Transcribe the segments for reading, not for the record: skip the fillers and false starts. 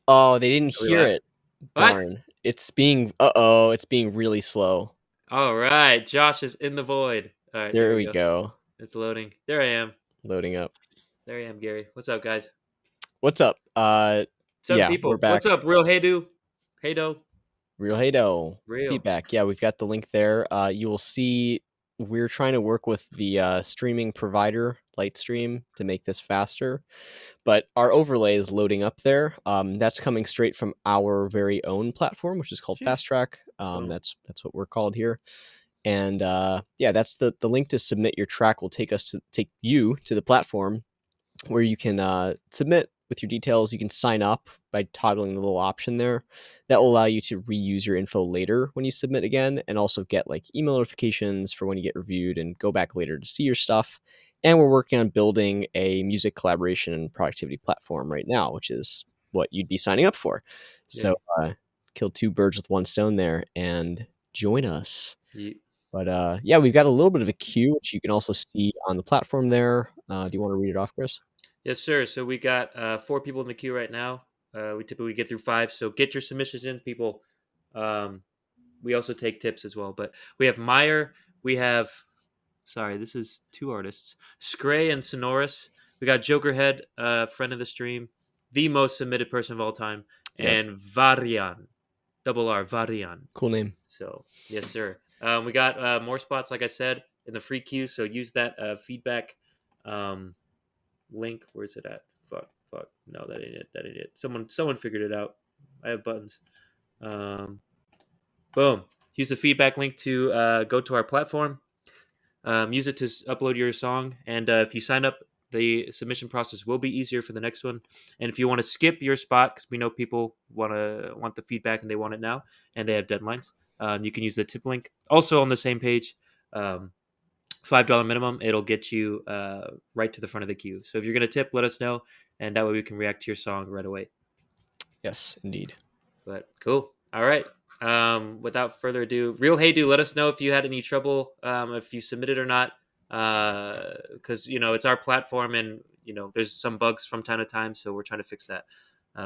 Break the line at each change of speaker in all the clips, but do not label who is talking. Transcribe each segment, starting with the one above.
Oh, they didn't
Are we
hear
live?
it.
What?
Darn. It's being really slow.
All right. Josh is in the void. All right. There
There
we
we
go.
go.
It's loading. There I am.
Loading up.
There I am, Gary. What's up, guys?
What's up?
Seven
Yeah, we're
people. What's
back.
up, Real Hey Do? Hey Do.
Real Hado
Real.
feedback. Yeah, we've got the link there. You will see we're trying to work with the streaming provider Lightstream to make this faster, but our overlay is loading up there. That's coming straight from our very own platform, which is called
Sheesh.
FastTrack.
Boom.
That's what we're called here. And yeah, that's the link to submit your track will take you to the platform where you can submit with your details. You can sign up by toggling the little option there. That will allow you to reuse your info later when you submit again, and also get like email notifications for when you get reviewed and go back later to see your stuff. And we're working on building a music collaboration and productivity platform right now, which is what you'd be signing up for.
Yeah.
So kill two birds with one stone there and join us.
Ye-
But yeah, we've got a little bit of a queue, which you can also see on the platform there. Do you want to read it off, Chris?
Yes, sir. So we got 4 people in the queue right now. We typically get through 5. So get your submissions in, people. Um, we also take tips as well. But we have Meyer. We have, sorry, this is 2 artists, Scray and Sonorous. We got Jokerhead, friend of the stream, the most submitted person of all time,
Yes.
and Varian, double R, Varian.
Cool name.
So, yes, sir. We got more spots, like I said, in the free queue. So use that feedback um, link. Where's it at? Fuck. No, that ain't it. That ain't it. Someone figured it out. I have buttons. Um, boom. Use the feedback link to go to our platform. Use it to upload your song, and if you sign up, the submission process will be easier for the next one. And if you want to skip your spot, because we know people want the feedback and they want it now, and they have deadlines, you can use the tip link. Also on the same page, $5 minimum. It'll get you right to the front of the queue. So if you're gonna tip, let us know, and that way we can react to your song right away.
Yes, indeed.
But cool. All right. Without further ado, Real Hey Do, let us know if you had any trouble, if you submitted or not, because it's our platform, and there's some bugs from time to time, so we're trying to fix that.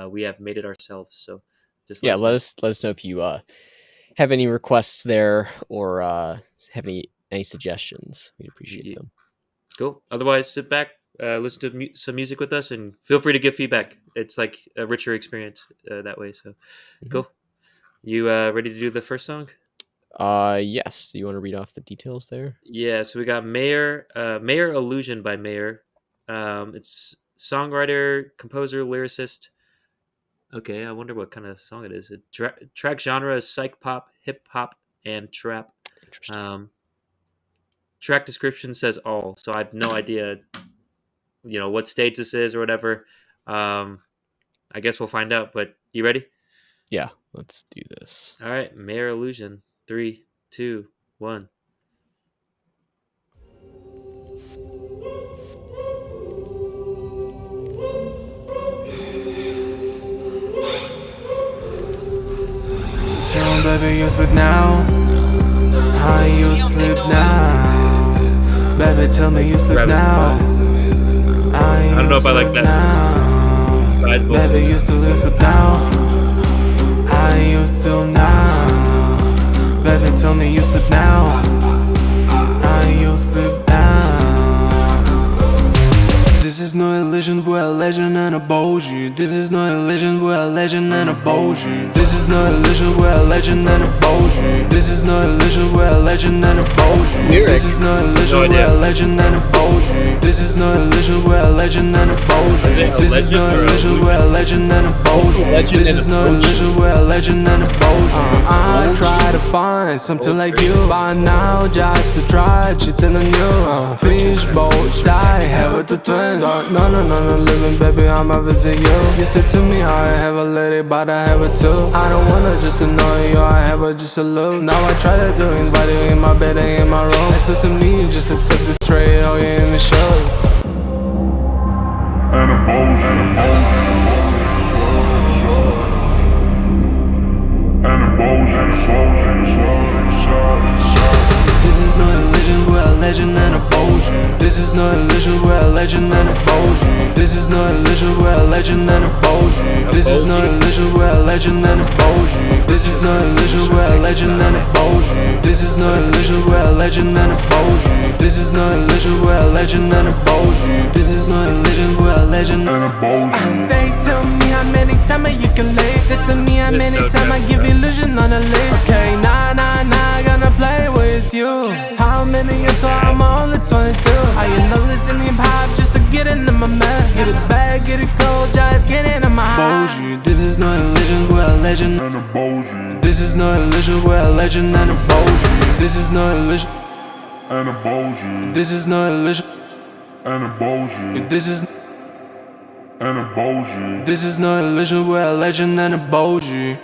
We have made it ourselves, so just let
Yeah,
us know.
let us know if you have any requests there or have any suggestions. We'd appreciate
Yeah.
them.
Cool. Otherwise, sit back, listen to some music with us, and feel free to give feedback. It's like a richer experience that way. So
Mhm.
cool. You ready to do the first song?
Yes. Do you want to read off the details there?
Yeah, so we got Mayor Illusion by Mayor. It's songwriter, composer, lyricist. Okay, I wonder what kind of song it is. Track genre is psych pop, hip hop, and trap.
Interesting.
Um, Track description says all, so I have no idea, what stage this is or whatever. Um, I guess we'll find out. But you ready?
Yeah, let's do this.
All right, Mayor Illusion. 3, 2, 1.
So baby, you sleep now. How you sleep now? Baby, tell me you sleep
Grab his
now.
I don't know if I like that.
Now.
Side
Baby,
vocals.
you still sleep now. How you still now? Baby, tell me you sleep now. How you sleep now? This is no illusion, we're a legend and a bullshit. This is no illusion, we're a legend and a bullshit. This is no illusion, we're a legend and a bullshit. This is no illusion, we're a legend and a bullshit. This is no illusion, we're a legend and a bullshit. This is no illusion, we're a legend and a bullshit. This is no illusion, we're a legend and a bullshit. This is no illusion, we're a legend and a bullshit. I try to find something like you by now, just to try cheating on you. Fishbowl side, have it to twins. No, living baby, I'ma visit you. You said to me, I have a lady, but I have it too. I don't wanna just annoy you, I have her just a look. Now I try to do invite you in my bed and in my room. It's up to me just to take this tray, oh yeah, in the show.
And a bullshit.
This is no illusion, we're a legend and a bullshit. This is is no illusion, we're a legend and a boji. This is no illusion, we're a legend and a boji. This is no illusion, we're a legend and a boji. This is no illusion, we're a legend and a boji. This is no illusion, we're a legend and a boji. This is no illusion, we're a legend and a boji. This is no illusion, we're a legend and a boji. Say to me how many times you can lay. Say to me how many times I give illusion on a lake. Okay, nah, gonna play with you. How many years so I'm only 22. I ain't no listening hop just to get into my man. Get it bad, get it cold, just get into my boji. This is no illusion, we're a legend and a boji. This is no illusion, we're a legend and a boji. This is no illusion and a boji. This is no illusion and a boji. This is and a boji. This is no illusion, we're a legend and a boji.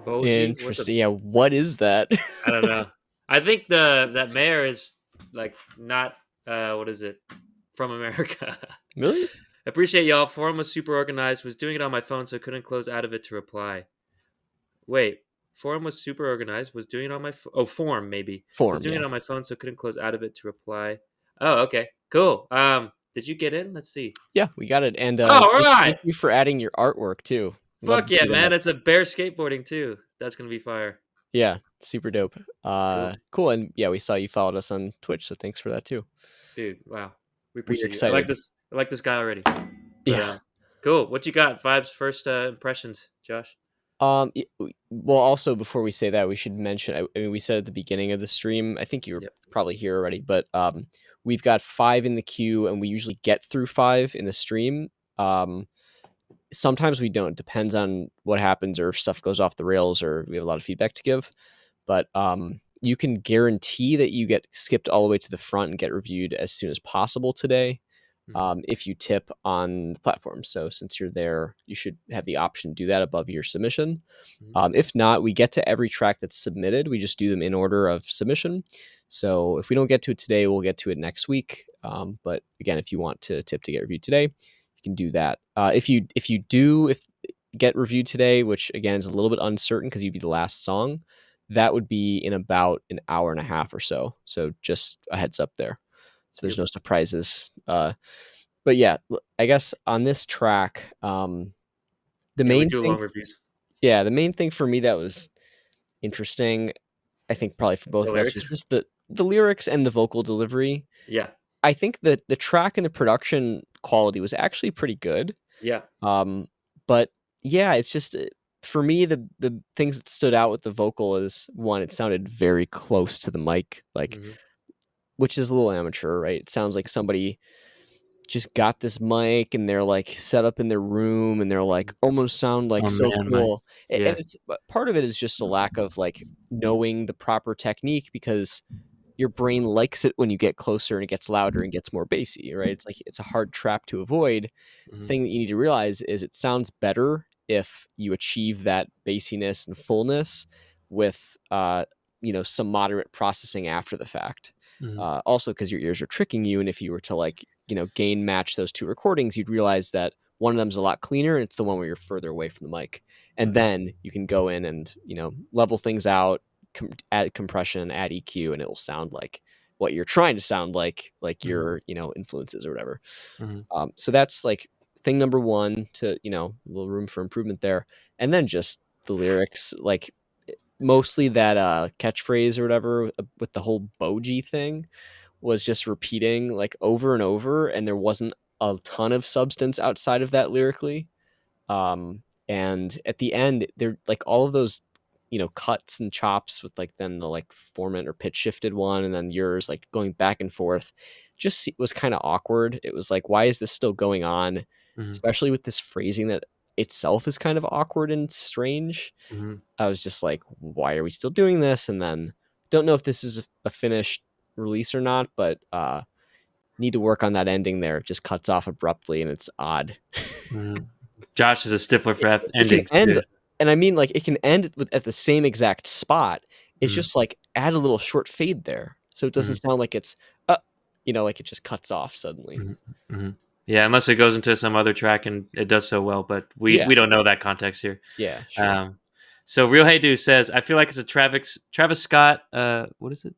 Boji?
Interesting. Yeah, what is that?
I don't know. I think that mayor is like not what is it? From America.
Really?
Appreciate y'all. Forum was super organized. Was doing it on my phone, so couldn't close out of it to reply. Wait, forum was super organized. Was doing it on my form maybe.
Form,
Was doing
yeah.
it on my phone, so couldn't close out of it to reply. Oh, okay, cool. Did you get in? Let's see.
Yeah, we got it. And
all
thank
right.
you for adding your artwork too. Love
Fuck
to
yeah,
see
man!
that.
It's a bear skateboarding too. That's gonna be fire.
Yeah, super dope.
Cool.
Cool. And yeah, we saw you followed us on Twitch, so thanks for that too.
Dude, wow. We
We're
appreciate you.
excited.
I like this guy already. But,
Yeah.
cool. What you got? Vibes first impressions, Josh.
Well, also before we say that, we should mention. I mean, we said at the beginning of the stream. I think you were
Yep.
probably here already, but we've got 5 in the queue, and we usually get through 5 in the stream. Sometimes we don't. Depends on what happens, or if stuff goes off the rails, or we have a lot of feedback to give. But you can guarantee that you get skipped all the way to the front and get reviewed as soon as possible today. If you tip on the platform. So since you're there, you should have the option to do that above your submission. If not, we get to every track that's submitted. We just do them in order of submission. So if we don't get to it today, we'll get to it next week. But again, if you want to tip to get reviewed today, you can do that. If you get reviewed today, which again is a little bit uncertain because you'd be the last song, that would be in about an hour and a half or so. So just a heads up there. So there's no surprises. But yeah, I guess on this track, the main
do
thing,
long reviews.
yeah, the main thing for me that was interesting, I think probably for both
The
of us,
lyrics?
was just the lyrics and the vocal delivery.
Yeah.
I think that the track and the production quality was actually pretty good.
Yeah.
But yeah, it's just for me the things that stood out with the vocal is, one, it sounded very close to the mic, like, which is a little amateur, right? It sounds like somebody just got this mic and they're like set up in their room and they're like almost sound like so cool. And it's, but part of it is just a lack of like knowing the proper technique, because your brain likes it when you get closer and it gets louder and gets more bassy, right? It's like, it's a hard trap to avoid. The thing that you need to realize is it sounds better if you achieve that bassiness and fullness with some moderate processing after the fact. Also because your ears are tricking you, and if you were to like gain match those two recordings, you'd realize that one of them's a lot cleaner and it's the one where you're further away from the mic, and then you can go in and level things out, add compression, add EQ, and it will sound like what you're trying to sound like your influences or whatever. So that's like thing number one, to a little room for improvement there. And then just the lyrics, like mostly that catchphrase or whatever with the whole boji thing was just repeating like over and over, and there wasn't a ton of substance outside of that lyrically. And at the end, they're like all of those cuts and chops with like then the like formant or pitch shifted one, and then yours like going back and forth, just was kind of awkward. It was like, why is this still going on? Especially with this phrasing that itself is kind of awkward and strange. I was just like, why are we still doing this? And then don't know if this is a finished release or not, but need to work on that ending there. It just cuts off abruptly and it's odd.
Josh is a stiffler for endings.
And I mean, like, it can end at the same exact spot. It's just like add a little short fade there, so it doesn't sound like it's like it just cuts off suddenly.
Yeah, unless it goes into some other track and it does so well, but we don't know that context here.
Yeah, sure.
So Real Hey Do says, I feel like it's a Travis Scott. What is it?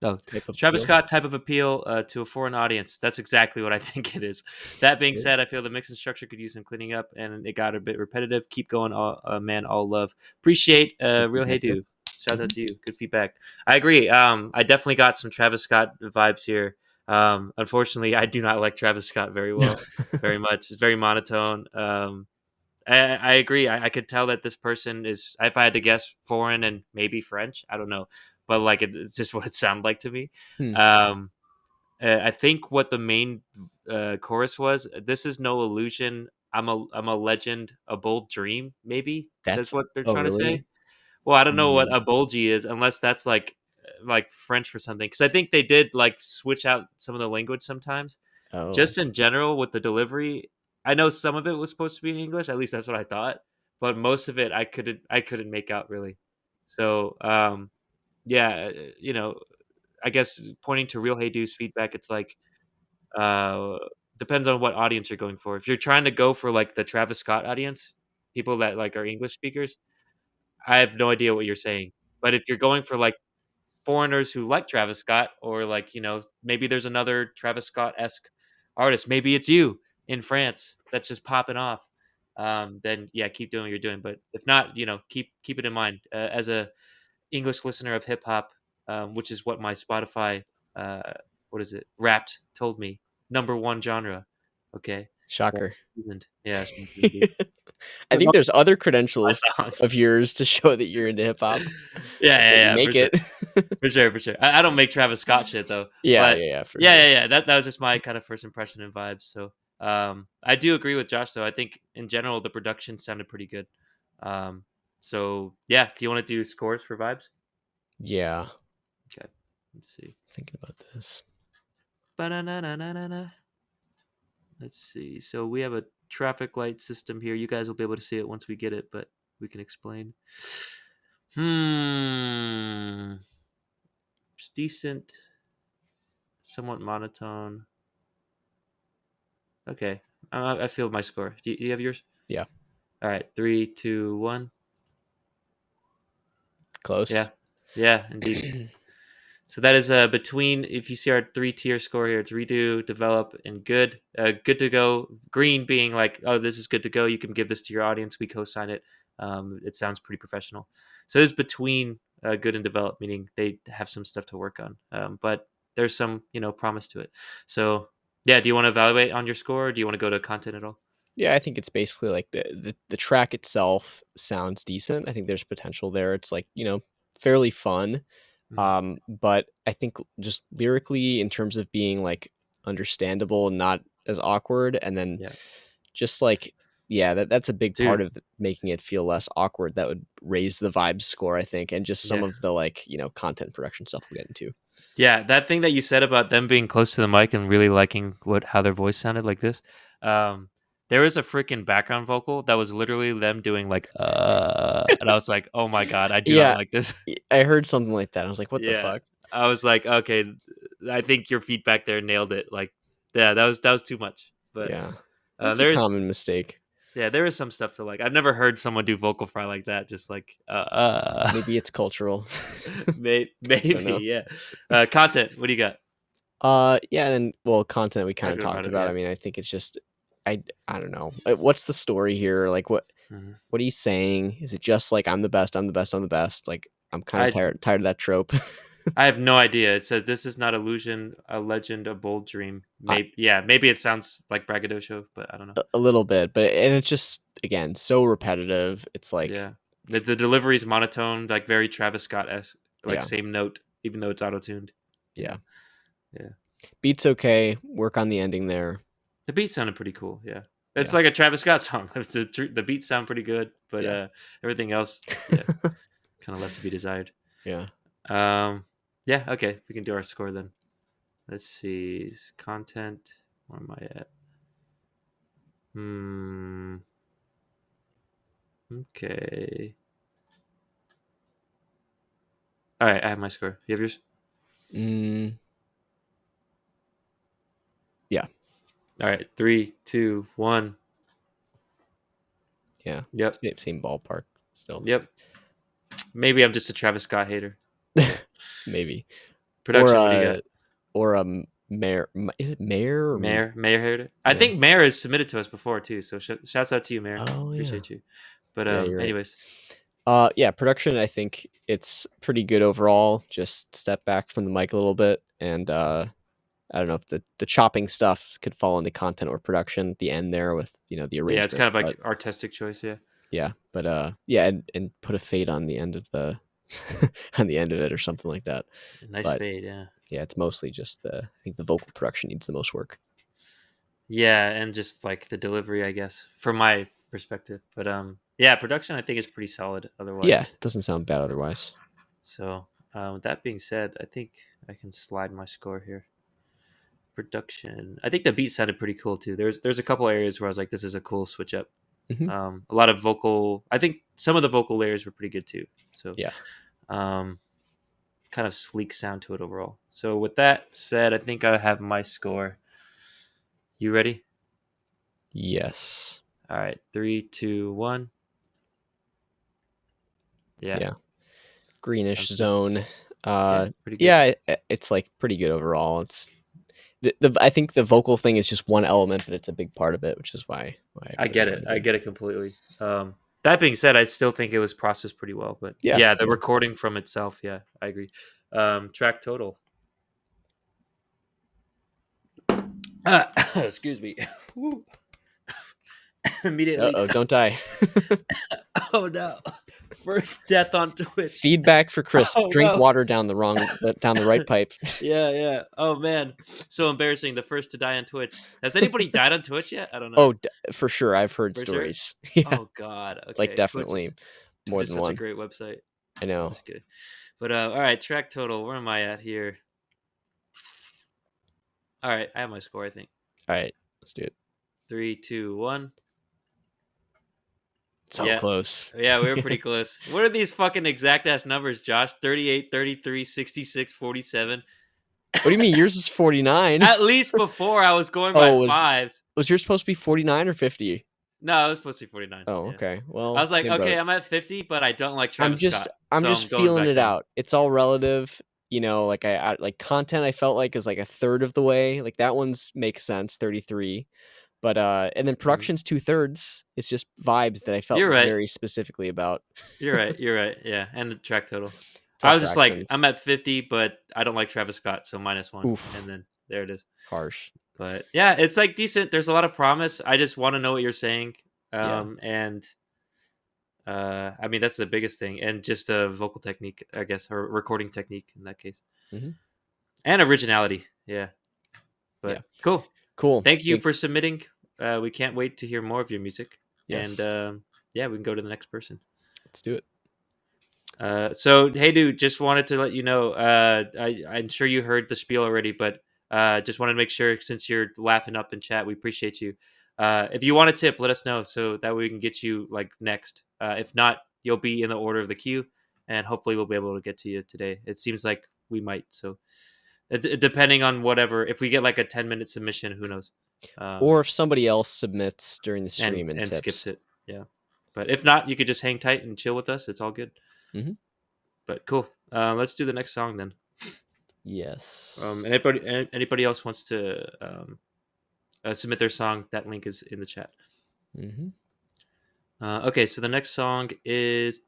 Oh,
type of
Travis
appeal.
Scott type of appeal to a foreign audience. That's exactly what I think it is. That being
Good.
said, I feel the mix and structure could use some cleaning up, and it got a bit repetitive. Keep going, man. All love. Appreciate
Good
real hey
feedback there.
do. Shout out
Mhm.
to you. Good feedback. I agree. I definitely got some Travis Scott vibes here. Unfortunately, I do not like Travis Scott very well, very much. It's very monotone. I agree. I could tell that this person is, if I had to guess, foreign and maybe French. I don't know, but like it's just what it sounded like to me.
Hmm.
Um, I think what the main chorus was. This is no illusion. I'm a legend, a bold dream. Maybe that's
That's
what they're
oh,
trying to say.
really?
Well, I don't know what
Mm.
a bulgy is, unless that's like French for something. Because I think they did like switch out some of the language sometimes.
Oh,
Just in general with the delivery, I know some of it was supposed to be in English, at least that's what I thought, but most of it I couldn't make out really. So, yeah, I guess pointing to Real Hey Dude's feedback, it's like, uh, depends on what audience you're going for. If you're trying to go for, like, the Travis Scott audience, people that, like, are English speakers, I have no idea what you're saying. But if you're going for, like, foreigners who like Travis Scott, or like, maybe there's another Travis Scott-esque artist. Maybe it's you in France that's just popping off. Then yeah, keep doing what you're doing. But if not, keep it in mind. As a English listener of hip hop, which is what my Spotify, uh, what is it, Wrapped told me, number one genre. Okay, so
shocker.
seasoned. Yeah, indeed.
I
But
think
no,
there's other credentials
my songs.
of yours to show that you're into hip hop.
Yeah, yeah,
That you
yeah, for
make
sure.
it.
For sure, for sure. I don't make Travis Scott shit though,
Yeah,
but
yeah, yeah, for
yeah,
sure.
yeah, yeah. That was just my kind of first impression and vibes. So, I do agree with Josh though. I think in general the production sounded pretty good. Um, so yeah, do you want to do scores for vibes?
Yeah,
Okay, let's see.
thinking about this.
Ba-na-na-na-na-na-na. Let's see. So we have a traffic light system here. You guys will be able to see it once we get it, but we can explain. Hmm. It's decent, somewhat monotone. Okay. I feel my score. Do you have yours?
Yeah,
All right. 3, 2, 1.
close.
Yeah. Yeah, indeed. So that is between, if you see our 3-tier score here, it's redo, develop, and good. Good to go. Green being like, oh, this is good to go. You can give this to your audience. We co-sign it. It sounds pretty professional. So it's between good and develop, meaning they have some stuff to work on. But there's some, promise to it. So yeah, do you want to evaluate on your score, or do you want to go to content at all?
Yeah, I think it's basically like the track itself sounds decent. I think there's potential there. It's like, fairly fun.
Mm,
But I think just lyrically in terms of being like understandable and not as awkward, and then
yeah,
just like yeah, that's a big part
dude.
of making it feel less awkward. That would raise the vibes score, I think, and just some
Yeah.
of the like, content production stuff we'll get into.
Yeah, that thing that you said about them being close to the mic and really liking how their voice sounded like this. Um, there was a freaking background vocal that was literally them doing like and I was like, "Oh my god, I do not
Yeah,
like this."
I heard something like that. I was like, what the
Yeah.
fuck?
I was like, "Okay, I think your feedback there nailed it." Like, yeah, that was too much. But
Yeah. That's a
there's
common mistake.
yeah, there is some stuff to like. I've never heard someone do vocal fry like that, just like
Maybe it's cultural. I don't
maybe,
know.
yeah. Content, what do you got?
Yeah, and well, content we kind of
Talking about
talked
it,
about.
yeah.
I mean, I think it's just I don't know. What's the story here? Like
Mhm.
what are you saying? Is it just like I'm the best, I'm the best, I'm the best? Like I'm kind of
I
tired of that trope.
I have no idea. It says this is not illusion, a legend, a bold dream.
I,
Maybe yeah, maybe it sounds like braggadocio, but I don't know.
a little bit, but and it's just again so repetitive. It's like
Yeah, the delivery is monotone, like very Travis Scott esque, like
yeah,
same note, even though it's auto tuned. Yeah,
yeah.
yeah.
Beats okay. Work on the ending there.
The beats sounded pretty cool. Yeah, it's
Yeah,
like a Travis Scott song. The beats sound pretty good, but
yeah,
everything else, yeah, kind of left to be desired.
yeah.
Um, yeah, okay, we can do our score then. Let's see, content. Where am I at? Hmm. Okay. All right, I have my score. You have yours?
Mm, yeah,
All right, 3, 2, 1.
yeah.
Yep,
Same ballpark still.
yep. Maybe I'm just a Travis Scott hater. Yeah.
Maybe.
Production, what do you got?
Or a mayor. Is it mayor? Or,
Mayor heard it. I
yeah.
think Mayor has submitted to us before too. So shouts out to you, Mayor.
Oh yeah.
Appreciate you. But
Yeah, you're right.
anyways,
Yeah, production. I think it's pretty good overall. Just step back from the mic a little bit, and I don't know if the chopping stuff could fall into content or production at the end there with the
yeah,
arrangement.
it's kind of like
but
artistic choice. Yeah.
yeah, but yeah, and put a fade on the end of the on the end of it or something like that.
Nice
But
fade. Yeah.
yeah, it's mostly just I think the vocal production needs the most work.
Yeah, and just like the delivery, I guess, from my perspective. But yeah, production I think is pretty solid. Otherwise,
Yeah, it doesn't sound bad otherwise.
So with that being said, I think I can slide my score here. Production. I think the beat sounded pretty cool too. There's a couple areas where I was like, this is a cool switch up.
Mhm.
A lot of vocal. I think some of the vocal layers were pretty good too. So
Yeah.
kind of sleek sound to it overall. So with that said, I think I have my score. You ready?
Yes.
All right, 3, 2, 1. Yeah.
Greenish
Sounds good.
zone.
Pretty good.
Yeah, it's like pretty good overall. It's I think the vocal thing is just one element, but it's a big part of it, which is why
I
put it
get
on
it. I
here.
get it completely. That being said, I still think it was processed pretty well. But
Yeah,
yeah, the
yeah.
recording from itself, yeah, I agree. Track total. Excuse me. Immediately.
Uh-oh, don't die.
Oh no! First death on Twitch.
Feedback for Chris.
Oh
Drink
no!
water down the right pipe.
Yeah. Oh man, so embarrassing. The first to die on Twitch. Has anybody died on Twitch yet? I don't know.
Oh, for sure. I've heard
For sure.
stories. Yeah,
Oh god.
like
Okay.
definitely
Twitch
more
is
than
such a
one.
great website.
I
I'm
know.
just kidding. But all right, track total. Where am I at here? All right, I have my score. I think
All right, let's do it.
3, 2, 1.
So close.
Yeah, we were pretty close. What are these fucking exact ass numbers, Josh? 38, 33, 66, 47.
What do you mean yours is 49?
At least before I was going by fives.
Was yours supposed to be 49 or 50?
No, it was supposed to be 49.
Oh,
Yeah.
okay.
I
Well,
was like,
same boat.
okay, I'm at 50, but I don't like
I'm
Travis
just
Scott.
I'm
So
just
I'm going
feeling
back
it
down.
out. It's all relative. Like I like content I felt like is like a third of the way. Like that one's makes sense, 33. But and then production's 2/3. It's just vibes that I felt
You're right.
very specifically about.
You're right. Yeah. And the track total.
It's
I
all
was just like,
fractions.
I'm at 50, but I don't like Travis Scott, so -1.
Oof.
And then there it is.
Harsh.
But yeah, it's like decent. There's a lot of promise. I just want to know what you're saying.
Yeah.
And I mean, that's the biggest thing. And just a vocal technique, I guess, or recording technique in that case.
Mhm.
And originality. Yeah. But
Yeah. Cool.
Thank you for submitting. We can't wait to hear more of your music.
Yes.
And yeah, we can go to the next person.
Let's do it.
So hey dude, just wanted to let you know, I'm sure you heard the spiel already, but just wanted to make sure, since you're laughing up in chat, we appreciate you. If you want a tip, let us know so that way we can get you like next. If not, you'll be in the order of the queue, and hopefully we'll be able to get to you today. It seems like we might. So depending on whatever, if we get like a 10-minute submission, who knows?
Or if somebody else submits during the stream and tips.
Skips it. Yeah. But if not, you could just hang tight and chill with us. It's all good.
Mm-hmm.
But cool. Let's do the next song then.
Yes.
Anybody else wants to submit their song? That link is in the chat.
Mm-hmm.
Okay, so the next song is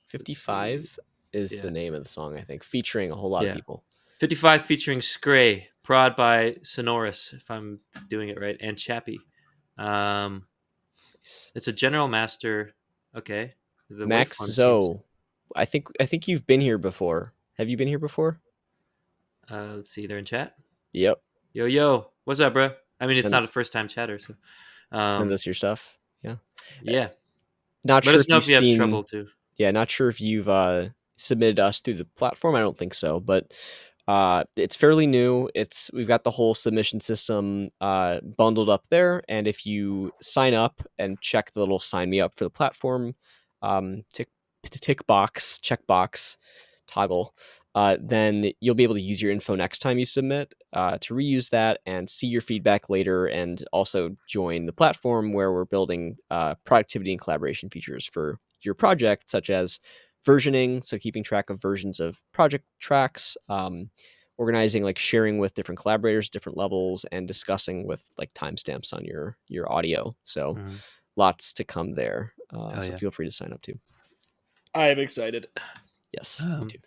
55 is the name of the song, I think, featuring a whole lot of people.
55 featuring Scray, prod by Sonorous, if I'm doing it right, and Chappie. It's a General Master. Okay. The
Max Zoe. I think you've been here before. Have you been here before?
Let's see. They're in chat.
Yep.
Yo. What's up, bro? I mean, it's not a first time chatter, so
send us your stuff. Yeah.
Yeah.
Not
Let
sure
us know if you have trouble too.
Yeah, not sure if you've submitted us through the platform. I don't think so, but it's fairly new. We've got the whole submission system bundled up there, and if you sign up and check the little sign me up for the platform checkbox toggle, then you'll be able to use your info next time you submit to reuse that and see your feedback later, and also join the platform where we're building productivity and collaboration features for your project, such as versioning, so keeping track of versions of project tracks, organizing, like sharing with different collaborators, different levels, and discussing with like timestamps on your audio. So
Mhm.
lots to come there.
Hell
So
yeah.
feel free to sign up too. I am excited. Yes, me too.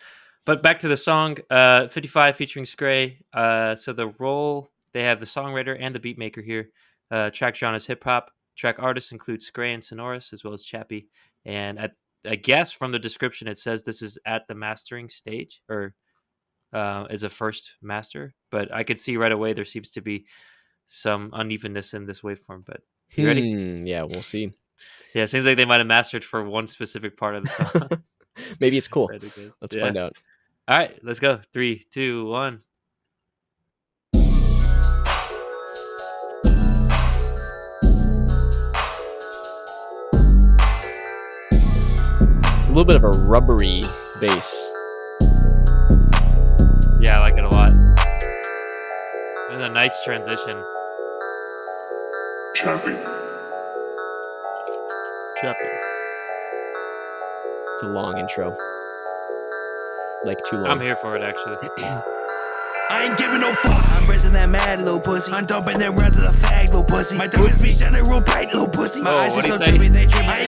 But back to the song, 55 featuring Scray. So the role, they have the songwriter and the beat maker here. Track genre is hip hop. Track artists include Scray and Sonoris, as well as Chappie. And I guess from the description, it says this is at the mastering stage, or is a first master. But I could see right away there seems to be some unevenness in this waveform. But you ready?
Yeah, we'll see.
Yeah, it seems like they might have mastered for one specific part of the song.
Maybe it's cool.
Right, I guess.
Let's
Yeah.
find out.
All right, let's go. 3, 2, 1.
A little bit of a rubbery bass.
Yeah, I like it a lot. It was a nice transition.
Chappie.
It's a long intro. Like too long.
I'm here for it, actually.
I ain't giving no fuck. I'm bracing that mad little pussy. I'm dumping them rounds to the fag little pussy. My diamonds be shining real bright little pussy. My
Oh,
eyes are
what'd he
so
say?
trippy, they trip me.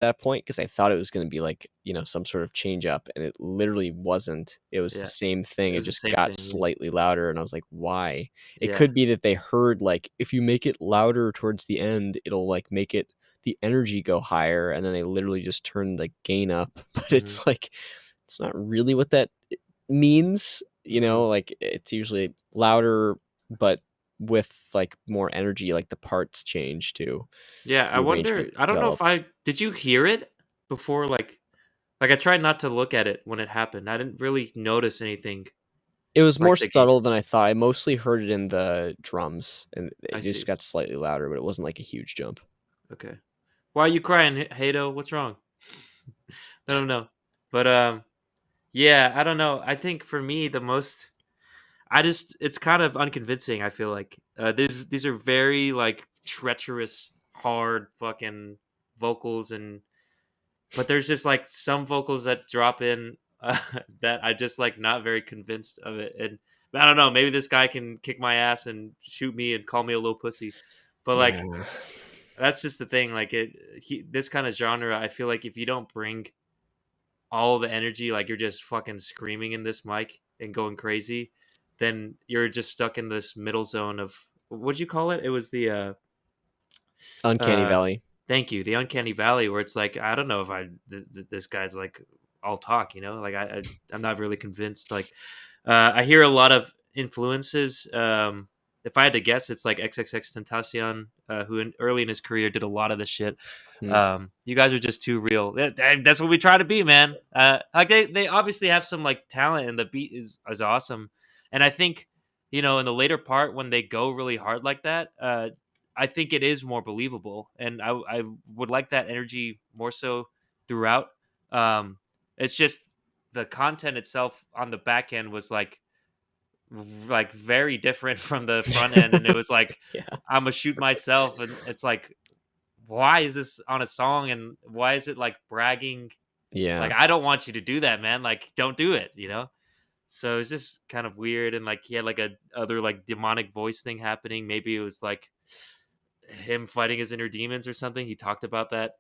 That point, because I thought it was going to be like, some sort of change up, and it literally wasn't. It was the
Yeah,
same thing.
it
It
was the
just
same
got
thing. Yeah.
slightly louder, and I was like, why? It
Yeah.
could be that they heard, like, if you make it louder towards the end, it'll like make it the energy go higher, and then they literally just turn the gain up. But it's like, it's not really what that means.
Mhm.
Like, it's usually louder, but with like more energy, like the parts change too.
Yeah, I
The arrangement
wonder. I don't know if
develops.
I did. You hear it before? Like I tried not to look at it when it happened. I didn't really notice anything
It was
like
more
the game.
subtle than I thought. I mostly heard it in the drums, and it
I
just
see.
got slightly louder, but it wasn't like a huge jump.
Okay. Why are you crying, Hado? What's wrong? I don't know. But yeah, I don't know. I think for me the most I just it's kind of unconvincing, I feel like. These are very like treacherous, hard fucking vocals and but there's just like some vocals that drop in that I just like not very convinced of it. And I don't know, maybe this guy can kick my ass and shoot me and call me a little pussy. But like
Yeah.
that's just the thing. Like this kind of genre, I feel like if you don't bring all the energy, like you're just fucking screaming in this mic and going crazy, then you're just stuck in this middle zone of what'd you call it? It was the
Uncanny
uh
Valley.
thank you, the uncanny valley, where it's like I don't know if this guy's like all talk, like I'm not really convinced. Like I hear a lot of influences. If I had to guess, it's like XXX Tentacion, who early in his career did a lot of this shit.
Hmm.
You guys are just too real. That's what we try to be, man. Like they obviously have some like talent, and the beat is awesome. And I think in the later part when they go really hard like that, I think it is more believable, and I would like that energy more so throughout. Um, it's just the content itself on the back end was like very different from the front end, and it was like
Yeah.
I'm gonna shoot myself, and it's like why is this on a song, and why is it like bragging? Like
Yeah.
I don't want you to do that, man. Like don't do it. So it's just kind of weird, and like he had like a other like demonic voice thing happening. Maybe it was like him fighting his inner demons or something. He talked about that,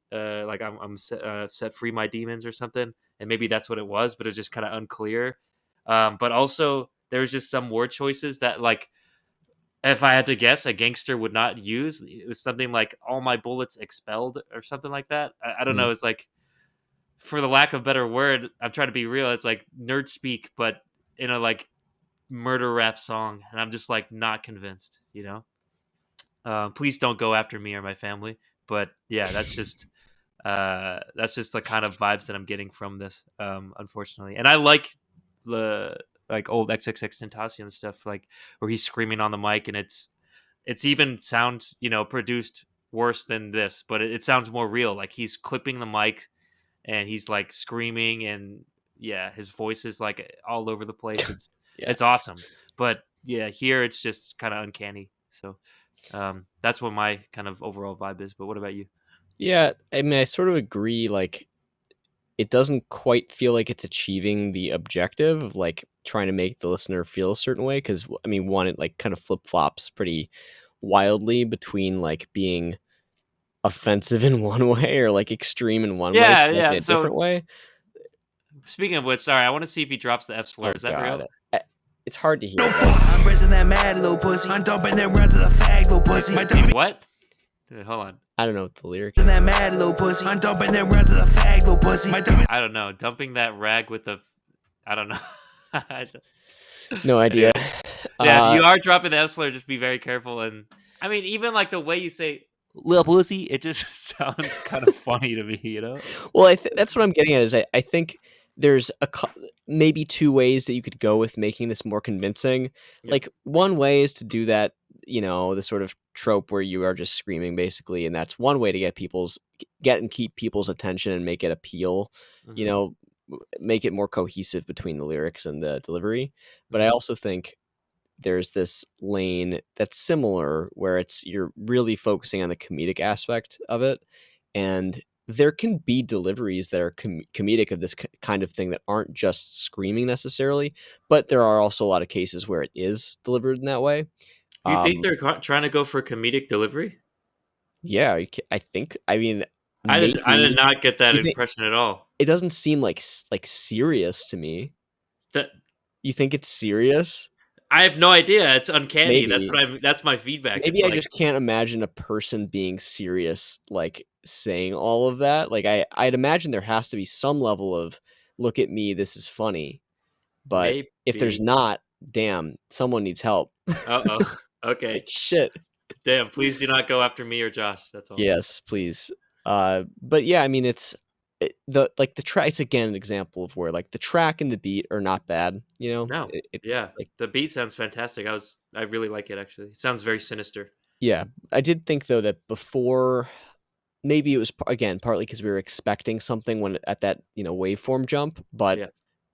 like I'm set free my demons or something, and maybe that's what it was, but it was just kind of unclear. But also there's just some word choices that like if I had to guess, a gangster would not use. It was something like "all my bullets expelled" or something like that. I don't
Hmm.
know. It's like, for the lack of a better word, I'm trying to be real. It's like nerd speak, but in a like murder rap song, and I'm just like not convinced. Please don't go after me or my family. But yeah, that's just the kind of vibes that I'm getting from this, unfortunately. And I like the like old XXX Tentacion stuff, like where he's screaming on the mic, and it's even sound produced worse than this, but it sounds more real. Like he's clipping the mic and he's like screaming, and yeah, his voice is like all over the place. It's
Yeah.
it's awesome, but yeah, here it's just kind of uncanny. So that's what my kind of overall vibe is. But what about you?
Yeah. I mean, I sort of agree. Like, it doesn't quite feel like it's achieving the objective of like trying to make the listener feel a certain way. Cause I mean, one, it like kind of flip flops pretty wildly between like being offensive in one way or like extreme in one way,
Yeah,
like
yeah.
in a
So
different way.
speaking of which, sorry, I want to see if he drops the F slur.
Oh
Is that real?
God. It's hard to hear.
No fuck. I'm raising that mad little pussy. I'm dumping them rounds of the fag little pussy. My
Wait, what? Hold on.
I don't know what the lyric
in
is.
that mad little pussy. I'm dumping them rounds of the fag little pussy. My
I don't know. Dumping that rag with the, I don't know.
No idea.
Anyways, yeah, if you are dropping the F slur, just be very careful. And I mean, even like the way you say "little pussy," it just sounds kind of funny to me.
Well, that's what I'm getting at. Is I think there's maybe two ways that you could go with making this more convincing.
Yep.
Like one way is to do that, the sort of trope where you are just screaming basically, and that's one way to get and keep people's attention and make it appeal. You
Mhm,
know, make it more cohesive between the lyrics and the delivery. But I
mhm.
also think there's this lane that's similar where you're really focusing on the comedic aspect of it, and there can be deliveries that are comedic of this kind of thing that aren't just screaming necessarily, but there are also a lot of cases where it is delivered in that way.
You think
um
they're trying to go for comedic delivery?
yeah, I think, I mean,
I did
maybe.
not get that
You think
impression at all.
it doesn't seem like serious to me.
That
You think it's serious?
I have no idea. It's uncanny. That's
Maybe.
what I'm. That's my feedback. It's
Maybe I
like
just can't imagine a person being serious, like, saying all of that. Like, I'd imagine there has to be some level of, "Look at me, this is funny." But if there's
maybe.
not, damn, someone needs help.
Uh oh. Okay.
Like, shit.
Damn, please do not go after me or Josh. That's all.
Yes, please. But yeah, I mean, the track. It's again an example of where like the track and the beat are not bad.
No. Yeah.
Like
The beat sounds fantastic. I really like it actually. It sounds very sinister.
yeah. I did think though that before maybe it was again partly because we were expecting something when at that waveform jump, but
Yeah.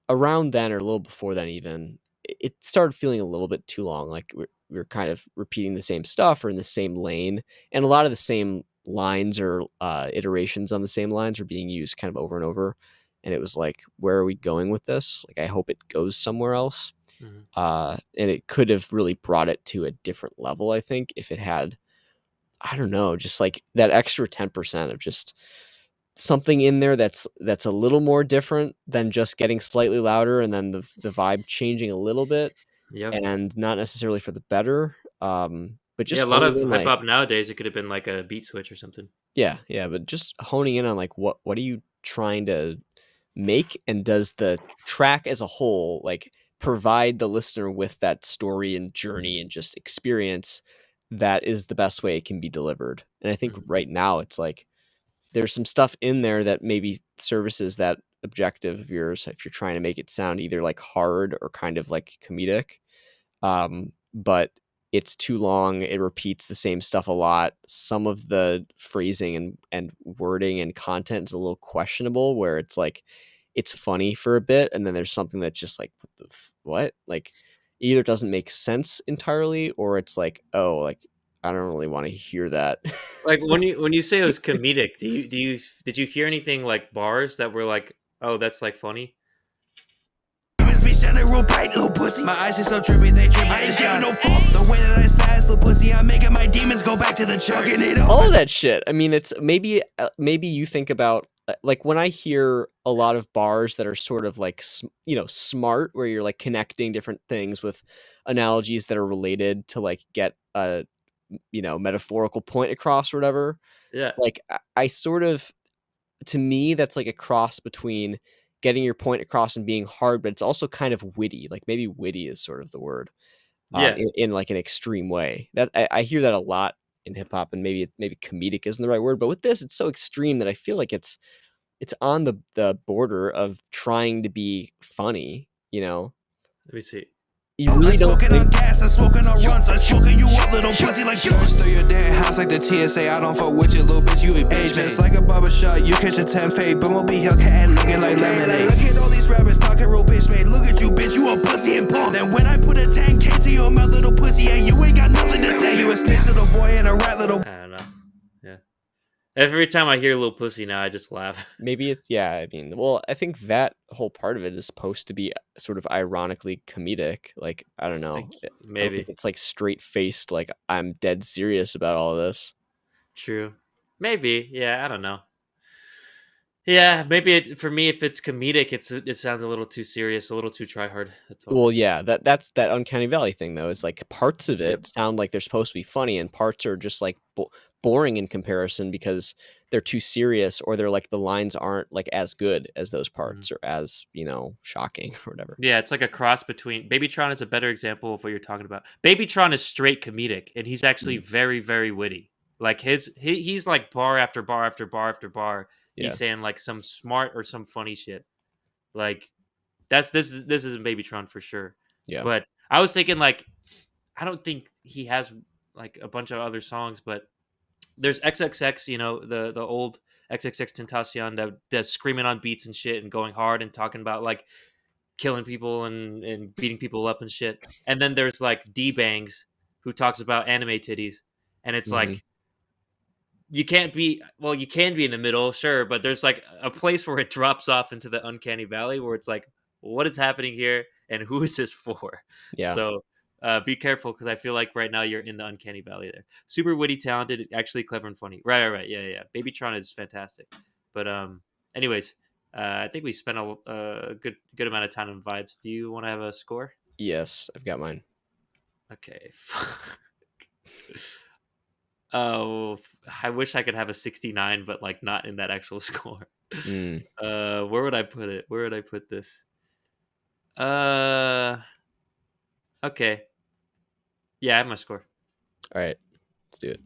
around then or a little before then even, it started feeling a little bit too long, like we're kind of repeating the same stuff or in the same lane, and a lot of the same lines or, iterations on the same lines are being used kind of over and over, and it was like, "Where are we going with this?" Like, I hope it goes somewhere else,
Mhm.
and it could have really brought it to a different level, I think, if it had, I don't know, just, like, that extra 10% of just something in there that's a little more different than just getting slightly louder and then the vibe changing a little bit
Yep.
and not necessarily for the better, but
Yeah,
just
a lot
honing
of
in,
hip
like
hop nowadays, it could have been like a beat switch or something.
yeah, yeah, but just honing in on, like, what are you trying to make, and does the track as a whole, like, provide the listener with that story and journey and just experience that is the best way it can be delivered, and I think
Mhm.
right now it's like there's some stuff in there that maybe services that objective of yours if you're trying to make it sound either like hard or kind of like comedic. But it's too long. It repeats the same stuff a lot. Some of the phrasing and wording and content is a little questionable where it's like it's funny for a bit and then there's something that's just like what? Like either doesn't make sense entirely or it's like, oh, like I don't really want to hear that.
Like when you say it was comedic, did you hear anything like bars that were like, "Oh, that's like funny"?
Demons be shining real bright, little pussy. My eyes are so trippy, they trip. I ain't giving no fuck. The way that I spaz, little pussy, I'm making my demons go back to the chugging it up.
All of that shit. I mean, it's maybe you think about like when I hear a lot of bars that are sort of like smart, where you're like connecting different things with analogies that are related to like get a metaphorical point across or whatever.
Yeah.
Like I sort of to me that's like a cross between getting your point across and being hard, but it's also kind of witty. Like maybe witty is sort of the word
Yeah.
in like an extreme way. That I hear that a lot in hip hop, and maybe comedic isn't the right word, but with this, it's so extreme that I feel like it's on the border of trying to be funny.
Let me see.
You
I'm
really don't
smoking
think.
on gas, I'm smoking on runs, I'm smoking you up, little pussy, like
Search through your damn house like the TSA. I don't fuck with you, little bitch. You a bitch. Just like a barber shop, you catch a 10 fade, but won't be Hellcat looking like lemonade.
Look at all these rappers talking real bitch made. Look at you, bitch, you a pussy and punk. Then when I put a 10K to your mouth, little pussy, and you ain't got nothing to say. You a snitch little boy and a rat little.
I don't know. Yeah. Every time I hear "Little Pussy" now, I just laugh.
Maybe it's yeah. I mean, well, I think that whole part of it is supposed to be sort of ironically comedic. Like I don't know.
Like
I don't think
maybe.
it's like straight faced. Like I'm dead serious about all of this.
True. Maybe. Yeah, I don't know. Yeah, maybe for me, if it's comedic, it sounds a little too serious, a little too try hard. That's all.
Well, yeah, that's that uncanny valley thing though. Is like parts of
Yep.
it sound like they're supposed to be funny, and parts are just like boring in comparison because they're too serious, or they're like the lines aren't like as good as those
Mhm.
parts, or as shocking or whatever.
Yeah, it's like a cross between Babytron is a better example of what you're talking about. Babytron is straight comedic, and he's actually
Mm,
very, very witty. Like he's like bar after bar after bar after bar.
yeah,
He's saying like some smart or some funny shit. Like this isn't Babytron for sure.
yeah.
But I was thinking like I don't think he has like a bunch of other songs, but there's XXX, the old XXX Tentacion that's screaming on beats and shit and going hard and talking about like killing people and beating people up and shit. And then there's like D Bangs who talks about anime titties, and it's
Hmm.
like you can be in the middle, sure, but there's like a place where it drops off into the uncanny valley where it's like, what is happening here and who is this for?
Yeah.
So be careful because I feel like right now you're in the uncanny valley there. Super witty, talented, actually clever and funny. Right. Yeah. Babytron is fantastic. But anyways, I think we spent a good amount of time on vibes. Do you want to have a score?
Yes, I've got mine.
Okay. Oh, I wish I could have a 69, but like not in that actual score.
Mm,
Where would I put it? Where would I put this? Uh, okay. Yeah, I have my score.
All right, let's do it.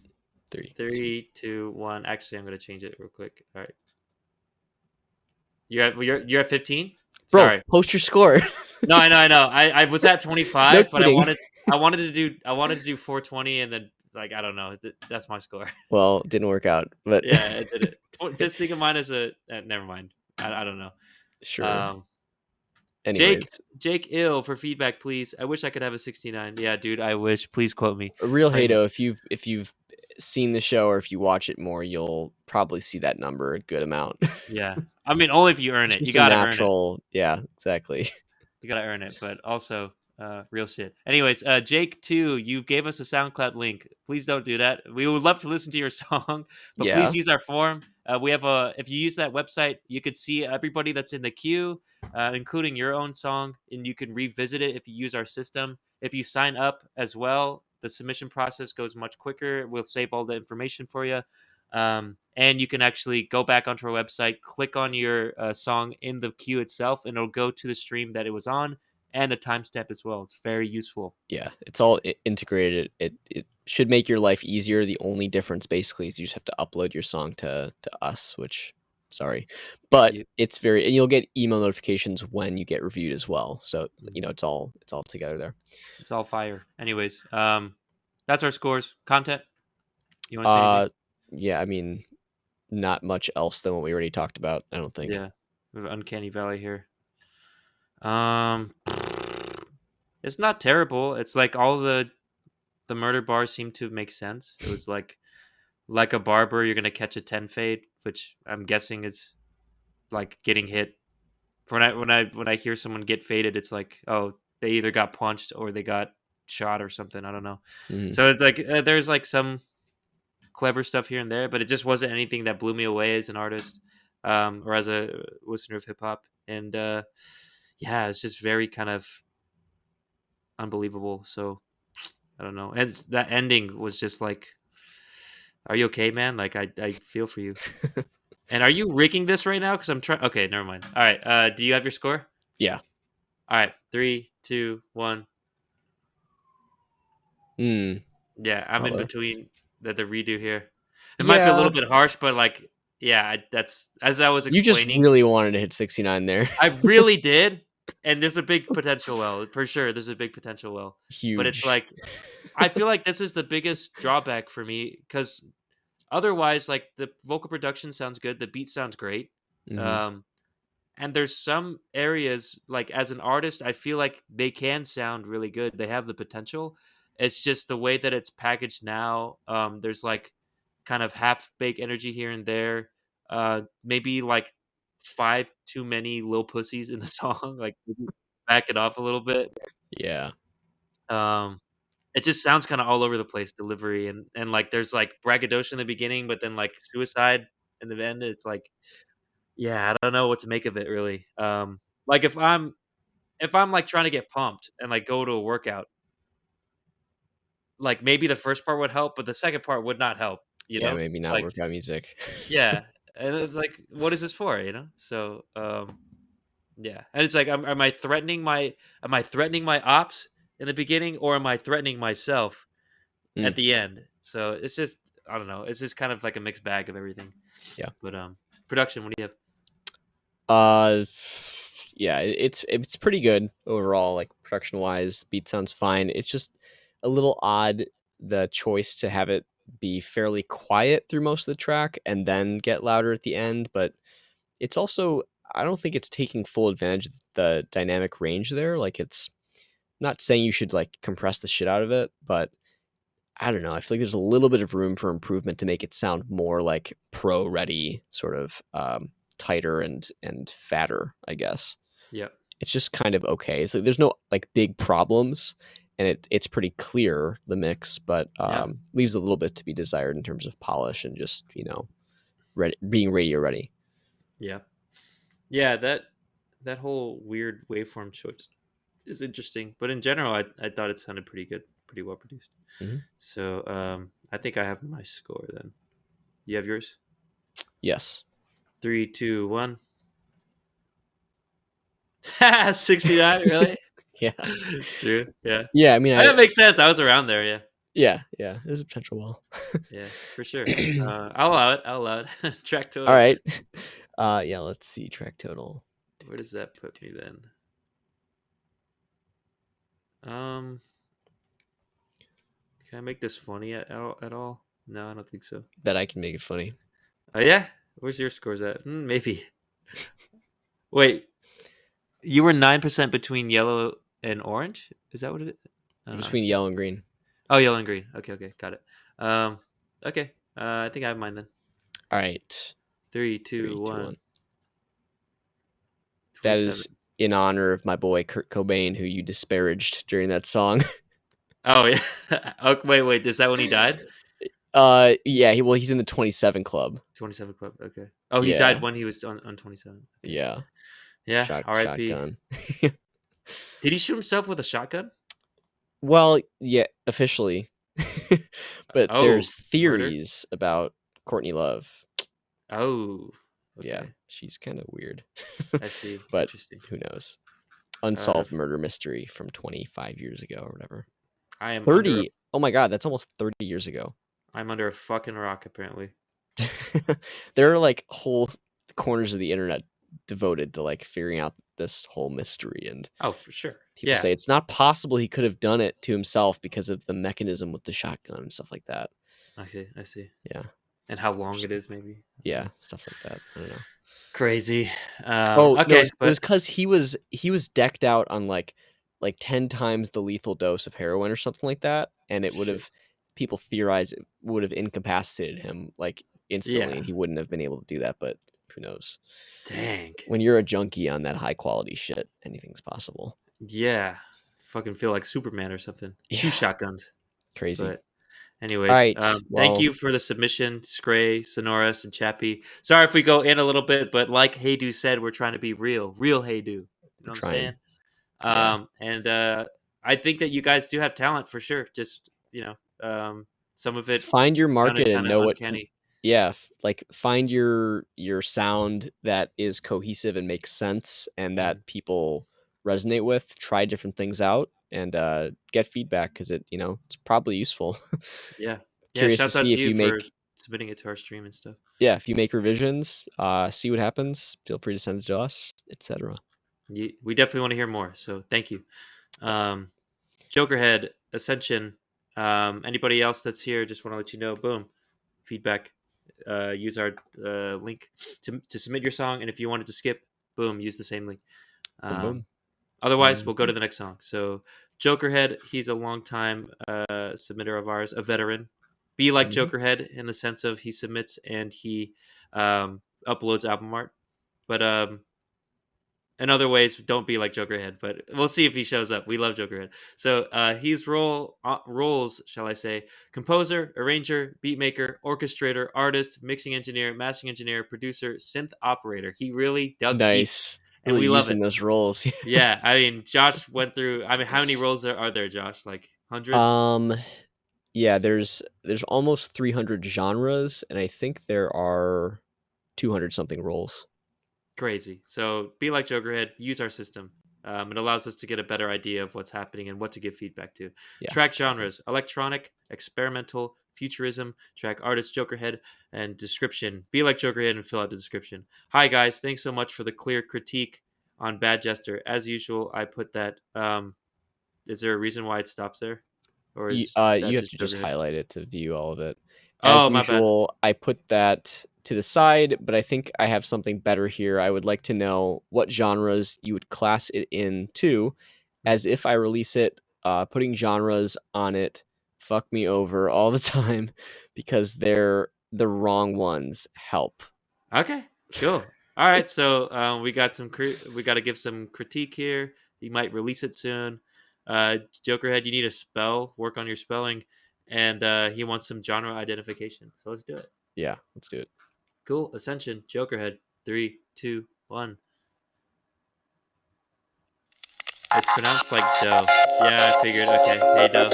3, 2.
3, 2, 1. Actually, I'm gonna change it real quick. All right. You're at 15.
Bro,
Sorry.
post your score.
No, I know. I was at
No
25, but
cheating.
I wanted to do 420, and then like I don't know. That's my score.
Well, didn't work out, but
Yeah, I did it. Just think of mine as a. Never mind. I don't know.
sure.
Um, Jake
Anyways,
Jake ill for feedback, please. I wish I could have a 69. Yeah, dude. I wish. Please quote me.
a real
Frame it.
Hato, if you've seen the show or if you watch it more, you'll probably see that number a good amount.
Yeah. I mean, only if you earn
It's
it. You
just a
gotta earn it.
natural, yeah, exactly.
You gotta earn it, but also real shit. Anyways, Jake too, you gave us a SoundCloud link. Please don't do that. We would love to listen to your song, but
Yeah,
please use our form. We have a if you use that website, you could see everybody that's in the queue, including your own song, and you can revisit it if you use our system. If you sign up as well, the submission process goes much quicker. We'll save all the information for you. And you can actually go back onto our website, click on your song in the queue itself, and it'll go to the stream that it was on and the timestamp as well. It's very useful.
yeah, it's all integrated. It should make your life easier. The only difference basically is you just have to upload your song to us, which sorry, but
You,
it's very and you'll get email notifications when you get reviewed as well. So
Mhm.
it's all together there.
It's all fire. Anyways, that's our scores. Content. You want to say anything?
Uh, yeah, I mean, not much else than what we already talked about. I don't think.
Yeah, we have Uncanny Valley here. Um, it's not terrible. It's like all the murder bars seem to make sense. It was like a barber, you're gonna catch a 10 fade, which I'm guessing is like getting hit. When I hear someone get faded, it's like, oh, they either got punched or they got shot or something. I don't know.
Mhm.
So it's like there's like some clever stuff here and there, but it just wasn't anything that blew me away as an artist, or as a listener of hip hop. And yeah, it's just very kind of unbelievable. So I don't know. And that ending was just like, are you okay, man? Like I feel for you. And are you rigging this right now? Because I'm trying. Okay, never mind. All right. Do you have your score?
Yeah.
All right. 3, 2, 1.
Mm.
Yeah, I'm in
Although,
between the redo here. It might be a
yeah,
little bit harsh, but like, yeah, that's as I was
you just
explaining.
really wanted to hit 69 there.
I really did, and there's a big potential well for sure. There's a big potential well, but it's
Huge.
like I feel like this is the biggest drawback for me because otherwise, like the vocal production sounds good, the beat sounds great.
Hmm.
Um, And there's some areas, like as an artist, I feel like they can sound really good. They have the potential. It's just the way that it's packaged now. There's like kind of half baked energy here and there. Maybe like five too many Lil Pussies in the song. Like maybe back it off a little bit.
Yeah.
Um, it just sounds kind of all over the place, delivery and like there's like braggadocio in the beginning, but then like suicide in the end. It's like yeah, I don't know what to make of it really. Like if I'm like trying to get pumped and like go to a workout, like maybe the first part would help, but the second part would not help, you
Yeah,
know?
maybe not
Like
workout music.
yeah. And it's like, what is this for, you know? So yeah. And it's like am I threatening my ops in the beginning or am I threatening myself
Mm,
at the end? So it's just I don't know. It's just kind of like a mixed bag of everything.
yeah.
But production, what do you have?
Uh, yeah, it's pretty good overall, like production wise. Beat sounds fine. It's just a little odd the choice to have it be fairly quiet through most of the track and then get louder at the end. But it's also I don't think it's taking full advantage of the dynamic range there. Like it's not saying you should like compress the shit out of it, but I don't know. I feel like there's a little bit of room for improvement to make it sound more like pro ready, sort of tighter and fatter. I guess
Yeah.
it's just kind of okay. It's like there's no like big problems, and it's pretty clear the mix, but
Yeah.
leaves a little bit to be desired in terms of polish and just being radio ready.
Yeah. Yeah, that whole weird waveform choice is interesting, but in general, I thought it sounded pretty good, pretty well produced.
Hmm.
So I think I have my score then. You have yours?
Yes.
3, 2, 1. 69, really?
Yeah.
True. Yeah.
Yeah. I mean,
That makes sense. I was around there. Yeah.
Yeah, there's a potential well.
Yeah, for sure. I'll allow it. I'll allow it. Track
All
total.
right. Yeah, let's see track total.
Where does that put me then? Can I make this funny at all? No, I don't think so.
Bet I can make it funny.
Oh yeah, where's your scores at? Maybe. Wait, you were 9% between yellow and orange. Is that what it is? I don't know.
Between yellow and green.
Oh, yellow and green. Okay, got it. Okay. I think I have mine then.
All right.
3,
3,
2,
2,
1.
1. That
27.
is in honor of my boy Kurt Cobain, who you disparaged during that song.
Oh yeah. Oh, wait. Is that when he died?
Yeah. He's in the 27 club.
27 Club. Okay. Oh, he
Yeah.
died when he was on 27. Okay.
Yeah.
Yeah. R.I.P.
Shotgun.
Did he shoot himself with a shotgun?
Well, yeah, officially. But
Oh,
there's
murder?
theories about Courtney Love.
Oh. Okay.
Yeah, she's kind of weird.
I see.
But
Interesting.
who knows? Unsolved murder mystery from 25 years ago or whatever.
I am
30. Oh my God, that's almost 30 years ago.
I'm under a fucking rock, apparently.
There are like whole corners of the internet devoted to like figuring out this whole mystery, and
Oh, for sure.
people say it's not possible he could have done it to himself because of the mechanism with the shotgun and stuff like that.
I see.
Yeah.
And how long it is, maybe.
Yeah, stuff like that. I don't know.
Crazy.
No,
Okay,
it was because he was decked out on like 10 times the lethal dose of heroin or something like that, and it would
Shit.
have, people theorize it would have incapacitated him like instantly,
Yeah.
and he wouldn't have been able to do that. But who knows?
Dang.
When you're a junkie on that high quality shit, anything's possible.
Yeah. Fucking feel like Superman or something. 2 shotguns.
Crazy.
But anyways,
All right.
thank
Well,
you for the submission, Scray, Sonoris, and Chappie. Sorry if we go in a little bit, but like Heydu said, we're trying to be real Heydu. You know what I'm saying?
Yeah.
And I think that you guys do have talent for sure. Just some of it
find your market and know what.
uncanny.
Yeah, like find your sound that is cohesive and makes sense and that people resonate with. Try different things out and get feedback because it's probably useful.
Yeah.
Curious to
Shouts out
see
to
if you
you
make.
for submitting it to our stream and stuff.
Yeah, if you make revisions, see what happens. Feel free to send it to us, etc.
We definitely want to hear more. So thank you.
Yes.
Jokerhead, Ascension. Anybody else that's here? Just want to let you know. Boom, feedback. Use our link to submit your song, and if you wanted to skip, boom, use the same link.
Boom.
Otherwise, we'll go to the next song. So, Jokerhead, he's a longtime submitter of ours, a veteran. Be like Jokerhead in the sense of he submits and he uploads album art, but in other ways, don't be like Jokerhead. But we'll see if he shows up. We love Jokerhead. So he's roles, shall I say, composer, arranger, beatmaker, orchestrator, artist, mixing engineer, mastering engineer, producer, synth operator. He really dug deep, and
Really
we love
using
it.
those roles.
Yeah, I mean, Josh went through. I mean, how many roles are there, Josh? Like hundreds.
Yeah, there's almost 300 genres, and I think there are 200 something roles.
Crazy. So be like Jokerhead. Use our system. It allows us to get a better idea of what's happening and what to give feedback to.
Yeah.
Track genres: electronic, experimental, futurism. Track artist Jokerhead, and description: be like Jokerhead and fill out the description. Hi guys, thanks so much for the clear critique on Bad Jester. As usual, I put that. Is there a reason why it stops there? Or
You
is that
have to just
Jokerhead?
highlight it to view all of it. As
Oh, my bad.
usual, I put that to the side, but I think I have something better here. I would like to know what genres you would class it into, as if I release it, putting genres on it, fuck me over all the time, because they're the wrong ones. Help.
Okay, cool. All right, so we got to give some critique here. You might release it soon. Jokerhead, you need to work on your spelling, and he wants some genre identification. So let's do it.
Yeah, let's do it.
Cool. Ascension, Jokerhead. 3, 2, 1. It's pronounced like dough. Yeah, I figured. Okay, hey dough.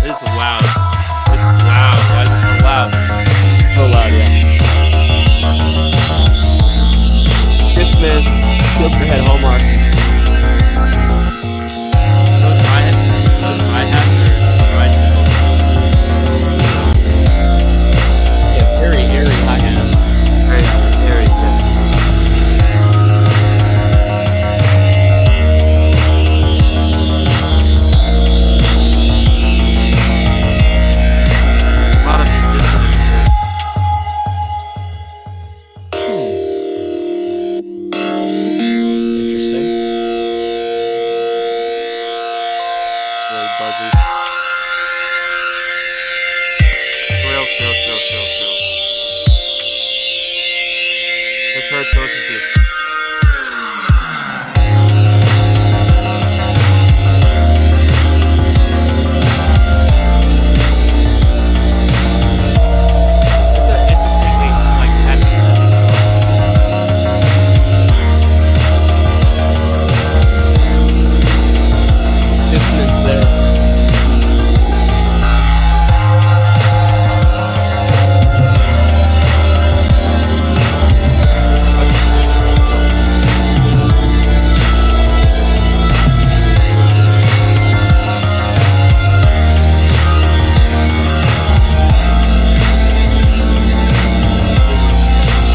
This is loud. This is loud. Why is it so loud?
So loud, yeah. Christmas, Jokerhead Hallmark.
go listen to this. It's a interestingly like happy sounding song.
Dissonance there.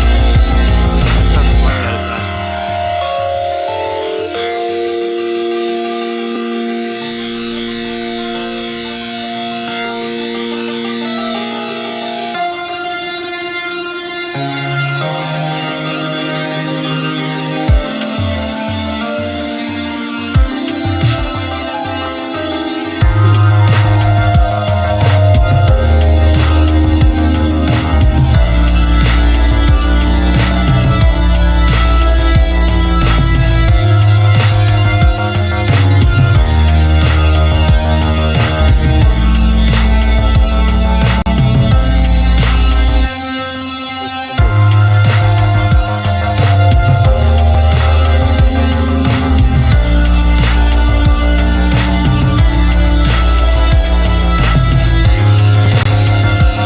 That sounds funny out of time. There's one more.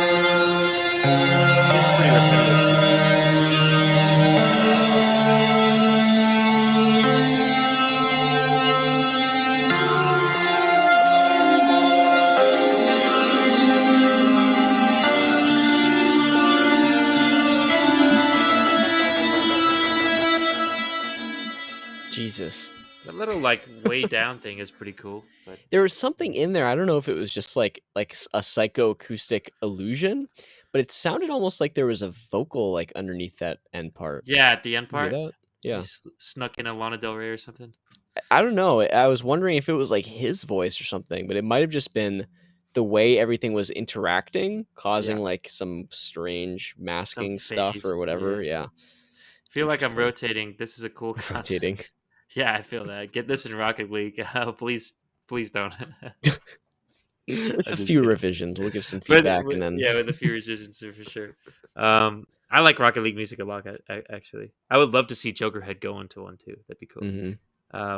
Seems pretty repetitive too.
Jesus.
That little like way down thing is pretty cool, but
There was something in there, I don't know if it was just a psychoacoustic illusion, but it sounded almost like there was a vocal, like, underneath that end part.
yeah, at the end
You hear
part,
that?
he
Yeah.
snuck in a Lana Del Rey or something.
I don't know, I was wondering if it was, like, his voice or something, but it might have just been the way everything was interacting,
Yeah,
causing, like, some strange
some
masking stuff
phase.
or whatever,
Yeah,
yeah.
feel like I'm
Interesting.
rotating. This is a cool
Rotating.
concept. Yeah, I feel that. Get this in Rocket League. Please, please don't.
With a
I'm just
few
kidding.
revisions, we'll give some feedback and then
Yeah, with a few revisions for sure. I like Rocket League music a lot. Actually, I would love to see Jokerhead go into one too. That'd be cool.
Mhm.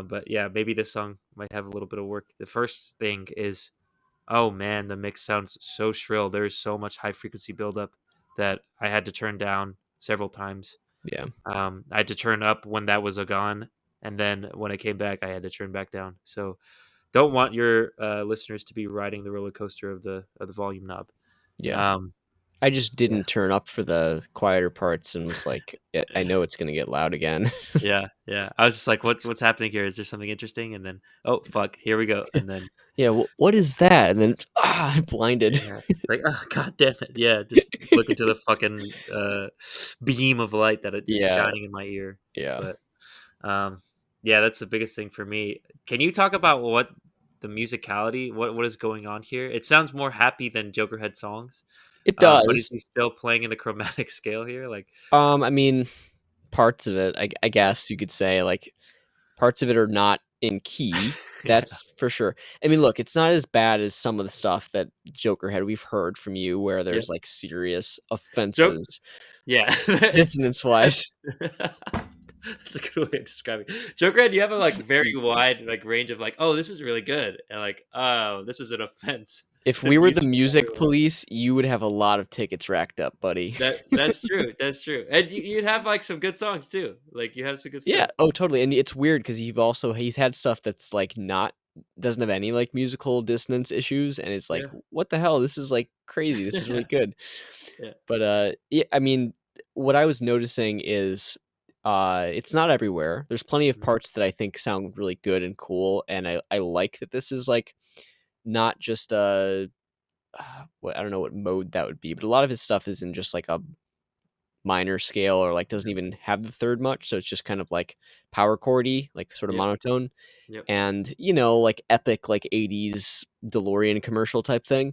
But yeah, maybe this song might have a little bit of work. The first thing is, oh man, the mix sounds so shrill. There's so much high frequency buildup that I had to turn down several times.
Yeah.
I had to turn up when that was a gone, and then when it came back, I had to turn back down. So don't want your listeners to be riding the roller coaster of the volume knob.
Yeah.
Um,
I just
yeah,
didn't turn up for the quieter parts and was like, I know it's gonna get loud again."
yeah, yeah. I was just like, what's happening here? Is there something interesting? And then, oh fuck, here we go. And then,
Yeah, what is that? And then, blinded.
yeah, like, oh god damn it, yeah, just look into the fucking beam of light that is
Yeah,
shining in my ear.
yeah,
But um, yeah, that's the biggest thing for me. Can you talk about what the musicality, what is going on here? It sounds more happy than Jokerhead songs.
it
But is
does.
he still playing in the chromatic scale here? Like,
I mean, parts of it, I guess you could say, like, parts of it are not in key,
yeah,
that's for sure. I mean, look, it's not as bad as some of the stuff that Joker had we've heard from you where
yeah,
there's, like, serious
joke,
offenses
yeah. That's
dissonance-wise.
that's a good way of describing it. Jokerhead, you have a like very wide like range of like, oh, this is really good, and like, oh, this is an offense
If
to
we were the
music to
music
everyone.
police, you would have a lot of tickets racked up, buddy.
That's true. That's true. And you'd have like some good songs too. Like you have some good
Yeah.
stuff.
Oh, totally. And it's weird because he's had stuff that's like not doesn't have any like musical dissonance issues, and it's like,
Yeah.
what the hell? This is like crazy. This is really good.
Yeah.
But yeah, I mean, what I was noticing is it's not everywhere. There's plenty of
Mhm.
parts that I think sound really good and cool, and I like that this is like not just what I don't know what mode that would be, but a lot of his stuff is in just like a minor scale or like doesn't even have the third much, so it's just kind of like power chordy, like sort of
Yep.
monotone,
Yep.
and like epic like 80s DeLorean commercial type thing.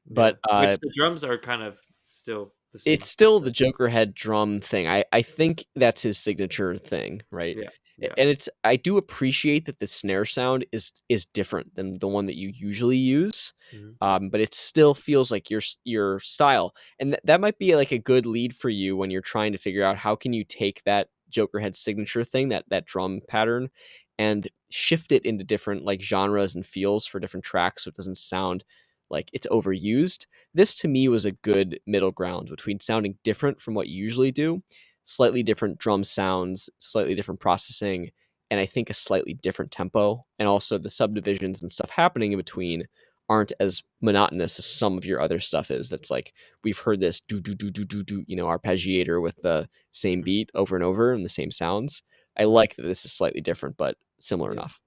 Yeah.
But
Which the drums are kind of still the
it's
same.
still the Joker head drum thing. I think that's his signature thing, right?
Yeah. Yeah.
And I do appreciate that the snare sound is different than the one that you usually use.
Mhm.
But it still feels like your style. And that might be like a good lead for you when you're trying to figure out how can you take that Joker head signature thing, that drum pattern, and shift it into different like genres and feels for different tracks so it doesn't sound like it's overused. This to me was a good middle ground between sounding different from what you usually do, slightly different drum sounds, slightly different processing, and I think a slightly different tempo. And also the subdivisions and stuff happening in between aren't as monotonous as some of your other stuff is. That's like we've heard this do do do do do do, arpeggiator with the same
Mhm.
beat over and over and the same sounds. I
Mhm.
like that this is slightly different, but similar
Yeah.
enough.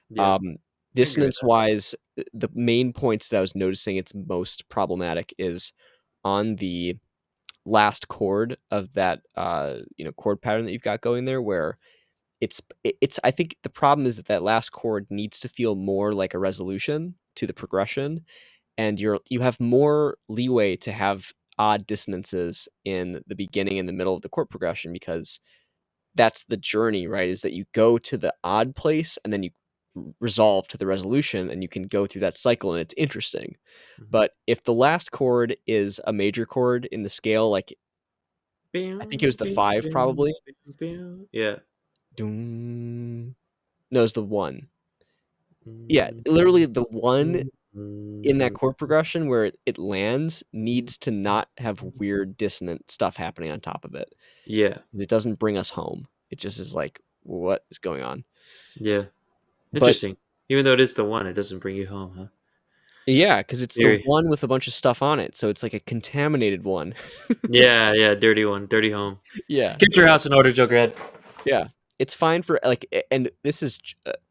Yeah.
Um,
I agree with
Dissonance
that.
wise, the main points that I was noticing it's most problematic is on the last chord of that chord pattern that you've got going there, where it's I think the problem is that that last chord needs to feel more like a resolution to the progression, and you have more leeway to have odd dissonances in the beginning and the middle of the chord progression, because that's the journey, right? Is that you go to the odd place and then you resolve to the resolution, and you can go through that cycle, and it's interesting.
Mhm.
But if the last chord is a major chord in the scale, like I think it was
Boom,
the
boom,
5
boom,
probably.
boom, boom. Yeah.
Doom. No, it's the 1. Yeah,
Mm,
literally the 1
mm,
in that
mm.
chord progression where it lands
Mhm.
needs to not have weird dissonant stuff happening on top of it,
Yeah.
'cause it doesn't bring us home. It just is like, "What is going on?"
Yeah.
But
Interesting. Even though it is the one, it doesn't bring you home, huh?
yeah, because it's the
Theory.
one with a bunch of stuff on it, so it's like a contaminated one.
Yeah, yeah, dirty one, dirty home.
Yeah,
Get your
yeah.
house in order, Jughead.
Yeah. It's fine for, like and this is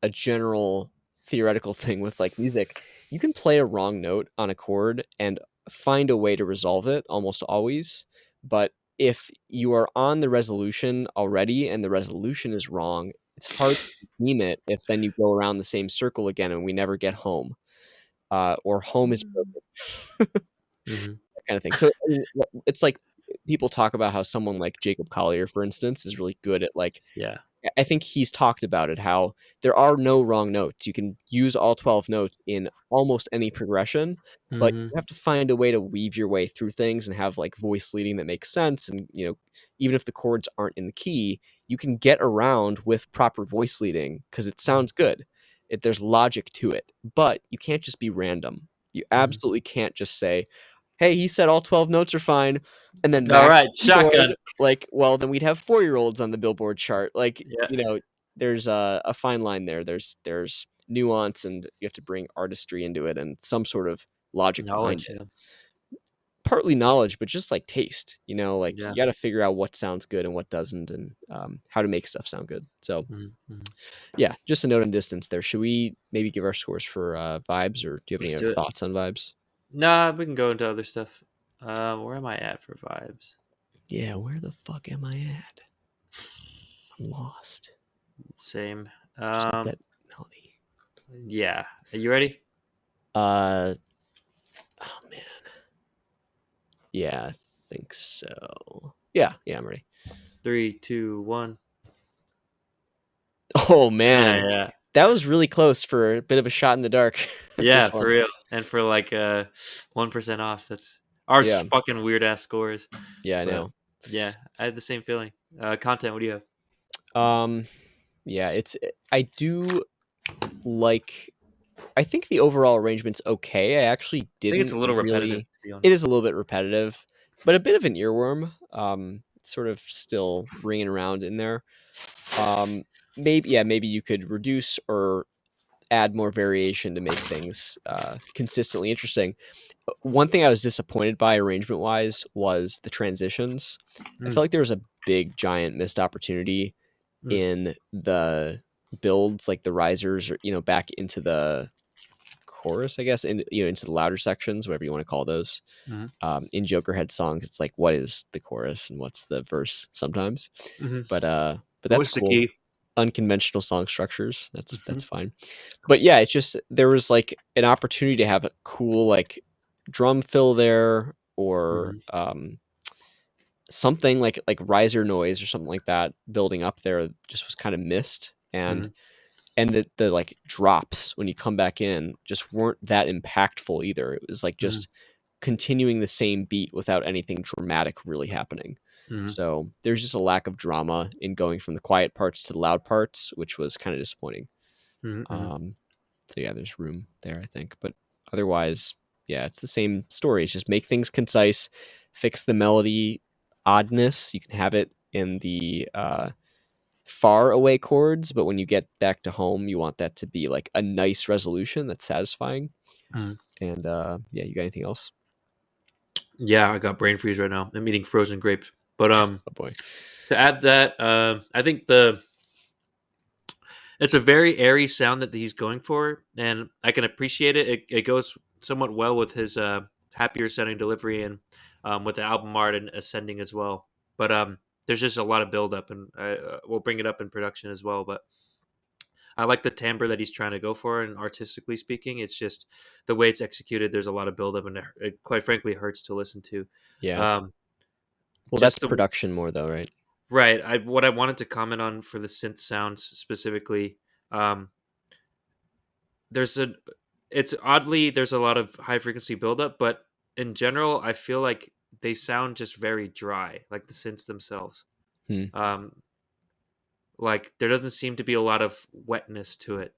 a general theoretical thing with, like, music. You can play a wrong note on a chord and find a way to resolve it almost always, but if you are on the resolution already and the resolution is wrong, it's hard to redeem it if then you go around the same circle again and we never get home, or home is
Mm.
broken.
Mhm.
That kind of thing. So, I mean, it's like people talk about how someone like Jacob Collier, for instance, is really good at, like,
Yeah.
I think he's talked about it, how there are no wrong notes. You can use all 12 notes in almost any progression, but
Mhm.
you have to find a way to weave your way through things and have like voice leading that makes sense. And, even if the chords aren't in the key, you can get around with proper voice leading because it
Mhm.
sounds good. There's logic to it, but you can't just be random. You
Mhm.
absolutely can't just say, "Hey, he said all 12 notes are fine," and then mash
Alright,
the keyboard.
shotgun.
Like, well, then we'd have 4-year-olds on the Billboard chart. Like,
Yeah.
there's a fine line there. There's nuance, and you have to bring artistry into it and some sort of logic behind
Knowledge,
it.
yeah.
Partly knowledge, but just like taste. Like
Yeah.
you got to figure out what sounds good and what doesn't, and how to make stuff sound good. So
Mhm, mhm.
yeah, just a note on distance there. Should we maybe give our scores for vibes, or do you have any
Let's
other
do it.
thoughts on vibes?
Nah, we can go into other stuff. Where am I at for vibes?
Yeah, where the fuck am I at? I'm lost.
Same.
Just like that melody.
Yeah. Are you ready?
Uh, oh man. Yeah, I think so. Yeah, yeah, I'm ready.
3, 2, 1.
Oh
Yeah,
man,
yeah.
that was really close for a bit of a shot in the dark.
Yeah,
This
for
one.
real. And for like 1% off. That's our
Yeah,
fucking weird ass scores.
yeah, I
But
know.
yeah, I had the same feeling. Content, what do you have?
Um, yeah, I do like. I think the overall arrangement's okay. I actually
I think it's
didn't
a little repetitive,
really.
to be
It
honest.
is a little bit repetitive, but a bit of an earworm. Sort of still ringing around in there. Um, maybe you could reduce or add more variation to make things consistently interesting. One thing I was disappointed by arrangement wise was the transitions. I
Mm,
felt like there was a big giant missed opportunity
mm,
in the builds, like the risers, or back into the chorus, I guess, and into the louder sections, whatever you want to call those.
Mhm.
In Joker Head songs, it's like what is the chorus and what's the verse sometimes,
Mhm.
but that's
What's the
cool.
key?
Unconventional song structures, that's
Mhm.
fine. But yeah, it's just there was like an opportunity to have a cool like drum fill there, or
Mhm.
something like riser noise or something like that building up there just was kind of missed. and
Mhm.
and the like drops when you come back in just weren't that impactful either. It was like
Mhm.
just continuing the same beat without anything dramatic really happening.
Mhm.
So there's just a lack of drama in going from the quiet parts to the loud parts, which was kind of disappointing.
Mhm. Mhm.
um so yeah, there's room there, I think, but otherwise, yeah, it's the same story. It's just make things concise, fix the melody oddness. You can have it in the far away chords, but when you get back to home, you want that to be like a nice resolution that's satisfying.
Mhm.
And yeah, you got anything else?
Yeah, I got brain freeze right now. I'm eating frozen grapes. But
Oh boy.
to add that, I think it's a very airy sound that he's going for, and I can appreciate it. It goes somewhat well with his happier sounding delivery, and with the album art and ascending as well. But there's just a lot of build up, and we'll bring it up in production as well. But I like the timbre that he's trying to go for, and artistically speaking, it's just the way it's executed. There's a lot of build up, and it quite frankly hurts to listen to.
Yeah.
Um,
Well, that's
just the
production more though, right?
right. What I wanted to comment on for the synth sounds specifically. Um, there's a it's oddly there's a lot of high frequency buildup, but in general, I feel like they sound just very dry, like the synths themselves.
Hmm.
Um, like there doesn't seem to be a lot of wetness to it.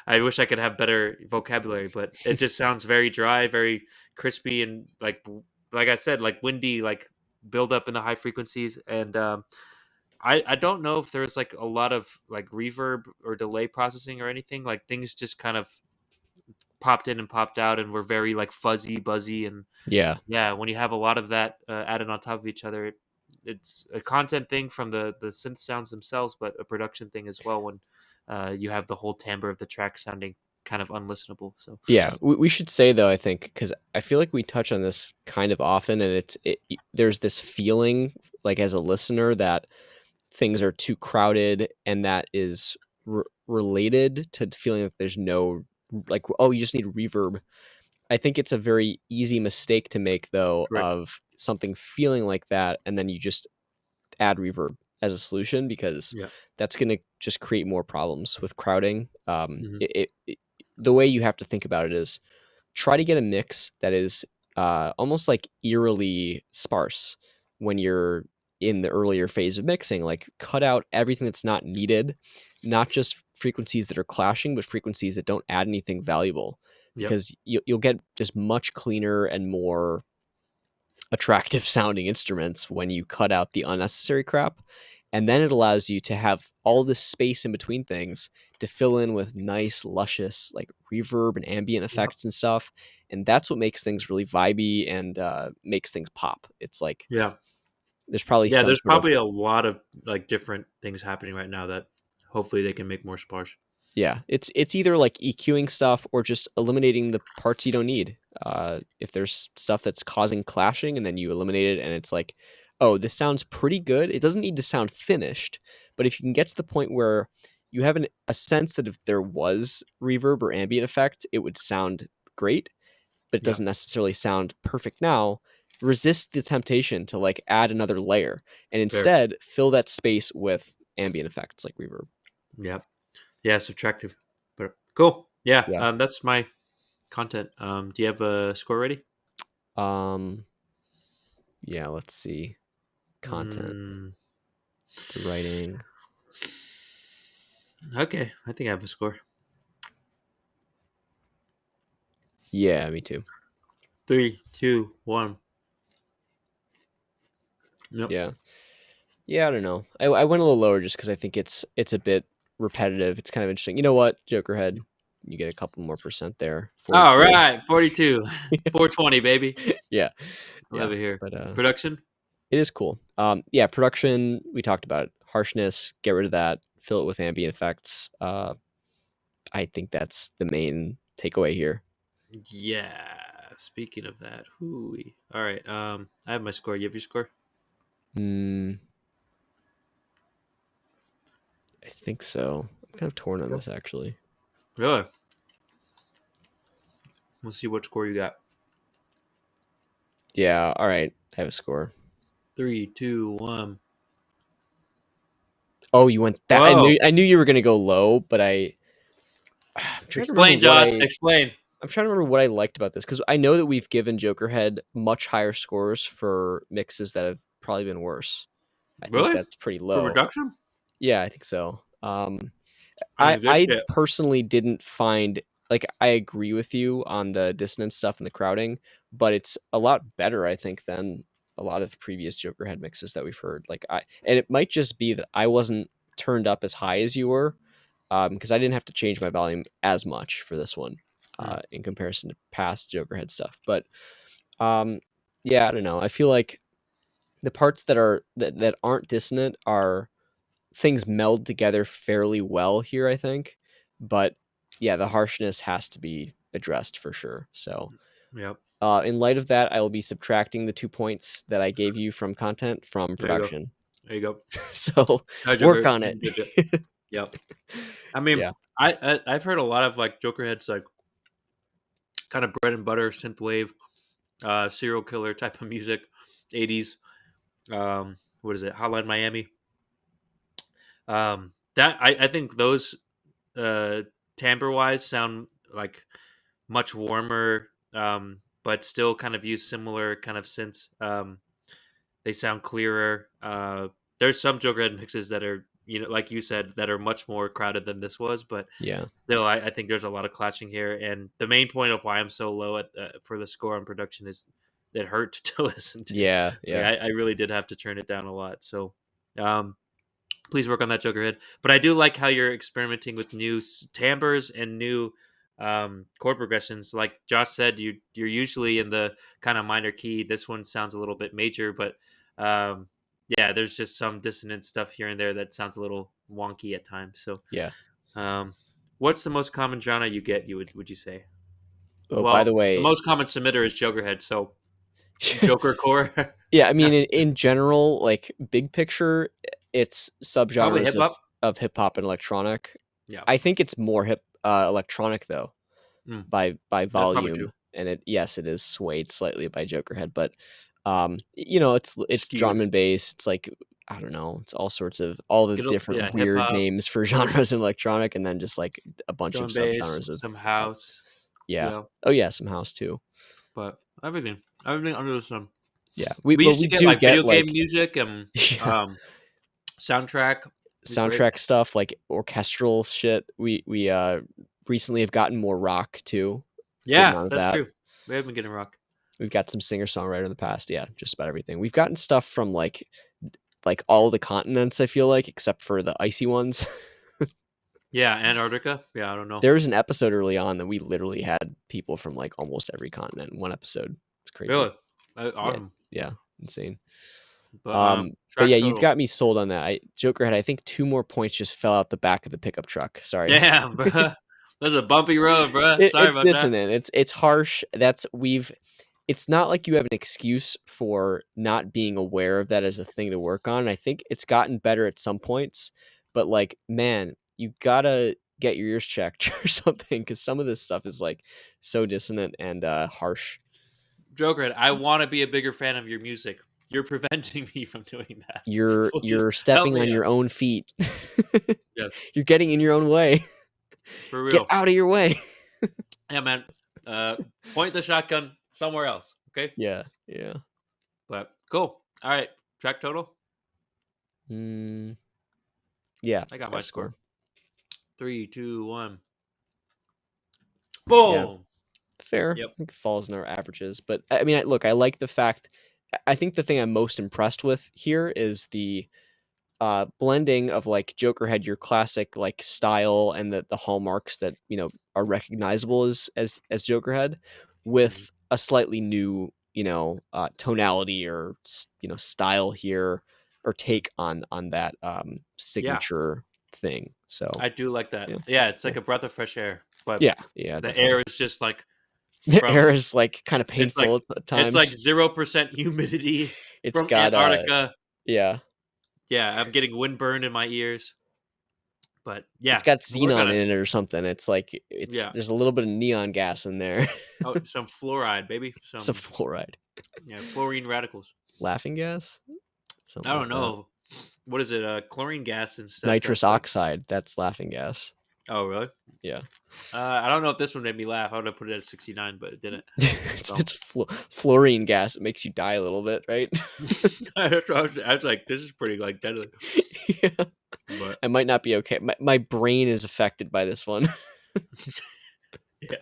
I wish I could have better vocabulary, but it just sounds very dry, very crispy, and like I said, like windy, like build up in the high frequencies. And I don't know if there's like a lot of like reverb or delay processing or anything. Like things just kind of popped in and popped out and were very like fuzzy, buzzy, and
Yeah.
yeah, when you have a lot of that added on top of each other, it's a content thing from the synth sounds themselves, but a production thing as well. When you have the whole timbre of the track sounding kind of unlistenable. So
Yeah, we should say though, I think, because I feel like we touch on this kind of often, and there's this feeling like as a listener that things are too crowded, and that is related to feeling that there's no like, oh, you just need reverb. I think it's a very easy mistake to make though,
correct.
of something feeling like that, and then you just add reverb as a solution, because
Yeah.
that's going to just create more problems with crowding.
Hmm.
The way you have to think about it is try to get a mix that is almost like eerily sparse when you're in the earlier phase of mixing. Like cut out everything that's not needed, not just frequencies that are clashing, but frequencies that don't add anything valuable,
Yep.
because you'll get just much cleaner and more attractive sounding instruments when you cut out the unnecessary crap. And then it allows you to have all this space in between things to fill in with nice, luscious, like reverb and ambient
Yep.
effects and stuff. And that's what makes things really vibey and makes things pop. It's like
Yeah.
there's probably
Yeah.
some
There's
sort of,
probably a lot of like different things happening right now that hopefully they can make more sparse.
yeah, it's either like EQing stuff or just eliminating the parts you don't need. If there's stuff that's causing clashing, and then you eliminate it, and it's like, oh, this sounds pretty good. It doesn't need to sound finished, but if you can get to the point where you have a sense that if there was reverb or ambient effect, it would sound great, but it
Yeah.
doesn't necessarily sound perfect now. Resist the temptation to like add another layer, and
Fair.
instead fill that space with ambient effects like reverb.
Yeah. Yeah. Subtractive. But cool. Yeah.
Yeah.
That's my content. Do you have a score ready?
Um, Yeah, let's see. Content,
Mm,
the writing.
okay, I think I have a score.
Yeah, me too.
3, 2, 1. Yep.
Yeah. Yeah, I don't know. I went a little lower just because I think it's a bit repetitive. It's kind of interesting. You know what, Jokerhead? You get a couple more percent there.
All
42.
right, 42, 420, baby.
Yeah.
I
Yeah.
love it here.
But
Production.
it is cool. Yeah, production, we talked about it. Harshness, get rid of that, fill it with ambient effects. I think that's the main takeaway here.
Yeah. Speaking of that, hooey. All right. I have my score. You have your score?
I think so. I'm kind of torn on this actually.
Really? Let's see what score you got.
Yeah. All right. I have a score.
3, 2, 1.
Oh, you went that.
Whoa!
I knew you were gonna go low, but I'm trying to remember
Explain, Josh. Explain.
I'm trying to remember what I liked about this because I know that we've given Jokerhead much higher scores for mixes that have probably been worse. I think
Really?
that's pretty
For
low.
reduction?
Yeah, I think so.
I mean, this
I
shit.
personally didn't find like I agree with you on the dissonance stuff and the crowding, but it's a lot better, I think, than a lot of previous Jokerhead mixes that we've heard. And it might just be that I wasn't turned up as high as you were, because I didn't have to change my volume as much for this one,
Hmm.
in comparison to past Jokerhead stuff. But um, yeah, I don't know. I feel like the parts that aren't dissonant are things meld together fairly well here, I think. But yeah, the harshness has to be addressed for sure. So
Yep.
in light of that, I will be subtracting the 2 points that I gave you from content from
There you go.
production.
There you go.
So
Hi,
work
Joker.
on
You
it.
did it. Yep. I mean,
Yeah.
I've heard a lot of like Jokerheads, like kind of bread and butter synthwave, serial killer type of music, 80s. What is it? Hotline Miami. That I think those timbre wise sound like much warmer, but still kind of use similar kind of synths. They sound clearer. There's some Jokerhead mixes that are, like you said, that are much more crowded than this was, but
Yeah.
still, I think there's a lot of clashing here. And the main point of why I'm so low at for the score on production is it hurt to listen to.
Yeah.
Like,
Yeah.
I really did have to turn it down a lot. So, um, please work on that Jokerhead. But I do like how you're experimenting with new timbres and new chord progressions. Like Josh said, you're usually in the kind of minor key. This one sounds a little bit major, but yeah, there's just some dissonant stuff here and there that sounds a little wonky at times. So,
Yeah.
um, what's the most common genre you get? Would you say?
Oh, by the
Well, the
way,
most common submitter is Jokerhead. So Joker core,
yeah, I mean, in general, like big picture, it's
probably
subgenres
hip hop.
of hip hop and electronic.
Yeah,
I think it's more electronic though,
mm,
by
that's probably
volume,
true.
and it is swayed slightly by Jokerhead, but it's drum
Skewed.
and bass. It's like I don't know, it's all the
Yeah,
different
hip
weird
hop,
names for genres in electronic, and then just like a bunch
drum
of
and bass,
subgenres of
some
hip hop.
house.
Yeah.
Yeah,
Oh yeah, some house too.
but everything under the sun.
Yeah.
We
But
used
we
to get
do
like
get
video game
like
music and
yeah,
soundtrack. Was great.
soundtrack stuff, like orchestral shit. We recently have gotten more rock too. Good
Yeah,
amount of
that's
that.
true. We have been getting rock.
We've got some singer-songwriter in the past. Yeah, just about everything. We've gotten stuff from like all the continents, I feel like, except for the icy ones.
Yeah, Antarctica. Yeah, I don't know.
There was an episode early on that we literally had people from like almost every continent in one episode. It's crazy.
Really,
Yeah,
awesome.
yeah, insane.
But
But yeah,
track
you've
total.
got me sold on that. Jokerhead, I think 2 more points just fell out the back of the pickup truck. Sorry.
Damn, bro. That's a bumpy road, bro. Sorry
It's
about that.
dissonant. It's harsh. It's not like you have an excuse for not being aware of that as a thing to work on. I think it's gotten better at some points, but like, man, you gotta get your ears checked or something because some of this stuff is like so dissonant and harsh.
Jokerhead, I want to be a bigger fan of your music. You're preventing me from doing that. Please
You're
help
stepping
me
on
out.
your own feet.
Yes,
You're getting in your own way.
for
Get
real.
out of your way.
Yeah, man. Uh, point the shotgun somewhere else. Okay.
Yeah, yeah.
But cool. All right. Track total.
Mm, yeah,
I got
got
my
a
score.
score.
3, 2, 1.
Yeah.
Boom.
Fair.
Yep.
I think it falls in our averages. But I mean, look, I like the fact. I think the thing I'm most impressed with here is the blending of like Jokerhead, your classic like style and the hallmarks that are recognizable as Jokerhead,
Mhm.
with a slightly new tonality or style here or take on that
Yeah,
signature thing. So
I do like that.
yeah,
Yeah, it's
yeah,
like a breath of fresh air. but
Yeah,
the
definitely.
air is just like
The
from
air is like kind of
it's like
painful at
it's like
times.
0% humidity
It's
from
got
Antarctica.
yeah,
Yeah, I'm getting windburn in my ears. But
it's
yeah,
got
we'll work on
xenon
it.
in it or something. It's like
Yeah.
there's a little bit of neon gas in there.
Oh, some fluoride, baby.
Some
Some
fluoride,
fluorine radicals.
laughing gas,
I
something like
don't
that.
know. What is it? Chlorine gas and stuff.
Nitrous
That's like,
oxide, that's laughing gas.
oh really?
Yeah.
I don't know if this one made me laugh. I would have put it at 69, but it didn't. So
It's fluorine gas. It makes you die a little bit, right?
I was like, this is pretty like deadly.
Yeah.
But
I might not be okay. My brain is affected by this one.
yeah,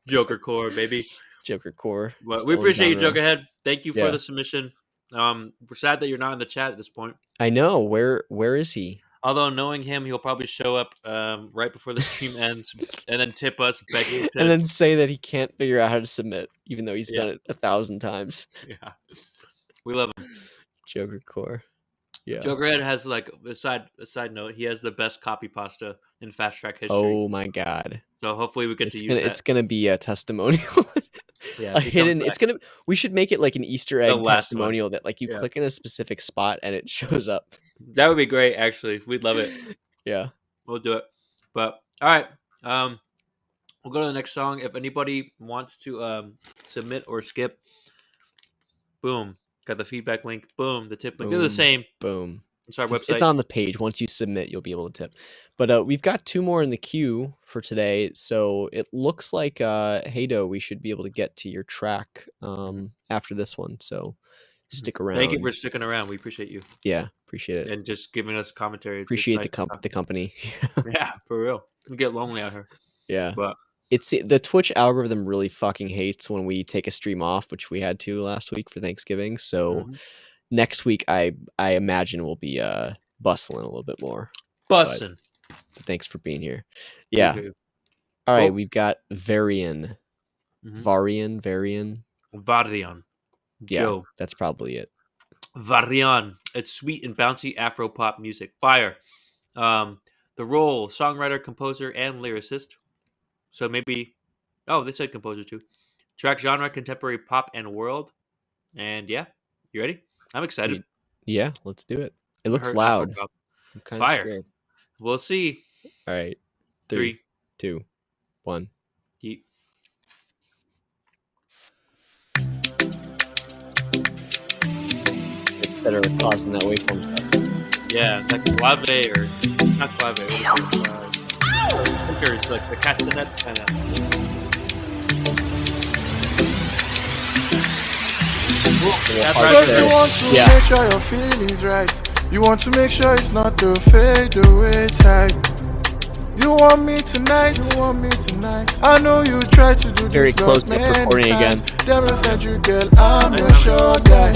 Joker core, baby.
Joker core.
But we
Still in
appreciate you,
genre.
Jokerhead. Thank you for
Yeah.
the submission. We're sad that you're not in the chat at this point.
I know. Where is he?
Although knowing him, he'll probably show up right before the stream ends and then tip us begging to.
And then say that he can't figure out how to submit, even though he's
Yeah.
done it 1,000 times.
Yeah, we love him.
Joker core. Yeah.
Jokerhead has like a side note. He has the best copy pasta in FastTrack history.
Oh my god.
So hopefully we get to use that.
It's gonna be a testimonial.
Yeah,
A
he comes
hidden.
back.
It's gonna. We should make it like an Easter egg
last one.
testimonial that like you
Yeah.
click in a specific spot and it shows up.
That would be great. Actually, we'd love it.
Yeah.
We'll do it. But all right, we'll go to the next song. If anybody wants to submit or skip, boom, got the feedback link. Boom, the tip link. They're the
Boom.
same.
Boom.
It's our website.
It's on the page. Once you submit, you'll be able to tip. But we've got 2 more in the queue for today. So it looks like, Hado, we should be able to get to your track after this one. So stick around.
Thank you for sticking around. We appreciate you.
Yeah, appreciate it.
And just giving us commentary.
Appreciate the company.
Yeah, for real. We get lonely out here.
Yeah.
But
It's the Twitch algorithm really fucking hates when we take a stream off, which we had to last week for Thanksgiving. So next week, I imagine we'll be bustling a little bit more.
bussin'.
But thanks for being here. Yeah.
Okay.
All right,
Cool.
we've got Varian. Varian.
Vardian.
Yeah,
Joe.
that's probably it.
Varian. It's sweet and bouncy Afro pop music. Fire. The role, songwriter, composer, and lyricist. So maybe, oh, they said composer too. Track genre, contemporary pop and world. And yeah, you ready? I'm excited.
Yeah, let's do it. It looks
Heard
loud.
Afro pop.
I'm kind of
Fire.
scared.
We'll see.
All right.
3,
3, 2, 1.
Yeet.
It's better causing that waveform stuff.
Yeah, like clave or not clave. Speakers, like the castanets kind of.
First you want to make sure your feelings right. You want to make sure it's not the fade away type. You want me tonight, I know you try to do
Very
this
close
love
to
many
recording
times.
again.
Damn, I said you, girl, I'm your sure guy.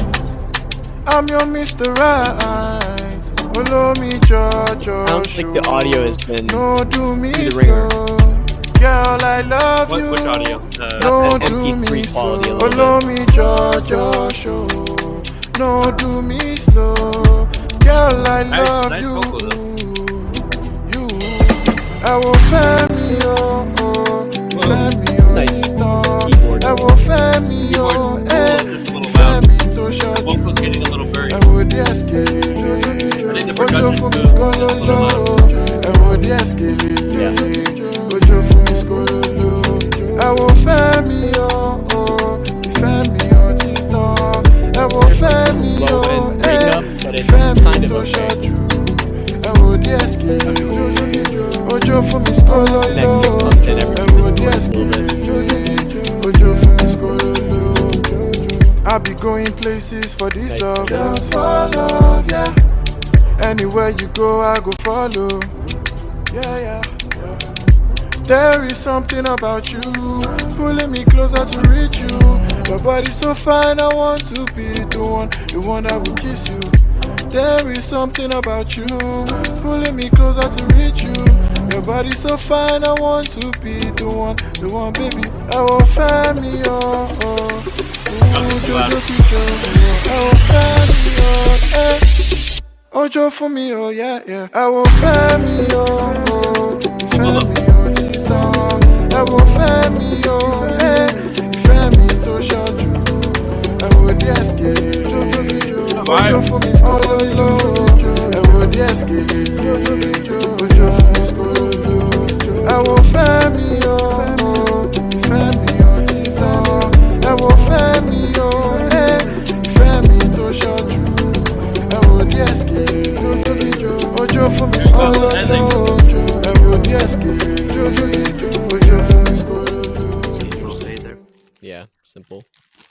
I'm your Mr. Right. Follow me, George.
Sounds like the audio has been
No, do me
through the ringer.
slow. Girl, I love you.
Which audio?
No,
That
do
MP3
me
quality a
slow.
little
Follow me, George. Show. No, do me slow. Girl, I love
nice
you.
vocal, though.
You, I will fame you. Fame you.
Nice
Tito.
keyboard.
I will fame you.
Keyboard
Eh.
is just a little loud.
Fame to short.
Vocal's getting a little buried.
I would ask you.
I think the
Ojo
production
for me
is a little
skololo. I would ask you. Ojo for me skololo. I will fame you. Fame you. Tito. I will
There's like
fame
some
you.
low-end breakup, but it's
Fame
kind of
to
okay.
short you. I would ask you. Ojo for me skololo.
And that kick comes in every
I
time
would
it's
ask
a
you.
little bit.
Ojo for me skololo. I be going places for this love. Just for love, yeah. Anywhere you go, I go follow. Yeah. There is something about you, pulling me closer to reach you. Your body's so fine, I want to be the one that will kiss you. There is something about you, pulling me closer to reach you. Your body's so fine, I want to be the one, baby. I will find me, Jojo Kijo, I will find me, Ojo for me, yeah. I will find me, find me, Tito. won't fail me, oh, eh. Ìfẹ́ mi tó ṣọ́jú, ẹ wo díẹ̀ skele. Ojo fún mi skololo, ẹ wo díẹ̀ skele. Ojo fún mi skololo, ẹ wo fẹ́ mi, oh, ìfẹ́ mi ò ti tán. Ẹ wo fẹ́ mi, oh, eh. Ìfẹ́ mi tó ṣọ́jú, ẹ wo díẹ̀ skele. Ojo fún mi skololo, ẹ wo díẹ̀ skele. Ojo fún mi skololo.
Angel say there.
Yeah, simple.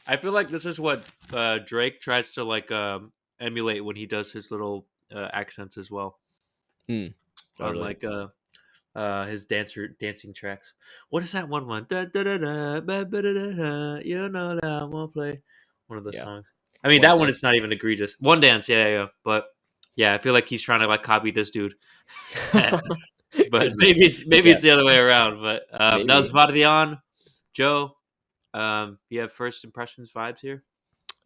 I feel like this is what Drake tries to like emulate when he does his little accents as well on
Totally.
like his dancing tracks. What is that one? Da, da, da, da, ba, ba, da, da, da, you know that I won't play one of the
Yeah.
songs. I mean
One
that one
Dance.
is not even egregious. One Dance, yeah. But yeah, I feel like he's trying to like copy this dude. But
Could be.
maybe
Yeah,
it's the other way around. But that was
maybe.
Vadion. Joe, you have first impressions vibes here?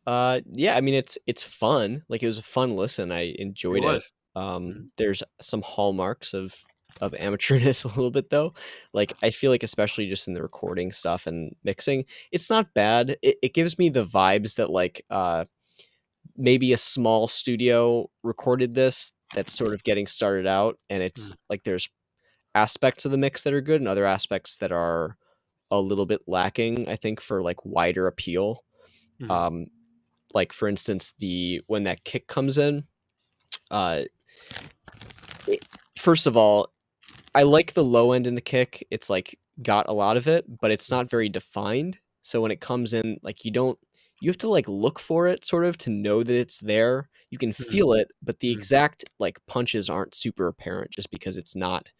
Yeah, I mean it's fun. Like it was a fun listen. I
It
enjoyed it.
was. Mhm.
There's some hallmarks of amateurness a little bit though. Like I feel like especially just in the recording stuff and mixing, it's not bad. It gives me the vibes that like maybe a small studio recorded this that's sort of getting started out, and it's
Mm,
like there's aspects of the mix that are good and other aspects that are a little bit lacking, I think, for like wider appeal.
mhm,
Um, like for instance, the when that kick comes in, uh, it, first of all, I like the low end in the kick. It's like got a lot of it, but it's
mm,
not very defined. So when it comes in, like you have to like look for it sort of to know that it's there. You can
mhm,
feel it, but the
mhm,
exact like punches aren't super apparent just because it's not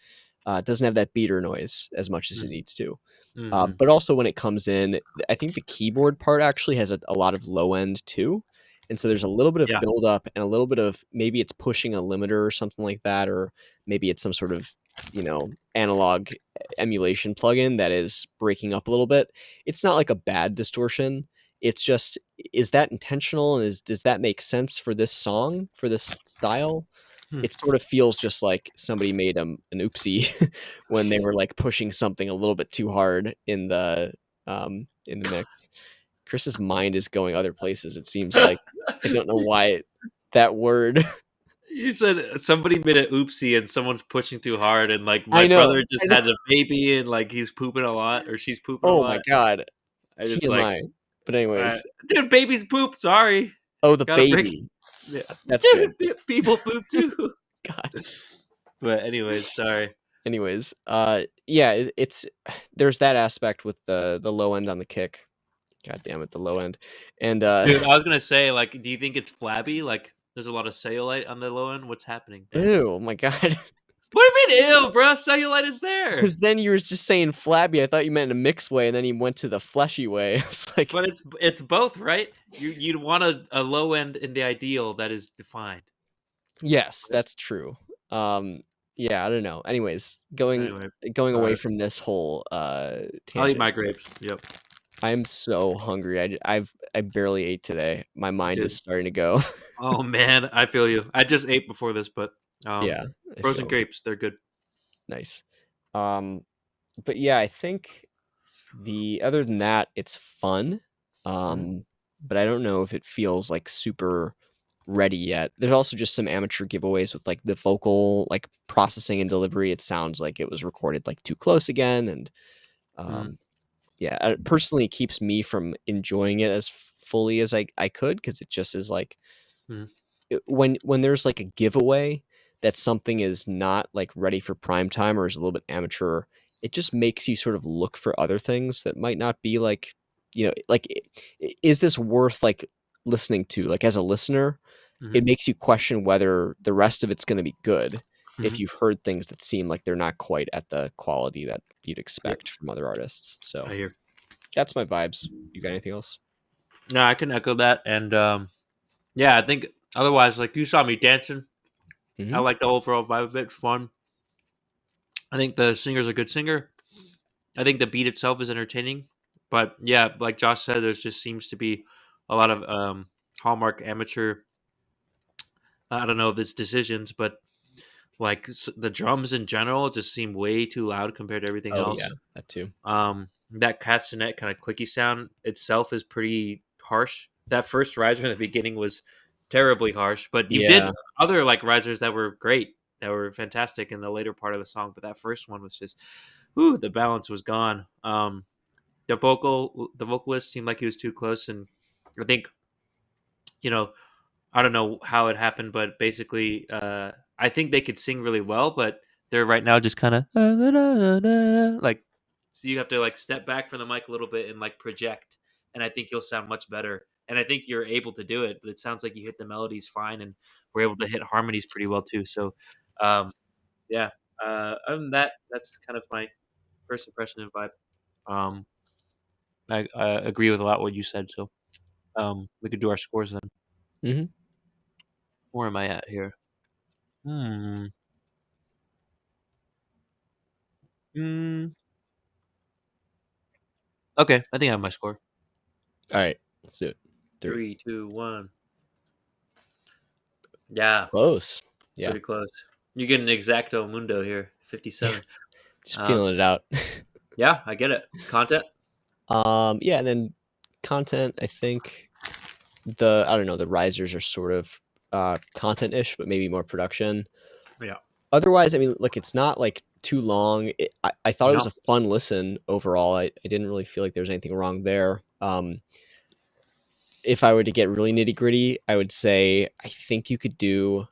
it doesn't have that beater noise as much as it
mhm,
needs to.
mhm.
But also when it comes in, I think the keyboard part actually has a lot of low end too. And so there's a little bit of
Yeah.
build up and a little bit of maybe it's pushing a limiter or something like that, or maybe it's some sort of, analog emulation plugin that is breaking up a little bit. It's not like a bad distortion. It's just, is that intentional? Does that make sense for this song, for this style?
Hmm.
It sort of feels just like somebody made an oopsie when they were like pushing something a little bit too hard in the mix. Chris's mind is going other places. It seems like I don't know why that word.
You said somebody made an oopsie and someone's pushing too hard, and like my
I know.
brother just
I know.
had a baby and like he's pooping a lot or she's pooping a
Oh my
lot.
god.
I just like,
TMI. But anyways,
dude, babies poop. Sorry,
oh the
gotta break.
baby.
Yeah,
That's good.
dude, people poop too.
God.
But anyways, sorry,
Anyways, yeah, it's there's that aspect with the low end on the kick. God damn it, the low end. And
dude. I was gonna say, like, do you think it's flabby? Like, there's a lot of cellulite on the low end. What's happening, bro?
ew, oh my god.
What do you mean, ew, bro? Cellulite is there.
Because then you were just saying flabby. I thought you meant in a mixed way, and then you went to the fleshy way. It's like,
But it's both, right? You'd want a low end in the ideal that is defined.
yes,
Right?
that's true. Um, yeah, I don't know. Anyways, going
Anyway,
going away
sorry.
from this whole
I'll eat
tangent.
my grapes. Yep,
I'm so hungry. I barely ate today. My mind is
dude.
starting to go.
Oh man, I feel you. I just ate before this, but
Yeah, I
frozen
feel
grapes, they're good.
nice. Um, but yeah, I think the other than that, it's fun.
Mhm,
But I don't know if it feels like super ready yet. There's also just some amateur giveaways with like the vocal like processing and delivery. It sounds like it was recorded like too close again, and
mhm,
um, yeah, personally, it keeps me from enjoying it as fully as I could because it just is like
mhm.
when there's like a giveaway that something is not like ready for prime time or is a little bit amateur, it just makes you sort of look for other things that might not be like, like is this worth like listening to? Like as a listener,
Mhm,
it makes you question whether the rest of it's going to be good if
mhm.
you've heard things that seem like they're not quite at the quality that you'd
Yep,
expect from other artists. So
I hear.
that's my vibes. You got anything else?
No, I can echo that, and yeah, I think otherwise, like you saw me dancing. I
Hmm.
like the overall vibe of it. It's fun. I think the singer's a good singer. I think the beat itself is entertaining, but yeah, like Josh said, there just seems to be a lot of hallmark amateur. I don't know if it's decisions, but Like the drums in general just seem way too loud compared to everything
Oh yeah,
else.
that too.
That castanet kind of clicky sound itself is pretty harsh. That first riser in the beginning was terribly harsh, but you did
Yeah.
other like risers that were great, that were fantastic in the later part of the song. But that first one was just, whoo, the balance was gone. The vocalist seemed like he was too close, and I think, you know, I don't know how it happened, but basically, I think they could sing really well, but they're right now just kind of like, so you have to like step back from the mic a little bit and like project, and I think you'll sound much better. And I think you're able to do it. It sounds like you hit the melodies fine, and we're able to hit harmonies pretty well too. So, um, yeah. Other than that, that's kind of my first impression and vibe. Um, I agree with a lot what you said. So, we could do our scores then.
Hmm.
Where am I at here? Hmm. Mm, okay, I think I have my score.
All right, let's do it. 3.
3, 2, 1. Yeah,
Close. Yeah,
pretty close. You get an exacto mundo here, 57.
just
Um,
feeling it out.
yeah, I get it. Content.
Yeah, and then content. I think I don't know, the risers are sort of content-ish, but maybe more production.
Yeah.
Otherwise, I mean, look, it's not like too long. I thought it was
No.
a fun listen overall. I didn't really feel like there was anything wrong there. If I were to get really nitty gritty, I would say I think you could do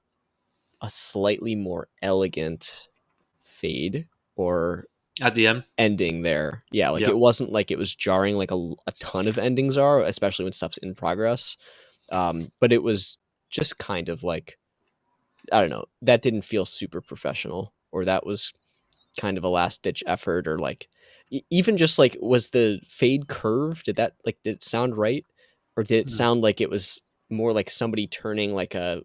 a slightly more elegant fade or
At the end.
ending there. Yeah, like
Yep.
it wasn't like it was jarring like a ton of endings are, especially when stuff's in progress. But it was just kind of like, I don't know, that didn't feel super professional, or that was kind of a last ditch effort, or like even just like, was the fade curve? Did it sound right? Or did it
Mm.
sound like it was more like somebody turning like the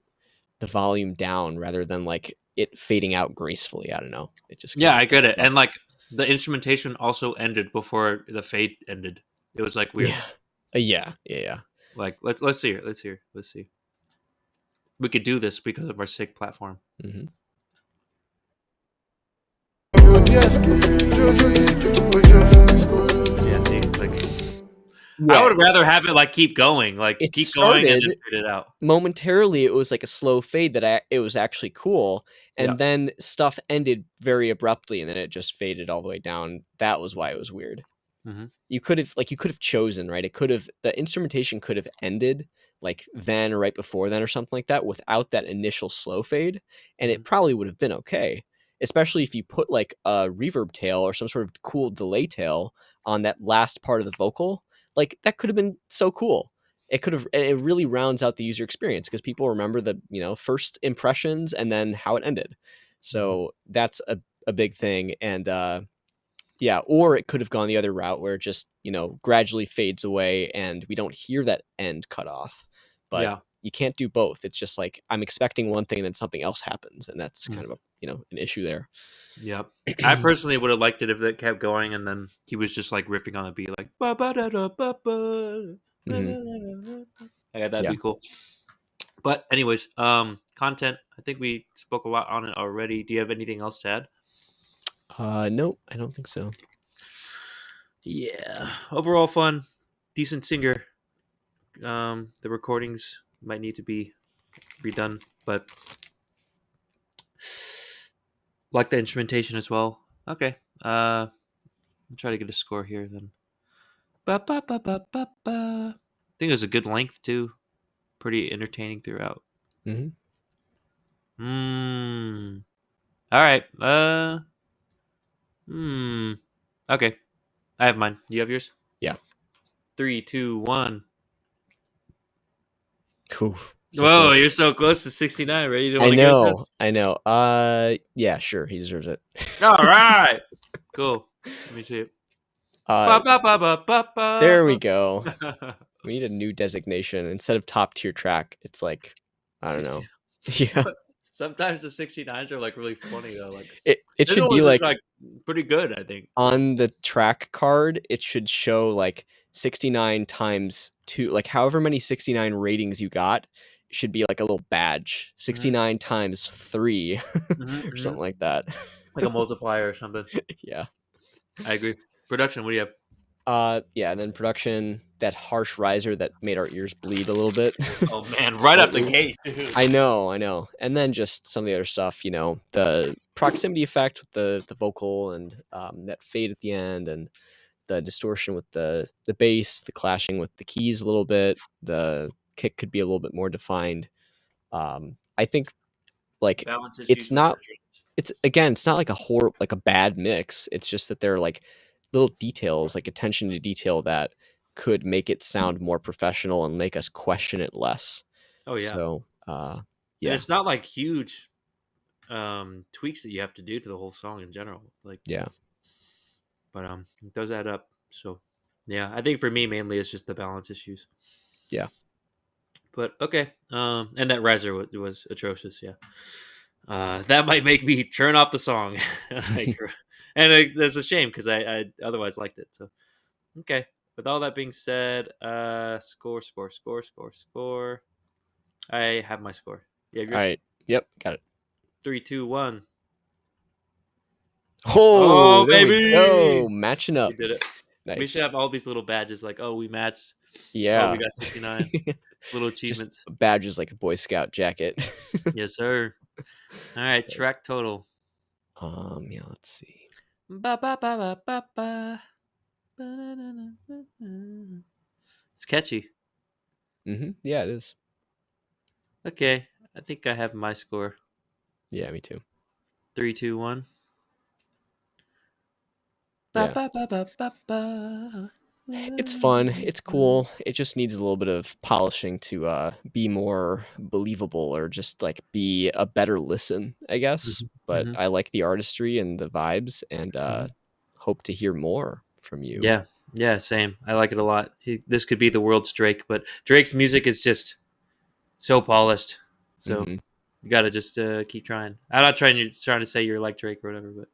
volume down rather than like it fading out gracefully? I don't know. It just
Yeah,
kind of
I get it. And
sucked.
like the instrumentation also ended before the fade ended. It was like weird.
Yeah. Yeah.
Like let's see here. Let's see. We could do this because of our sick platform.
Hmm.
Yeah, see, like I
Yeah.
would rather have it like keep going, like
It
keep going and then
started
fade it out.
momentarily. It was like a slow fade it was actually cool,
Yeah.
and then stuff ended very abruptly, and then it just faded all the way down. That was why it was weird.
Hmm.
You could have chosen, right? The instrumentation could have ended like then or right before then or something like that without that initial slow fade, and
Hmm.
it probably would have been okay. Especially if you put like a reverb tail or some sort of cool delay tail on that last part of the vocal, like that could have been so cool. It really rounds out the user experience because people remember the, first impressions and then how it ended.
Hmm.
So that's a big thing. And yeah, or it could have gone the other route where it just, gradually fades away and we don't hear that end cut off. But
Yeah.
you can't do both. It's just like I'm expecting one thing and then something else happens, and that's
Mm.
kind of an issue there.
Yep. I personally would have liked it if it kept going and then he was just like riffing on the beat, like ba ba da da ba ba.
Hmm.
Yeah, that'd
Yeah.
be cool. But anyways, content. I think we spoke a lot on it already. Do you have anything else to add?
Nope, I don't think so.
Yeah. Overall fun, decent singer. The recordings might need to be redone, but like the instrumentation as well. Okay. I'll try to get a score here then. Ba ba ba ba ba ba. I think it was a good length too. Pretty entertaining throughout.
Hmm.
Hmm. All right. Hmm. Okay. I have mine. You have yours?
Yeah.
3, 2, 1.
Cool. So
Whoa,
close.
you're so close to 69, right? You don't
I
want to give it to
know. I know. Yeah, sure. He deserves it.
him? All right. Cool. Let me see it.
uh,
Ba, ba, ba, ba, ba, ba,
there we go.
ba.
We need a new designation instead of top tier track. It's like, I don't
60.
know. Yeah.
Sometimes the 69s are like really funny though. Like
It
this
should
one
be
was just
like
like pretty good, I think.
on the track card. It should show like 69 times 2, like however many 69 ratings you got. should be like a little badge, 69 times 3 or something like that.
Like a multiplier or something.
Yeah.
I agree. Production, what do you have?
Yeah, and then production, that harsh riser that made our ears bleed a little bit.
Oh man, right up the
Slightly.
gate, dude.
I know. And then just some of the other stuff, the proximity effect with the vocal and that fade at the end, and the distortion with the bass, the clashing with the keys a little bit. The kick could be a little bit more defined. I think like
Balance
it's
issues with
not
the drums.
it's not like like a bad mix. It's just that there are like little details, like attention to detail, that could make it sound more professional and make us question it less.
Oh yeah.
So,
And
yeah,
it's not like huge tweaks that you have to do to the whole song in general. Like
yeah,
but it does add up. So yeah, I think for me mainly it's just the balance issues.
yeah.
But okay. And that riser was atrocious, yeah. That might make me turn off the song. Like, and that's a shame because I otherwise liked it. So okay. With all that being said, score. I have my score. You have
All
yours?
right. Yep, got it.
3, 2, 1.
Oh,
Oh
there we go.
baby,
Matching
we
up.
did it. We should
Nice.
have all these little badges like, oh, we matched. Oh, we
Yeah.
got 69. Little
Just
achievements.
badges like a Boy Scout jacket.
Yes, sir. All right,
Nice.
track total.
Yeah, let's see.
Ba, ba, ba, ba, ba, ba. Ba-da-da-da-da-da. It's catchy.
Yeah, it is.
Okay, I think I have my score.
Yeah, me too.
3, 2, 1. Ba,
Yeah.
ba, ba, ba, ba, ba.
It's fun. It's cool. It just needs a little bit of polishing to be more believable, or just like be a better listen, I guess.
Mhm,
But
mhm,
I like the artistry and the vibes, and
mhm.
hope to hear more from you.
Yeah, yeah, same. I like it a lot. This could be the world's Drake, but Drake's music is just so polished. So
hmm
you got to just keep trying. I'm not trying to say you're like Drake or whatever,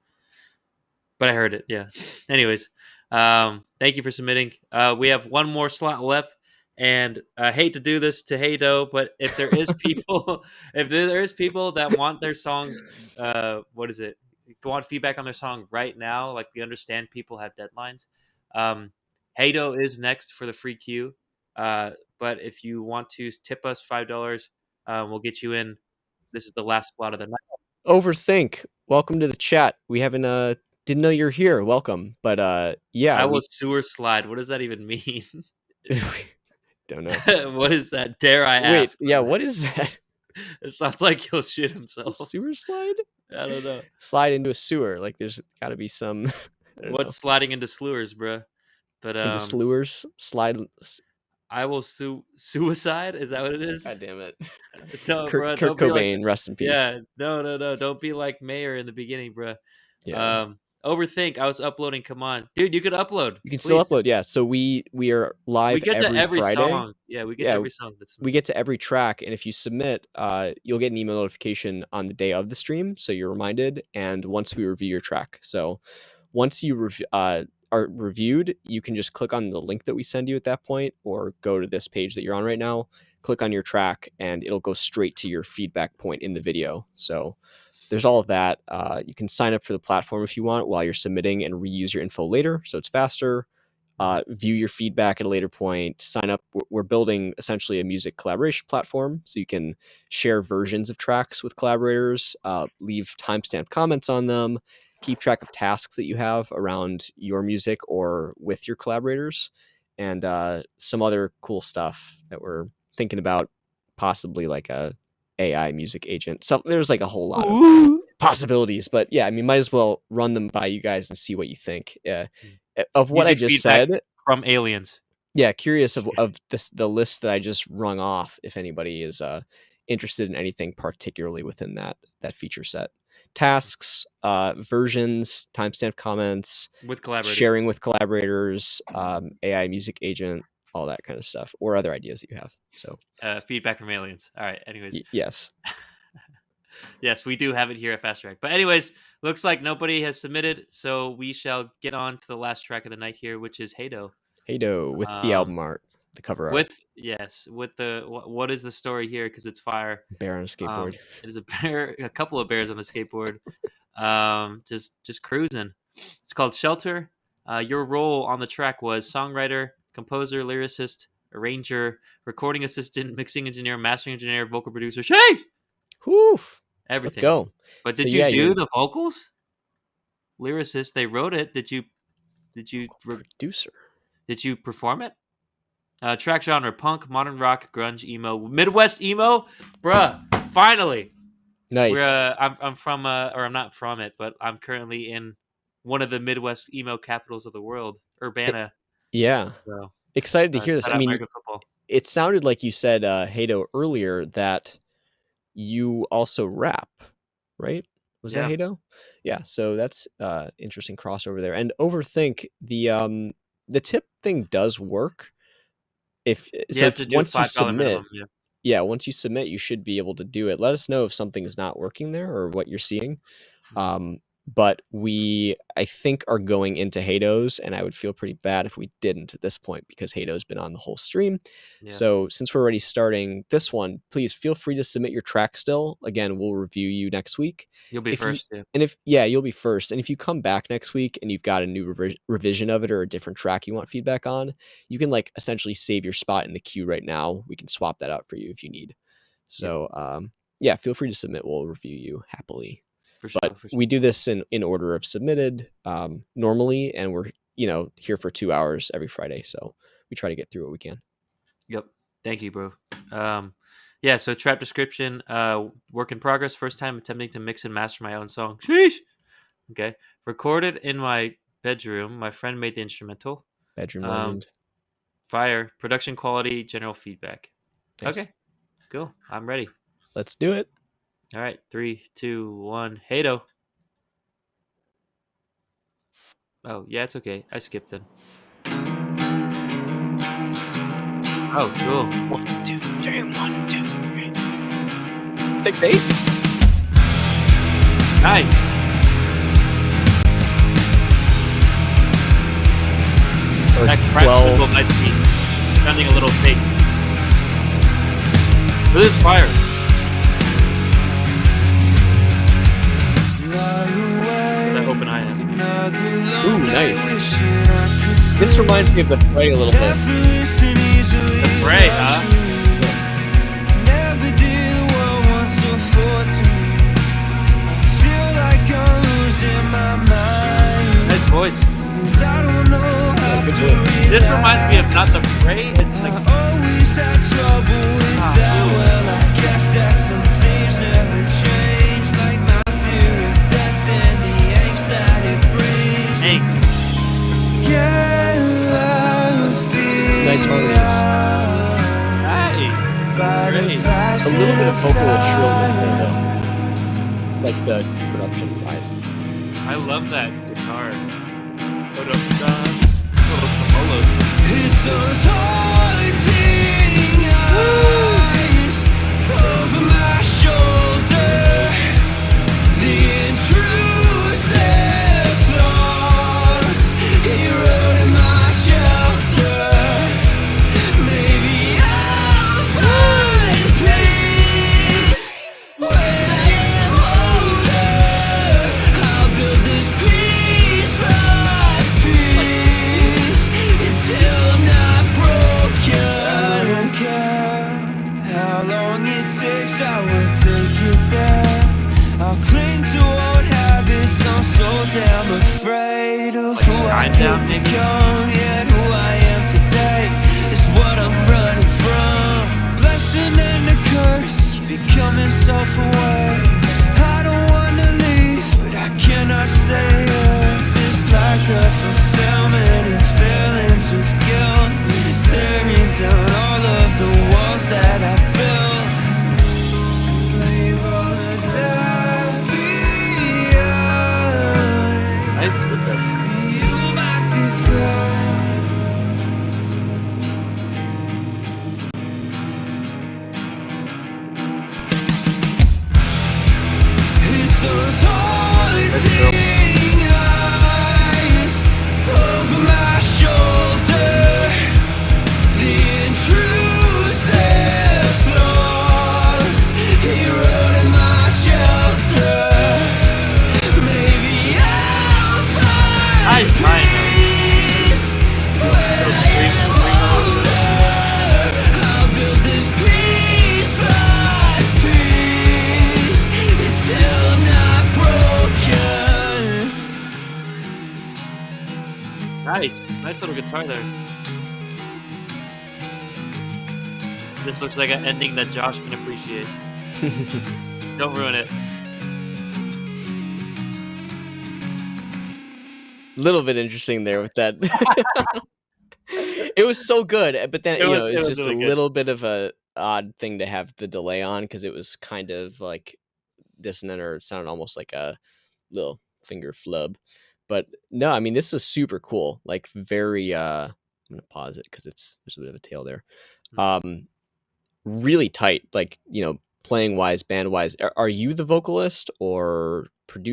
but I heard it. Yeah. Anyways, thank you for submitting. We have one more slot left, and I hate to do this to Hado, but if there is people, if there is people that want their song, what is it? Want feedback on their song right now? Like, we understand people have deadlines. Um, Hado is next for the free queue. But if you want to tip us $5, we'll get you in. This is the last slot of the night.
Overthink. Welcome to the chat. We haven't didn't know you're here. Welcome. But yeah,
I will
we
sewer slide. What does that even mean?
don't know.
What is that? Dare I
Wait,
ask?
yeah, what is that?
It sounds like he'll shit himself.
Sewer slide?
I don't know.
Slide into a sewer. Like there's got to be some I don't know.
What's sliding into slurs, bruh? But
Into slewers, slide.
I will suicide. Is that what it is?
God damn it.
No,
Kurt,
bro.
Kurt
Don't be like.
Cobain, rest in peace.
Yeah. No. Don't be like Mayor in the beginning, bruh.
Yeah.
Overthink. I was uploading. Come on, dude. You could upload.
You can still
Please.
upload. Yeah. So we are
We
live
get to
every
every
Friday.
song. Yeah, we get to
Yeah,
every song.
we get to every track, and if you submit, you'll get an email notification on the day of the stream, so you're reminded. And once we review your track, so once you are reviewed, you can just click on the link that we send you at that point, or go to this page that you're on right now, click on your track, and it'll go straight to your feedback point in the video. So there's all of that. You can sign up for the platform if you want while you're submitting, and reuse your info later, so it's faster. View your feedback at a later point. Sign up. We're building essentially a music collaboration platform, so you can share versions of tracks with collaborators, leave timestamp comments on them, keep track of tasks that you have around your music or with your collaborators, and some other cool stuff that we're thinking about, possibly like a AI music agent. So there's like a whole lot of possibilities, but yeah, I mean, might as well run them by you guys and see what you think. Of what I
Music
just
feedback
said,
from aliens.
yeah, curious of the list that I just rung off, if anybody is interested in anything particularly within that feature set. Tasks, versions, timestamp comments,
With collaborators.
sharing with collaborators, AI music agent, all that kind of stuff, or other ideas that you have. So
Feedback from aliens. All right. Anyways.
yes.
Yes, we do have it here at FastTrack. But anyways, looks like nobody has submitted, so we shall get on to the last track of the night here, which is Hado.
Hado with the album art. the cover art.
With the what is the story here? Because it's fire.
Bear on a skateboard.
It is a couple of bears on the skateboard, just cruising. It's called Shelter. Your role on the track was songwriter, composer, lyricist, arranger, recording assistant, mixing engineer, mastering engineer, vocal producer. Sheesh!
Woof. Let's
Everything.
go.
But
So,
did
yeah,
you do
you're
the vocals? Lyricist, they wrote it. Did you
producer.
did you perform it? Track genre: punk, modern rock, grunge, emo, Midwest emo. Bruh, finally.
Nice.
I'm from or I'm not from it, but I'm currently in one of the Midwest emo capitals of the world, Urbana.
Yeah.
So,
Excited to hear this.
shout
I
out
mean,
American football.
it sounded like you said, Hato, earlier that you also rap, right? Was that
Yeah.
Hato? Yeah. So that's interesting crossover there. And Overthink, the tip thing does work.
You have to do a
Once you
$5
submit,
minimum. Yeah.
yeah, once you submit, you should be able to do it. Let us know if something's not working there or what you're seeing. But we, I think, are going into Hato's, and I would feel pretty bad if we didn't at this point because Hato's been on the whole stream.
Yeah.
So since we're already starting this one, please feel free to submit your track still. Again, we'll review you next week.
You'll be first, too.
And you'll be first. And if you come back next week and you've got a new revision of it or a different track you want feedback on, you can like essentially save your spot in the queue right now. We can swap that out for you if you need. So yeah, feel free to submit. We'll review you happily.
For sure,
But we do this in order of submitted normally, and we're here for 2 hours every Friday, so we try to get through what we can.
Yep. Thank you, bro. Yeah. So trap description: work in progress. First time attempting to mix and master my own song. Sheesh. Okay. Recorded in my bedroom. My friend made the instrumental.
Bedroom legend.
Fire. Production quality. General feedback.
Nice.
Okay. Cool. I'm ready.
Let's do it.
All right, 3, 2, 1. Hato. Oh, yeah, it's okay. I skipped it. Oh, cool.
1, 2, 3, 1, 2, 3. 6, 8.
Nice.
Or
That crash
12.
cymbal might be sounding a little fake. But this is fire. That open hi-hat.
Ooh, nice. This reminds me of the fray a little bit.
The fray, huh?
Never did the world want to afford to me. I feel like I'm losing my mind.
Nice voice.
And I don't know how
good
to
voice.
This reminds me of not the fray. It's like
I always had trouble with that. Well, I guess that some things never change, like my fear of death and the angst that it brings.
hey,
Nice harmonies.
great.
A little bit of vocal shrillness there, though. Like the production wise.
I love that guitar.
It's those haunting eyes over my shoulder, the intrusive thoughts eroding my shelter. Maybe I'll find peace when I am older. I'll build this piece by piece until I'm not broken. I don't care how long it takes, I will take it there. I'll cling to old habits, I'm so damn afraid of who I
Shinedown,
could
maybe?
become. Yet who I am today is what I'm running from. Blessing and a curse, becoming self-aware. I don't wanna leave, but I cannot stay here. This lack of fulfillment and feelings of guilt, tearing down all of the walls that I've built. Leave all of that behind.
Nice with that.
You might be fine.
Nice little guitar there. This looks like an ending that Josh can appreciate. Don't ruin it.
Little bit interesting there with that. It was so good, but then,
It
it's
was
just a
really good.
little bit of a odd thing to have the delay on because it was kind of, like, dissonant, or it sounded almost like a little finger flub. But, no, I mean, this is super cool, like, very, I'm gonna pause it because there's a bit of a tail there.
Mhm.
Um, really tight, like, playing-wise, band-wise. Are you the vocalist or
I'm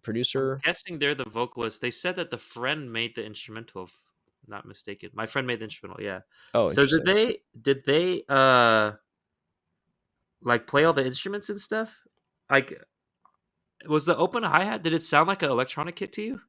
producer?
guessing they're the vocalist. They said that the friend made the instrumental, if not mistaken. My friend made the instrumental, yeah.
Oh,
So
interesting.
did they like play all the instruments and stuff? Like was the open hi-hat, did it sound like an electronic kit to you?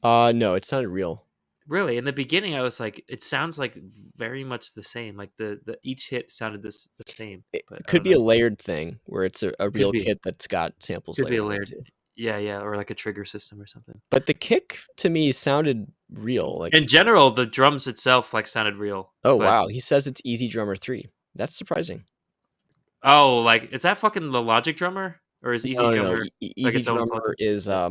No, it sounded real.
Really? In the beginning I was like, it sounds like very much the same. Like the each hit sounded the same,
It
but I
could
don't
be a
know.
layered thing where it's a
Could
real
be.
kit that's got samples
Could be
layered
a
on it
layered.
too.
Yeah, yeah, or like a trigger system or something.
But the kick to me sounded real, like,
In general, the drums itself like sounded real,
"Oh,
but
wow." He says it's Easy Drummer 3. That's surprising.
oh, like, is that fucking the Logic drummer? Or is Easy
No, no, no.
Drummer like
Easy
its own
Drummer
plugin?
is,
Yeah,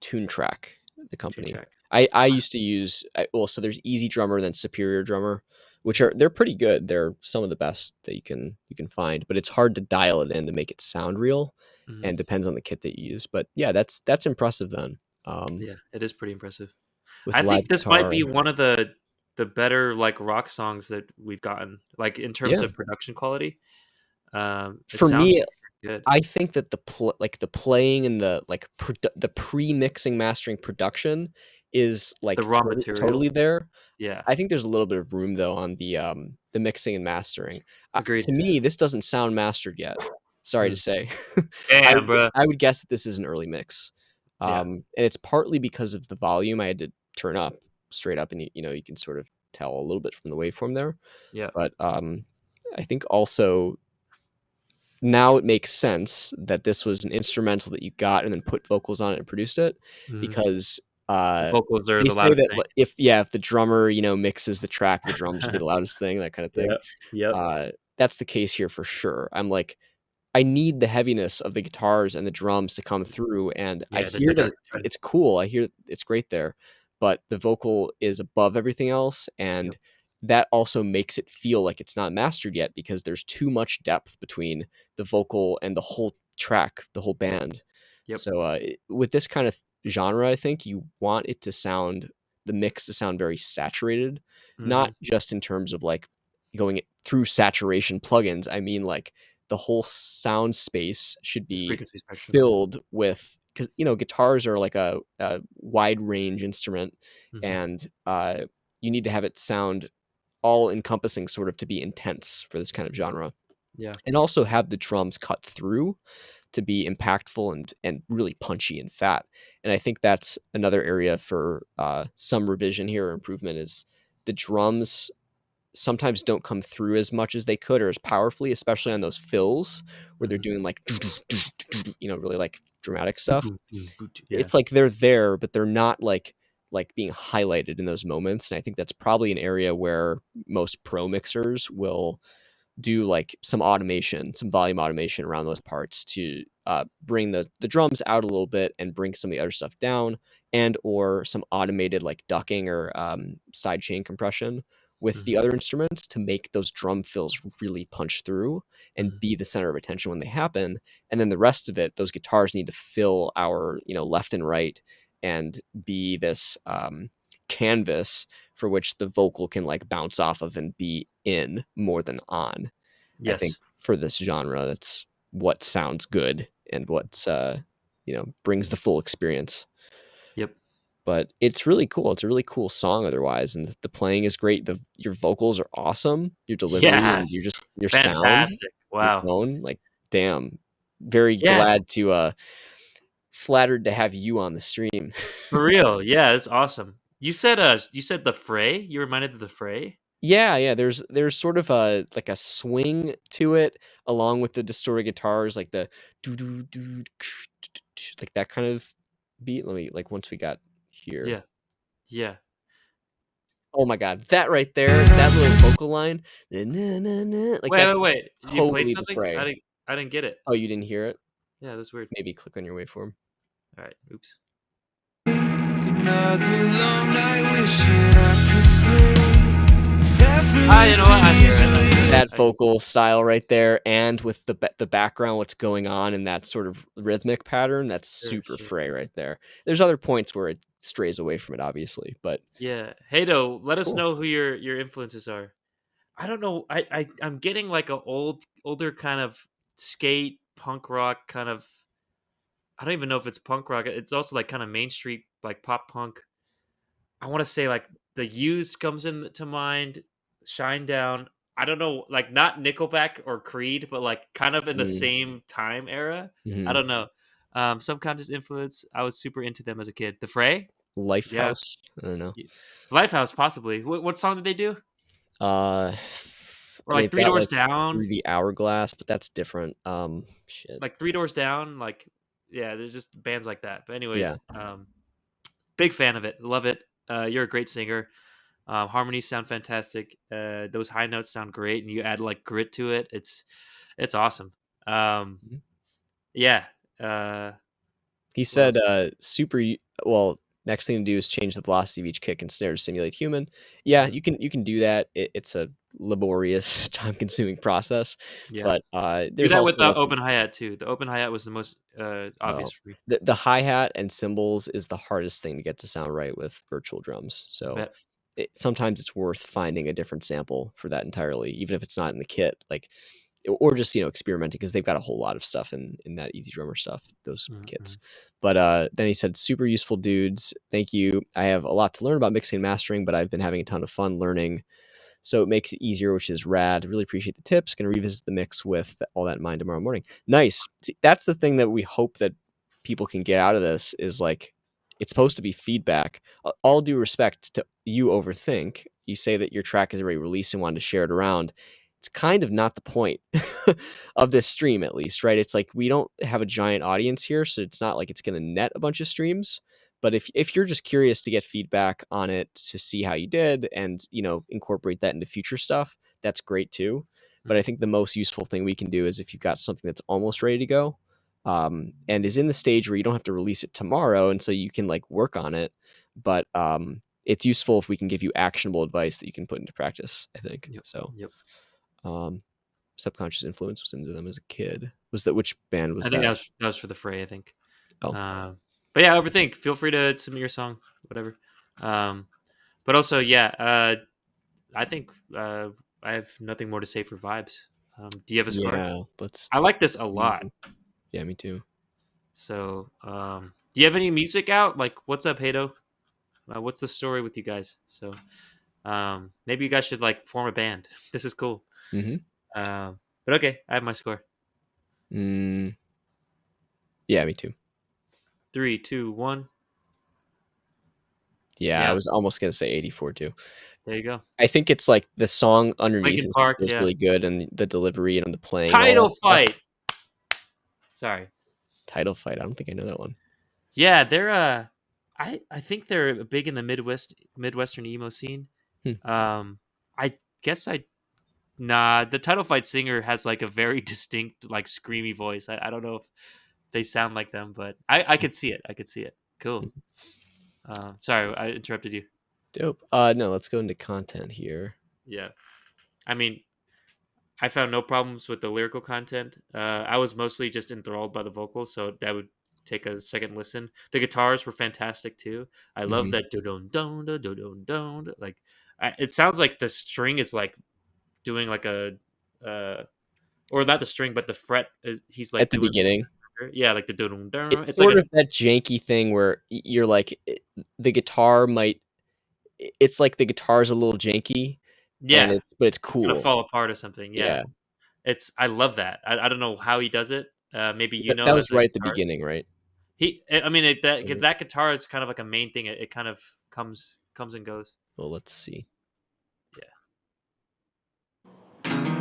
TuneTrack, the
Tune
company.
Track.
I
Wow.
used to use well, so there's Easy Drummer, then Superior Drummer, which they're pretty good. They're some of the best that you can find, but it's hard to dial it in to make it sound real,
Mhm.
and depends on the kit that you use. But, yeah, that's impressive then,
Yeah, it is pretty impressive.
with
I
live
think this might
guitar.
be one of the better, like, rock songs that we've gotten, like, in terms
Yeah.
of production quality. It
For
sounds
me,
good.
I think that the playing and the pre-mixing, mastering, production is,
The
like,
raw
totally
material.
there.
Yeah,
I think there's a little bit of room, though, on the mixing and mastering.
agreed.
To me, this doesn't sound mastered yet, sorry to
Mm.
say. I
Damn,
would
bruh.
I would guess that this is an early mix.
Yeah.
And it's partly because of the volume I had to turn up straight up, and you can sort of tell a little bit from the waveform there.
Yeah.
But, I think also now it makes sense that this was an instrumental that you got and then put vocals on it and produced it,
Mhm.
because,
The vocals are
they
the
say
loudest
that,
thing.
if the drummer, mixes the track, the drums will be the loudest thing, that kinda thing.
Yep. Yep.
Uh, that's the case here for sure. I'm like, I need the heaviness of the guitars and the drums to come through, and I
Yeah,
hear that
the
it's cool, I hear it's great there, but the vocal is above everything else,
Yep.
and that also makes it feel like it's not mastered yet because there's too much depth between the vocal and the whole track, the whole band.
Yep.
So, with this kind of genre, I think you want it to sound the mix to sound very saturated, not
Mhm.
just in terms of, like, going through saturation plugins. I mean, like, the whole sound space should
The
be
frequency spectrum.
filled with, because guitars are like a wide range instrument,
Mhm.
and you need to have it sound all encompassing, sort of, to be intense for this kind of genre,
Yeah.
and also have the drums cut through to be impactful and really punchy and fat. And I think that's another area for some revision here, or improvement, is the drums sometimes don't come through as much as they could, or as powerfully, especially on those fills where they're
Mhm.
doing, like, really, like, dramatic stuff.
Yeah.
It's like they're there, but they're not, like being highlighted in those moments. And I think that's probably an area where most pro mixers will do, like, some automation, some volume automation around those parts to bring the drums out a little bit and bring some of the other stuff down, and or some automated, like, ducking or side chain compression with the
Mhm.
other instruments to make those drum fills really punch through and
Mhm.
be the center of attention when they happen. And then the rest of it, those guitars need to fill our, left and right, and be this canvas for which the vocal can, like, bounce off of and be in more than on. I think
Yes.
for this genre, that's what sounds good and what's, brings the full experience.
Yep.
But it's really cool. It's a really cool song otherwise, and the playing is great. Your vocals are awesome. Your delivery
Yeah.
and your sound,
Fantastic.
your
Wow.
tone, like, damn. Very
Yeah,
glad to, flattered to have you on the stream.
for real. Yeah, it's awesome. You said The Fray? You reminded of The Fray?
Yeah, yeah, there's sort of a, like, a swing to it along with the distorted guitars, like the doo doo doo like that kind of beat. Let me, like, once we got here.
Yeah. Yeah.
Oh my god, that right there, that little vocal line, "na na na na," like,
Wait,
that's
wait, wait. You played
totally The
something?
Fray.
I didn't get it.
Oh, you didn't hear it?
Yeah, that's weird.
Maybe click on your waveform.
All right. Oops.
Another long night wishing I could sleep.
You know what? I hear it. I hear it.
That
I hear it.
vocal style right there, and with the background, what's going on in that sort of rhythmic pattern, that's
Sure,
super
sure.
Fray right there. There's other points where it strays away from it, obviously, but
Yeah. Hey, though, let
it's
us
cool.
know who your influences are. I don't know. I'm getting like a older kind of skate punk rock kind of. I don't even know if it's punk rock. It's also like kind of Main Street like pop punk. I want to say like the Used comes into mind. Shine Down. I don't know, like not Nickelback or Creed, but like kind of in the
Mm,
same time era. I
mhm.
don't know. Subconscious influence. I was super into them as a kid. The Fray. Yeah.
Lifehouse? I don't know.
y- Lifehouse, possibly. What song did they do?
Uh,
Or like
they've
Three
got,
Doors
like,
Down.
Through the Hourglass, but that's different. Shit.
Like Three Doors Down. Like, yeah, there's just bands like that. But
Yeah.
anyways, big fan of it. Love it. You're a great singer. Harmonies sound fantastic. Those high notes sound great, and you add like grit to it. It's awesome. Um,
Mhm.
yeah. Uh,
He
what
said,
else?
well, next thing to do is change the velocity of each kick and snare to simulate human. Yeah,
Mhm.
you can do that. It's a laborious, time-consuming process,
Yeah.
but,
Do
there's
that
also,
with the
like,
open hi hat too. The open hi hat was the most
oh,
obvious for me.
the hi-hat and cymbals is the hardest thing to get to sound right with virtual drums,
I
so
bet.
sometimes it's worth finding a different sample for that entirely, even if it's not in the kit, like, or just, experimenting because they've got a whole lot of stuff in that Easy Drummer stuff, those kits.
Mhm.
But then he said, "Super useful dudes. Thank you. I have a lot to learn about mixing and mastering, but I've been having a ton of fun learning, so it makes it easier, which is rad. Really appreciate the tips. Gonna revisit the mix with all that in mind tomorrow morning." Nice. See, that's the thing that we hope that people can get out of this is like it's supposed to be feedback. All due respect to you, Overthink. You say that your track is already released and wanted to share it around. It's kind of not the point of this stream, at least, right? It's like we don't have a giant audience here, so it's not like it's going to net a bunch of streams. But if you're just curious to get feedback on it to see how you did and, incorporate that into future stuff, that's great too. But I
Mhm.
think the most useful thing we can do is if you've got something that's almost ready to go, and is in the stage where you don't have to release it tomorrow, and so you can like work on it. But it's useful if we can give you actionable advice that you can put into practice, I think.
Yep.
So
Yep.
um, Subconscious influence was into them as a kid. Was that which band was
I think
that?
that was for the Fray. I think.
Oh,
But yeah, overthink. Feel free to submit your song, whatever. Um, but also, yeah, I think I have nothing more to say for vibes. Do you have a score?
yeah. Let's.
I like this a lot.
Yeah, me too.
So, do you have any music out? Like, what's up, Hato? What's the story with you guys? So, maybe you guys should like form a band. This is cool.
Mm-hmm.
But okay, I have my score.
Mm, yeah, me too.
3, 2, 1.
Yeah, I
Yeah,
was almost gonna say 84 too.
there you go.
I think it's like the song underneath
Lincoln Park.
is
Yeah.
really good, and the delivery and the playing and all that
Title
stuff.
fight. Sorry.
Title Fight. I don't think I know that one.
Yeah, they're I think they're big in the Midwestern emo scene.
Hmm.
I guess I nah, the Title Fight singer has like a very distinct like screamy voice. I don't know if they sound like them, but I could see it. I could see it. Cool.
Hmm.
Sorry, I interrupted you.
Dope. No, let's go into content here.
Yeah. I mean, I found no problems with the lyrical content. I was mostly just enthralled by the vocals, so that would take a second listen. The guitars were fantastic too. I love
Mhm.
that do don don do don don. Like, it sounds like the string is like doing like a, or not the string, but the fret is he's
At
like
the
doing.
beginning,
Yeah, like the do don don.
it's
It's like
sort
a
of that janky thing where you're like, the guitar might. It's like the guitar's a little janky, and
yeah,
but it's
it's gonna
cool.
fall apart or something. Yeah,
Yeah,
I love that. I don't know how he does it. Maybe you
that
know
was
as a
right at the
guitar.
beginning, right?
I mean,
Mhm.
that guitar is kind of like a main thing. It kind of comes and goes.
Well, let's see.
Yeah,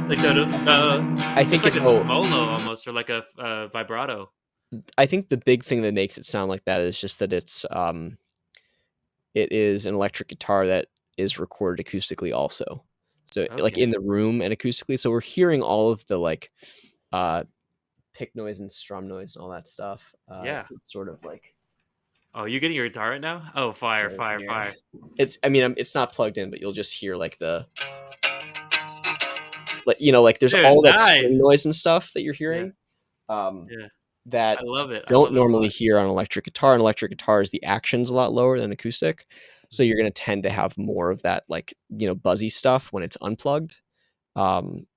like
I
it's
think
like
it.
a
Oh,
tremolo almost, or like a vibrato.
I think the big thing that makes it sound like that is just that it is an electric guitar that is recorded acoustically also. So like
Okay.
in the room and acoustically. So we're hearing all of the like pick noise and strum noise and all that stuff.
Yeah.
It's sort of like
Oh, you getting your guitar right now? Oh, fire,
showing
fire,
here.
fire.
It's I mean it's not plugged in, but you'll just hear like the like you know like there's
Dude,
all that
nice.
string noise and stuff that you're
Yeah,
hearing
yeah.
that
I love it. I
don't
love it a
normally
lot.
hear on electric guitar. And electric guitars, the action's a lot lower than acoustic, so
Mhm.
you're going to tend to have more of that like buzzy stuff when it's unplugged.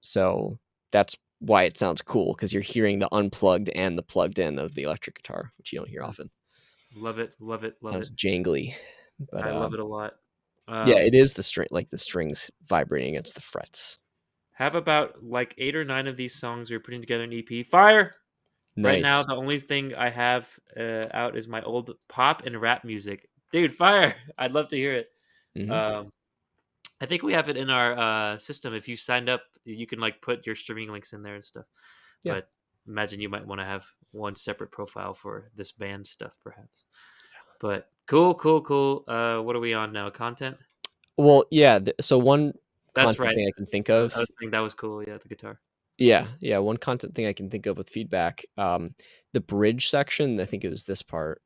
So that's why it sounds cool because you're hearing the unplugged and the plugged in of the electric guitar, which you don't hear
Mm.
often.
Love it, love it, love it.
Sounds jangly, but
I love it a lot.
yeah, it is the string like the strings vibrating against the frets.
Have about like 8 or 9 of these songs we're putting together an EP. Fire! Right now,
Nice.
the only thing I have out is my old pop and rap music. Dude, fire! I'd love to hear it.
Hmm.
Um, I think we have it in our system. If you signed up, you can like put your streaming links in there and stuff.
Yeah.
But imagine you might want to have one separate profile for this band stuff, perhaps. But cool, cool, cool. What are we on now? Content?
Well, yeah. So one
That's
content
right.
thing I can think
I
of.
was thinking that was cool. Yeah, the guitar.
Yeah, yeah. One content thing I can think of with feedback. The bridge section. I think it was this part.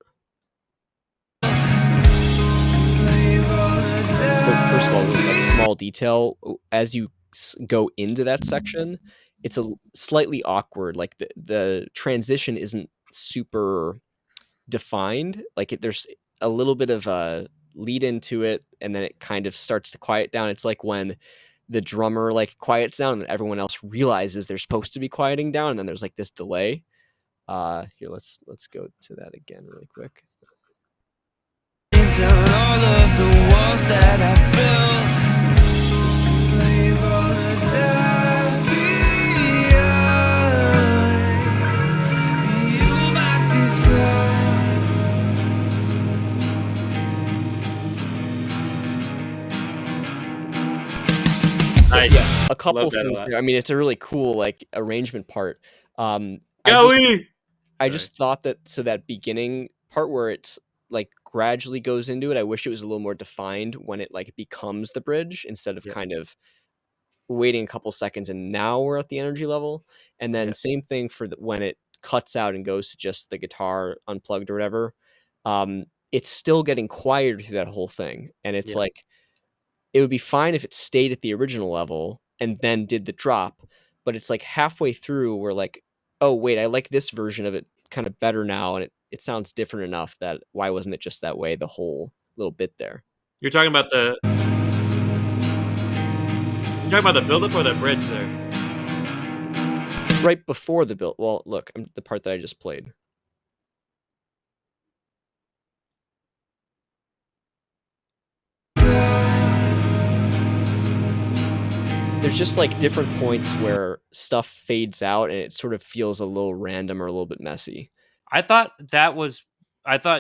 So first of all, like small detail, as you go into that section, it's slightly awkward. Like the transition isn't super defined. Like there's a little bit of a lead into it, and then it kind of starts to quiet down. It's like when the drummer like quiets down, and everyone else realizes they're supposed to be quieting down, and then there's like this delay. Here, let's go to that again really quick.
Down all of the walls that I've built. Leave all of that behind. You might be
So
Nice.
yeah, a couple
Love that a
things
lot.
there. I mean, it's a really cool like arrangement part. I just
Joey!
I
Sorry.
just thought that so that beginning part where it's like gradually goes into it, I wish it was a little more defined when it like becomes the bridge instead of
Yeah,
kind of waiting a couple seconds and now we're at the energy level. And then
yeah,
same thing for when it cuts out and goes to just the guitar unplugged or whatever. It's still getting quieter through that whole thing. And it's
yeah.
like it would be fine if it stayed at the original level and then did the drop, but it's like halfway through we're like, "Oh, wait, I like this version of it kind of better now, and it sounds different enough that why wasn't it just that way the whole little bit there?"
You're talking about the buildup or the bridge there?
Right before the build well, look, the part that I just played. There's just, like, different points where stuff fades out, and it sort of feels a little random or a little bit messy.
I thought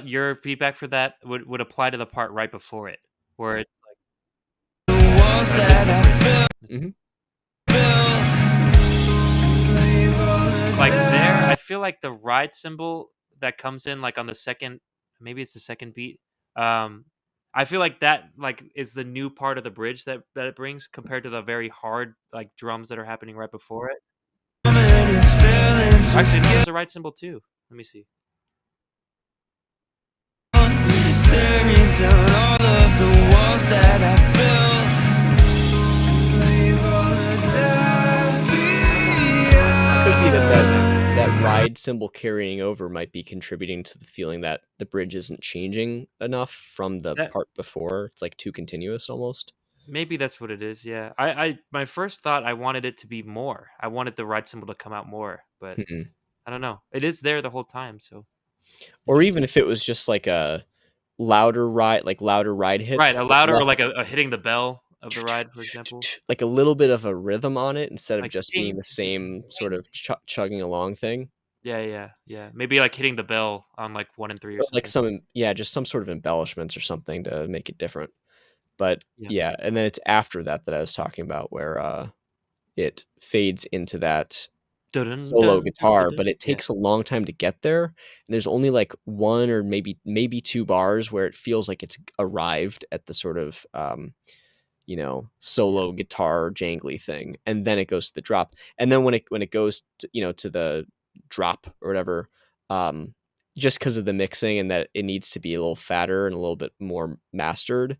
your feedback for that would apply to the part right before it, where it's
walls
like, this
that
is the
I've
bridge.
built.
Mhm.
Leave all of
Like, there, I
that.
feel like the ride cymbal that comes in, like, on the second maybe it's the second beat, um, I feel like that, like, is the new part of the bridge that it brings compared to the very hard, like, drums that are happening right before it.
And feelings
Actually, no,
together.
there's a ride cymbal too. Let me see.
Tearing down all of the walls that I've built. Leave all of that
Could be that
behind.
ride cymbal carrying over might be contributing to the feeling that the bridge isn't changing enough from the
That
part before. It's, like, too continuous almost.
maybe that's what it is, yeah. I my first thought, I wanted it to be more. I wanted the ride cymbal to come out more, but
Mhm.
I don't know. It is there the whole time, so
Or
interesting.
even if it was just, like, a louder ride hits,
Right, a
but
louder or
less
like a hitting the bell of the ride, for example.
like, a little bit of a rhythm on it instead of
Like
just being
ding,
the
ding, ding,
same sort
ding.
of chugging along thing.
Yeah, yeah, yeah. Maybe like hitting the bell on like 1 and 3 or
So, like,
something.
just some sort of embellishments or something to make it different. But,
Yeah.
yeah, and then it's after that that I was talking about where, it fades into that
Dun,
solo
dun, dun, dun,
guitar,
dun.
but it
Yeah.
takes a long time to get there, and there's only, like, 1 or maybe 2 bars where it feels like it's arrived at the sort of, solo guitar jangly thing, and then it goes to the drop. And then when it goes to the drop or whatever, just because of the mixing and that it needs to be a little fatter and a little bit more mastered,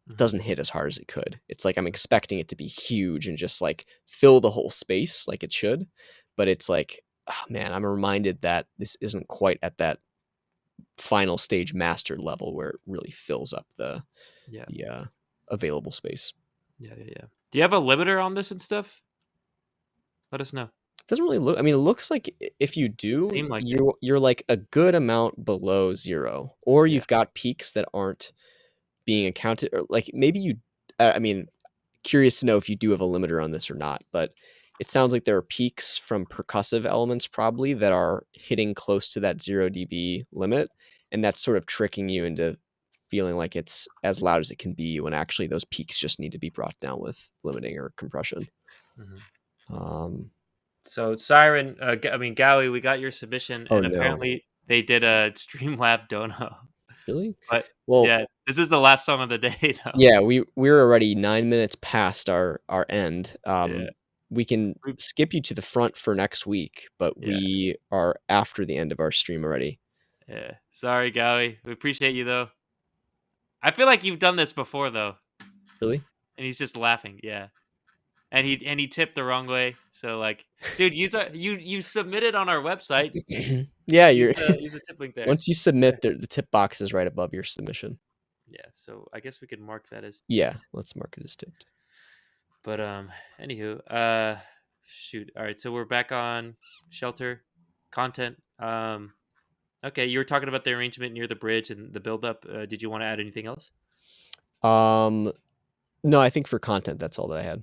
it doesn't hit as hard as it could. It's like I'm expecting it to be huge and just like fill the whole space like it should, but it's like, oh man, I'm reminded that this isn't quite at that final stage mastered level where it really fills up the available space.
Yeah. Do you have a limiter on this and stuff? Let us know.
It doesn't really look. I mean, it looks like if you do,
Seem like it.
you're like a good amount below 0, or
Yeah.
you've got peaks that aren't being accounted, or like maybe you. I mean, curious to know if you do have a limiter on this or not, but it sounds like there are peaks from percussive elements probably that are hitting close to that 0 dB limit, and that's sort of tricking you into feeling like it's as loud as it can be when actually those peaks just need to be brought down with limiting or compression.
So Siren, Gowie, we got your submission,
Oh
and
no,
apparently they did a Streamlab Dono.
really?
But
Well,
yeah, this is the last song of the day, though.
yeah, we're already 9 minutes past our end.
Yeah.
We can skip you to the front for next week, but
Yeah.
we are after the end of our stream already.
Yeah. Sorry, Gowie. We appreciate you though. I feel like you've done this before though.
Really?
And he's just laughing. Yeah. And he tipped the wrong way. So like, dude, you submitted on our website.
Yeah,
Use
you're
the tip link there.
once you submit, the tip box is right above your submission.
Yeah. So I guess we could mark that as
Yeah, let's mark it as tipped.
But anywho, shoot. All right, so we're back on shelter content. Okay, you were talking about the arrangement near the bridge and the buildup. Did you want to add anything else?
No, I think for content, that's all that I had.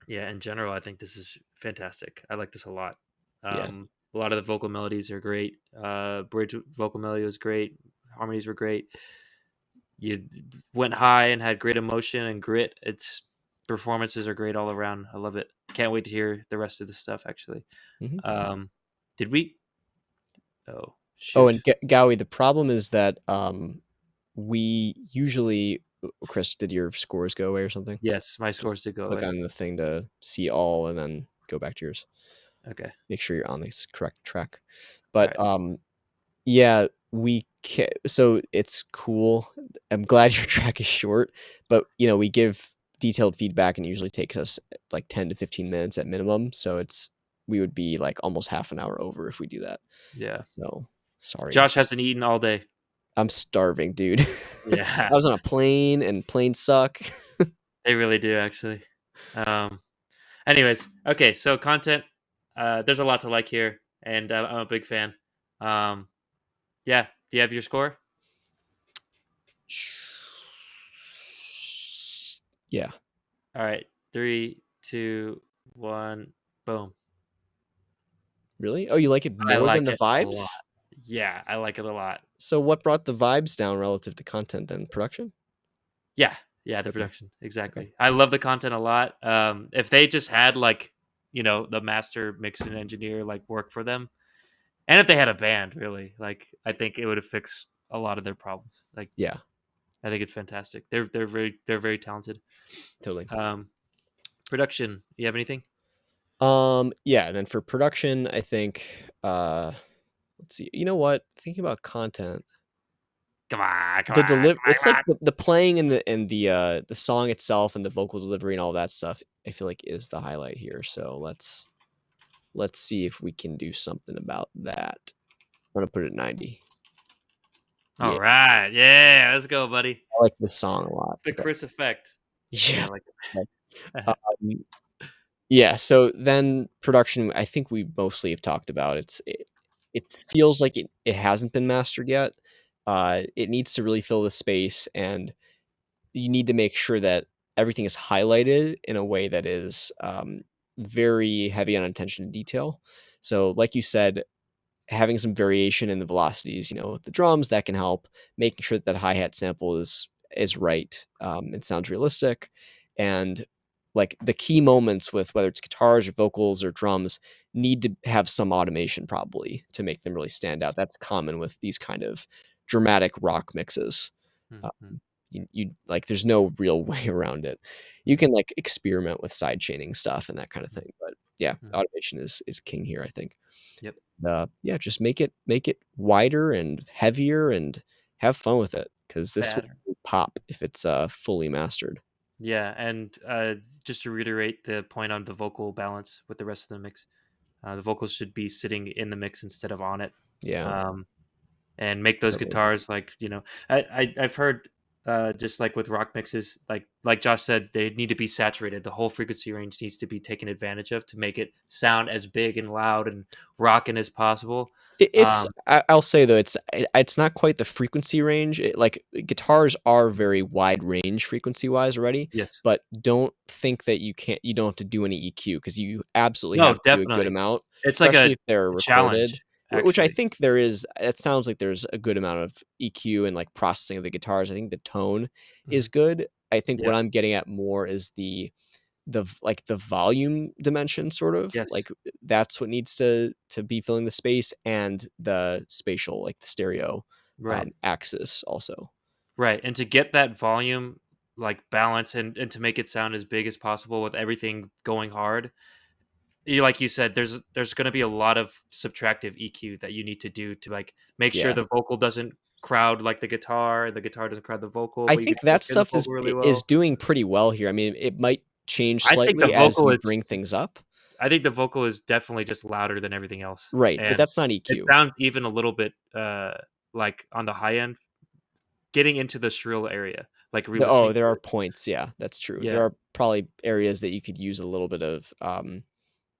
Yeah, in general, I think this is fantastic. I like this a lot.
Yeah.
A lot of the vocal melodies are great. Bridge vocal melody was great. Harmonies were great. You went high and had great emotion and grit. Its performances are great all around. I love it. Can't wait to hear the rest of the stuff. Actually, did we? Oh, shoot.
Oh, and Gowie, the problem is that we usually. Chris, did your scores go away or something?
Yes, my scores did go
Click
away.
on the thing to see all, and then go back to yours.
Okay.
Make sure you're on this correct track. But yeah, so it's cool. I'm glad your track is short, but we give detailed feedback, and it usually takes us like 10 to 15 minutes at minimum. So we would be like almost half an hour over if we do that.
Yeah.
So sorry.
Josh hasn't eaten all day.
I'm starving, dude.
Yeah.
I was on a plane, and planes suck.
They really do, actually. Anyways, okay, so content. There's a lot to like here, and I'm a big fan. Yeah. Do you have your score?
Yeah.
All right. 3, 2, 1, boom.
Really? Oh, you like it
I
more
like
than the
it a lot.
vibes?
Yeah, I like it a lot.
So what brought the vibes down relative to content then? Production?
Yeah, the production. Exactly. I love the content a lot. If they just had like, the master mix and engineer like work for them, and if they had a band, really, like I think it would have fixed a lot of their problems. Like,
yeah,
I think it's fantastic. They're very talented.
totally.
Production. You have anything?
Yeah, and then for production, I think let's see. You know what? Thinking about content.
Come on.
It's like the playing and the song itself and the vocal delivery and all that stuff, I feel like is the highlight here. So let's see if we can do something about that. I'm gonna put it at 90.
All right. Yeah, let's go, buddy.
I like this song a lot.
The Chris effect.
Yeah.
I like
it. Yeah, so then production, I think we mostly have talked about. It feels like it hasn't been mastered yet. It needs to really fill the space, and you need to make sure that everything is highlighted in a way that is very heavy on attention to detail. So like you said, having some variation in the velocities, with the drums, that can help. Making sure that hi-hat sample is right. It sounds realistic, and like the key moments with whether it's guitars or vocals or drums need to have some automation probably to make them really stand out. That's common with these kind of dramatic rock mixes. you like there's no real way around it. You can like experiment with side chaining stuff and that kind of thing, but yeah,
Mhm.
automation is king here, I think.
Yep.
Yeah, just make it wider and heavier and have fun with it because this will
Fatter.
pop if it's fully mastered.
Yeah, and just to reiterate the point on the vocal balance with the rest of the mix, the vocals should be sitting in the mix instead of on it.
Yeah,
Um, and make those
definitely.
guitars like I've heard just like with rock mixes like Josh said they need to be saturated. The whole frequency range needs to be taken advantage of to make it sound as big and loud and rocking as possible.
It's
um
I'll say though, it's not quite the frequency range. Like guitars are very wide range frequency wise already,
yes.
but don't think that you don't have to do any EQ because you absolutely
No,
have to do a good
definitely.
amount,
It's like
especially if they're
a
recorded.
challenge
Which I
actually.
think there is. It sounds like there's a good amount of EQ and like processing of the guitars. I think the tone is
Mhm.
good. I think what
Yeah.
I'm getting at more is like the volume dimension sort of
Yes.
like that's what needs to be filling the space and the spatial like the stereo
Right.
axis also.
Right, and to get that volume, like, balance and to make it sound as big as possible with everything going hard, like you said, there's gonna be a lot of subtractive EQ that you need to do to, like, make sure
Yeah,
the vocal doesn't crowd, like, the guitar doesn't crowd the vocal,
I
but you can
think
still
that
hear the
stuff
vocal really
is
well.
doing pretty well here. I mean, it might change
I think the
slightly as
vocal
you
is
bring things up,
I think the vocal is definitely just louder than everything else,
right, but
and
that's not
it
EQ.
sounds even a little bit, like, on the high end, getting into the shrill area, like,
Oh,
re-listening
there
to
are
it.
points, yeah, that's true. There
Yeah,
are probably areas that you could use a little bit of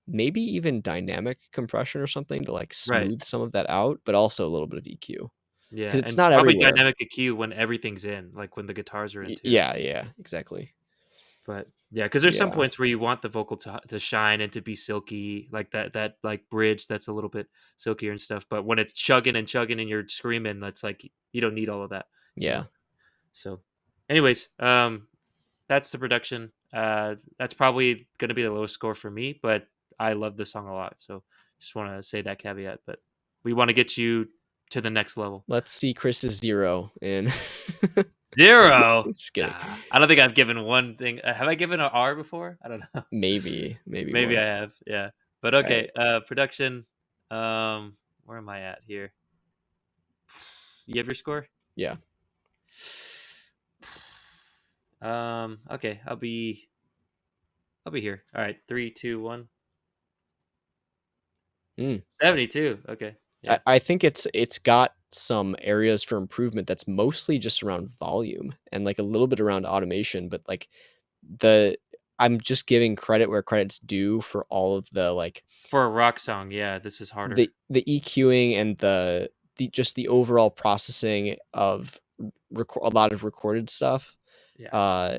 maybe even dynamic compression or something to like
right.
smooth some of that out, but also a little bit of EQ because
Yeah,
it's
and
not
probably
everywhere.
dynamic EQ when everything's in, like, when the guitars are in too.
Yeah, yeah, exactly.
But, yeah, because there's some
Yeah,
points where you want the vocal to shine and to be silky, like like, bridge that's a little bit silkier and stuff, but when it's chugging and chugging and you're screaming, that's like you don't need all of that, you
yeah.
know? So, anyways, that's the production. That's probably gonna be the lowest score for me, but I love this song a lot, so just wanna say that caveat, but we wanna get you to the next level.
Let's see Chris's 0 and
0?
just kidding.
Nah, I don't think I've given one thing have I given a R before? I don't know.
Maybe
Maybe I
once.
have, yeah. But
Alright,
okay, production, where am I at here? You have your score?
yeah.
Okay, I'll be here. Alright, 3, 2, 1.
Mm.
72, okay, yeah.
I think it's got some areas for improvement that's mostly just around volume and, like, a little bit around automation, but, like, the I'm just giving credit where credit's due for all of the, like,
For a rock song, yeah, this is harder.
the EQing and the just the overall processing of a lot of recorded stuff,
Yeah,
uh,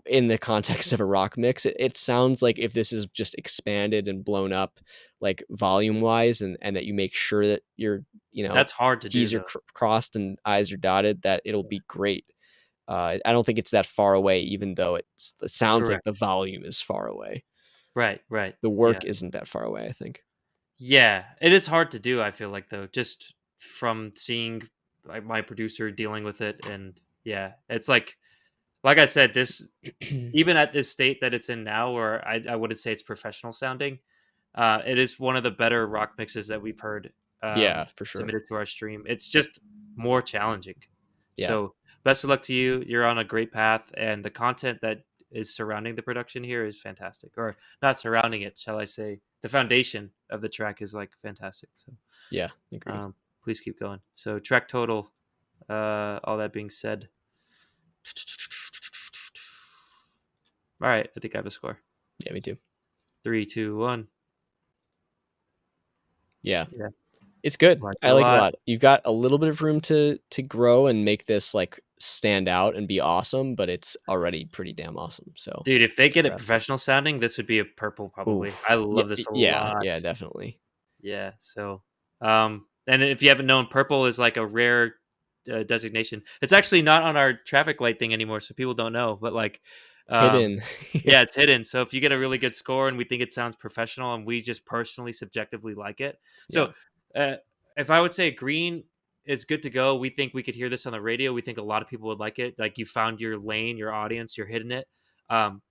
in the context of a rock mix, it sounds like if this is just expanded and blown up, like volume wise, and that you make sure that your
that's hard to do,
T's are
though.
crossed and I's are dotted, that it'll be great. I don't think it's that far away, even though it sounds like
Correct.
the volume is far away.
Right, right,
The
yeah.
work isn't that far away, I think.
Yeah, it is hard to do, I feel like, though, just from seeing, like, my producer dealing with it, and yeah, it's like I said, this even at this state that it's in now, where I wouldn't say it's professional sounding, it is one of the better rock mixes that we've heard
Yeah, for sure.
submitted to our stream. It's just more challenging.
Yeah.
So best of luck to you. You're on a great path, and the content that is surrounding the production here is fantastic. Or not surrounding it, shall I say? The foundation of the track is like fantastic. So
Yeah, agree.
please keep going. So track total. All that being said, all right. I think I have a score.
Yeah, me too.
3, 2, 1.
Yeah.
Yeah,
It's good.
like it
I
a
like it a
lot.
lot. You've got a little bit of room to grow and make this, like, stand out and be awesome, but it's already pretty damn awesome, so
Dude, if they get it
congrats.
professional sounding, this would be a purple
Ooh.
probably. I
Yeah,
love this a
yeah,
lot.
yeah, definitely.
Yeah, so, and if you haven't known, purple is like a rare, designation. It's actually not on our traffic light thing anymore, so people don't know, but, like, um,
Hidden. Yeah,
yeah, it's hidden, so if you get a really good score and we think it sounds professional and we just personally subjectively like it,
yeah.
so, uh, if I would say green is good to go. We think we could hear this on the radio. We think a lot of people would like it. Like you found your lane, your audience, you're hitting it.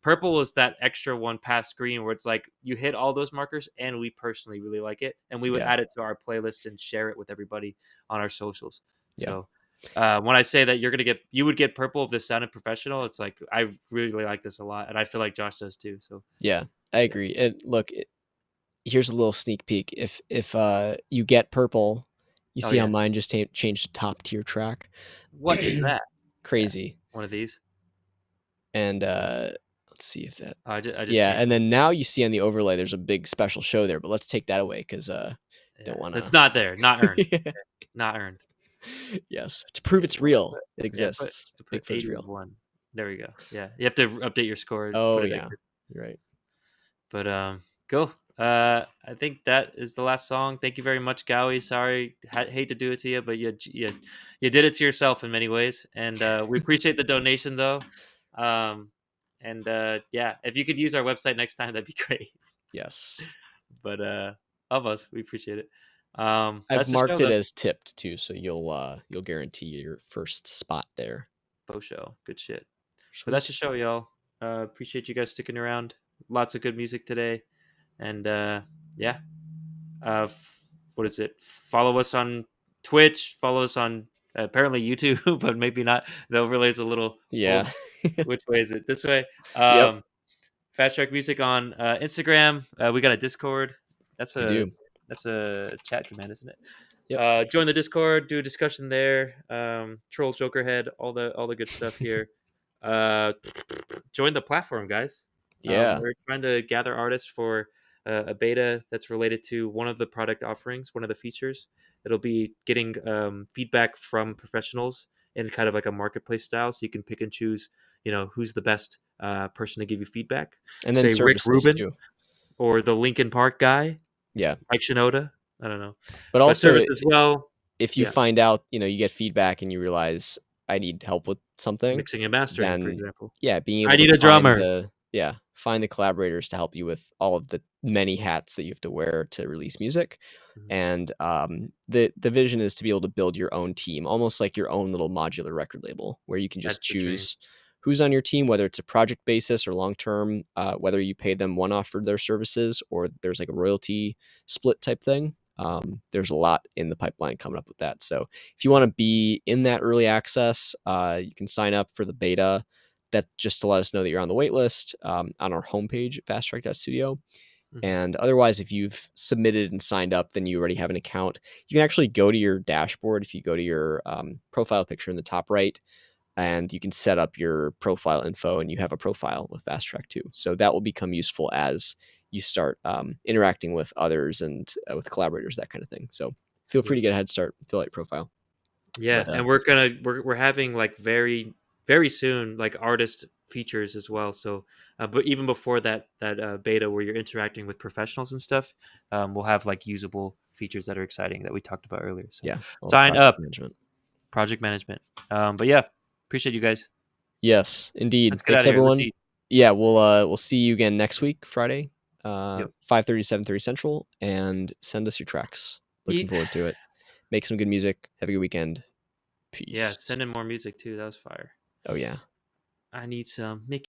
Purple is that extra one past green where it's like you hit all those markers, and we personally really like it, and we would
Yeah.
add it to our playlist and share it with everybody on our socials.
Yeah.
So when I say that you would get purple if this sounded professional, it's like I really like this a lot, and I feel like Josh does too. So
Yeah, I
yeah.
agree. And look, here's a little sneak peek. If you get purple, you
Oh
see how
yeah,
mine just changed to top tier track.
what is that? Yeah,
Crazy.
one of these.
And let's see if that.
Oh, I just
Yeah,
changed
and
it.
then now you see on the overlay there's a big special show there, but let's take that away because
Yeah,
don't want
it's
to.
not there. Not earned. Not earned.
Yes, to prove it's real, it
Yeah,
exists.
put
Bigfoot's
eight of
real.
one. There we go. Yeah, you have to update your score.
Oh
Put it
yeah,
extra.
you're right.
But cool. I think that is the last song. Thank you very much, Gowie. Sorry, hate to do it to you, but you did it to yourself in many ways, and we appreciate the donation though. And yeah, if you could use our website next time, that'd be great.
Yes,
But of us, we appreciate it.
I've
That's the show.
marked it
That's
as tipped too, so you'll guarantee your first spot there.
Faux show. Good shit. But
Sweet.
that's the show, y'all. Appreciate you guys sticking around. Lots of good music today, and yeah. What is it? Follow us on Twitch. Follow us on apparently YouTube, but maybe not. The overlay's a little
Yeah.
old. Which way is it? This way.
Yep.
Fast Track Music on Instagram. We got a Discord. That's
We
a
do.
that's a chat command, isn't it?
Yep.
Join the Discord, do a discussion there. Troll Jokerhead, all the good stuff here. Uh, join the platform, guys.
Yeah.
We're trying to gather artists for a beta that's related to one of the product offerings, one of the features. It'll be getting feedback from professionals in kind of like a marketplace style, so you can pick and choose. Who's the best person to give you feedback.
And then
Say Rick
services
Rubin
too.
or the Linkin Park guy,
Yeah.
Mike Shinoda. I don't know,
But
but
also
service as well.
if you
Yeah,
find out, you get feedback and you realize I need help with something,
mixing and mastering, for
then
example.
yeah, being
I
able to
need a drummer.
find the collaborators to help you with all of the many hats that you have to wear to release music.
Mhm.
And the vision is to be able to build your own team, almost like your own little modular record label where you can just
That's the dream.
choose who's on your team, whether it's a project basis or long term, whether you pay them one off for their services or there's like a royalty split type thing. There's a lot in the pipeline coming up with that. So if you want to be in that early access, you can sign up for the beta. That just to let us know that you're on the wait list on our homepage at fasttrack.studio.
Mhm.
And otherwise, if you've submitted and signed up, then you already have an account. You can actually go to your dashboard if you go to your profile picture in the top right, and you can set up your profile info, and you have a profile with FastTrack too. So that will become useful as you start interacting with others and with collaborators, that kind of thing. So feel free
Yeah.
to get a head start, fill out your profile.
Yeah,
But
and we're having like very very soon like artist features as well. So, but even before that beta where you're interacting with professionals and stuff, we'll have like usable features that are exciting that we talked about earlier. So
yeah, all the
sign
project
up,
management.
project management. But yeah, appreciate you guys.
Yes, indeed.
Let's get out
Thanks,
of here. Let's
everyone.
eat.
Yeah, we'll see you again next week, Friday,
Yep.
5:30, 7:30 Central, and send us your tracks. Looking
Eat.
forward to it. Make some good music. Have a good weekend.
Yeah,
Peace.
send in more music too. That was fire.
Oh yeah.
I need some Mickey.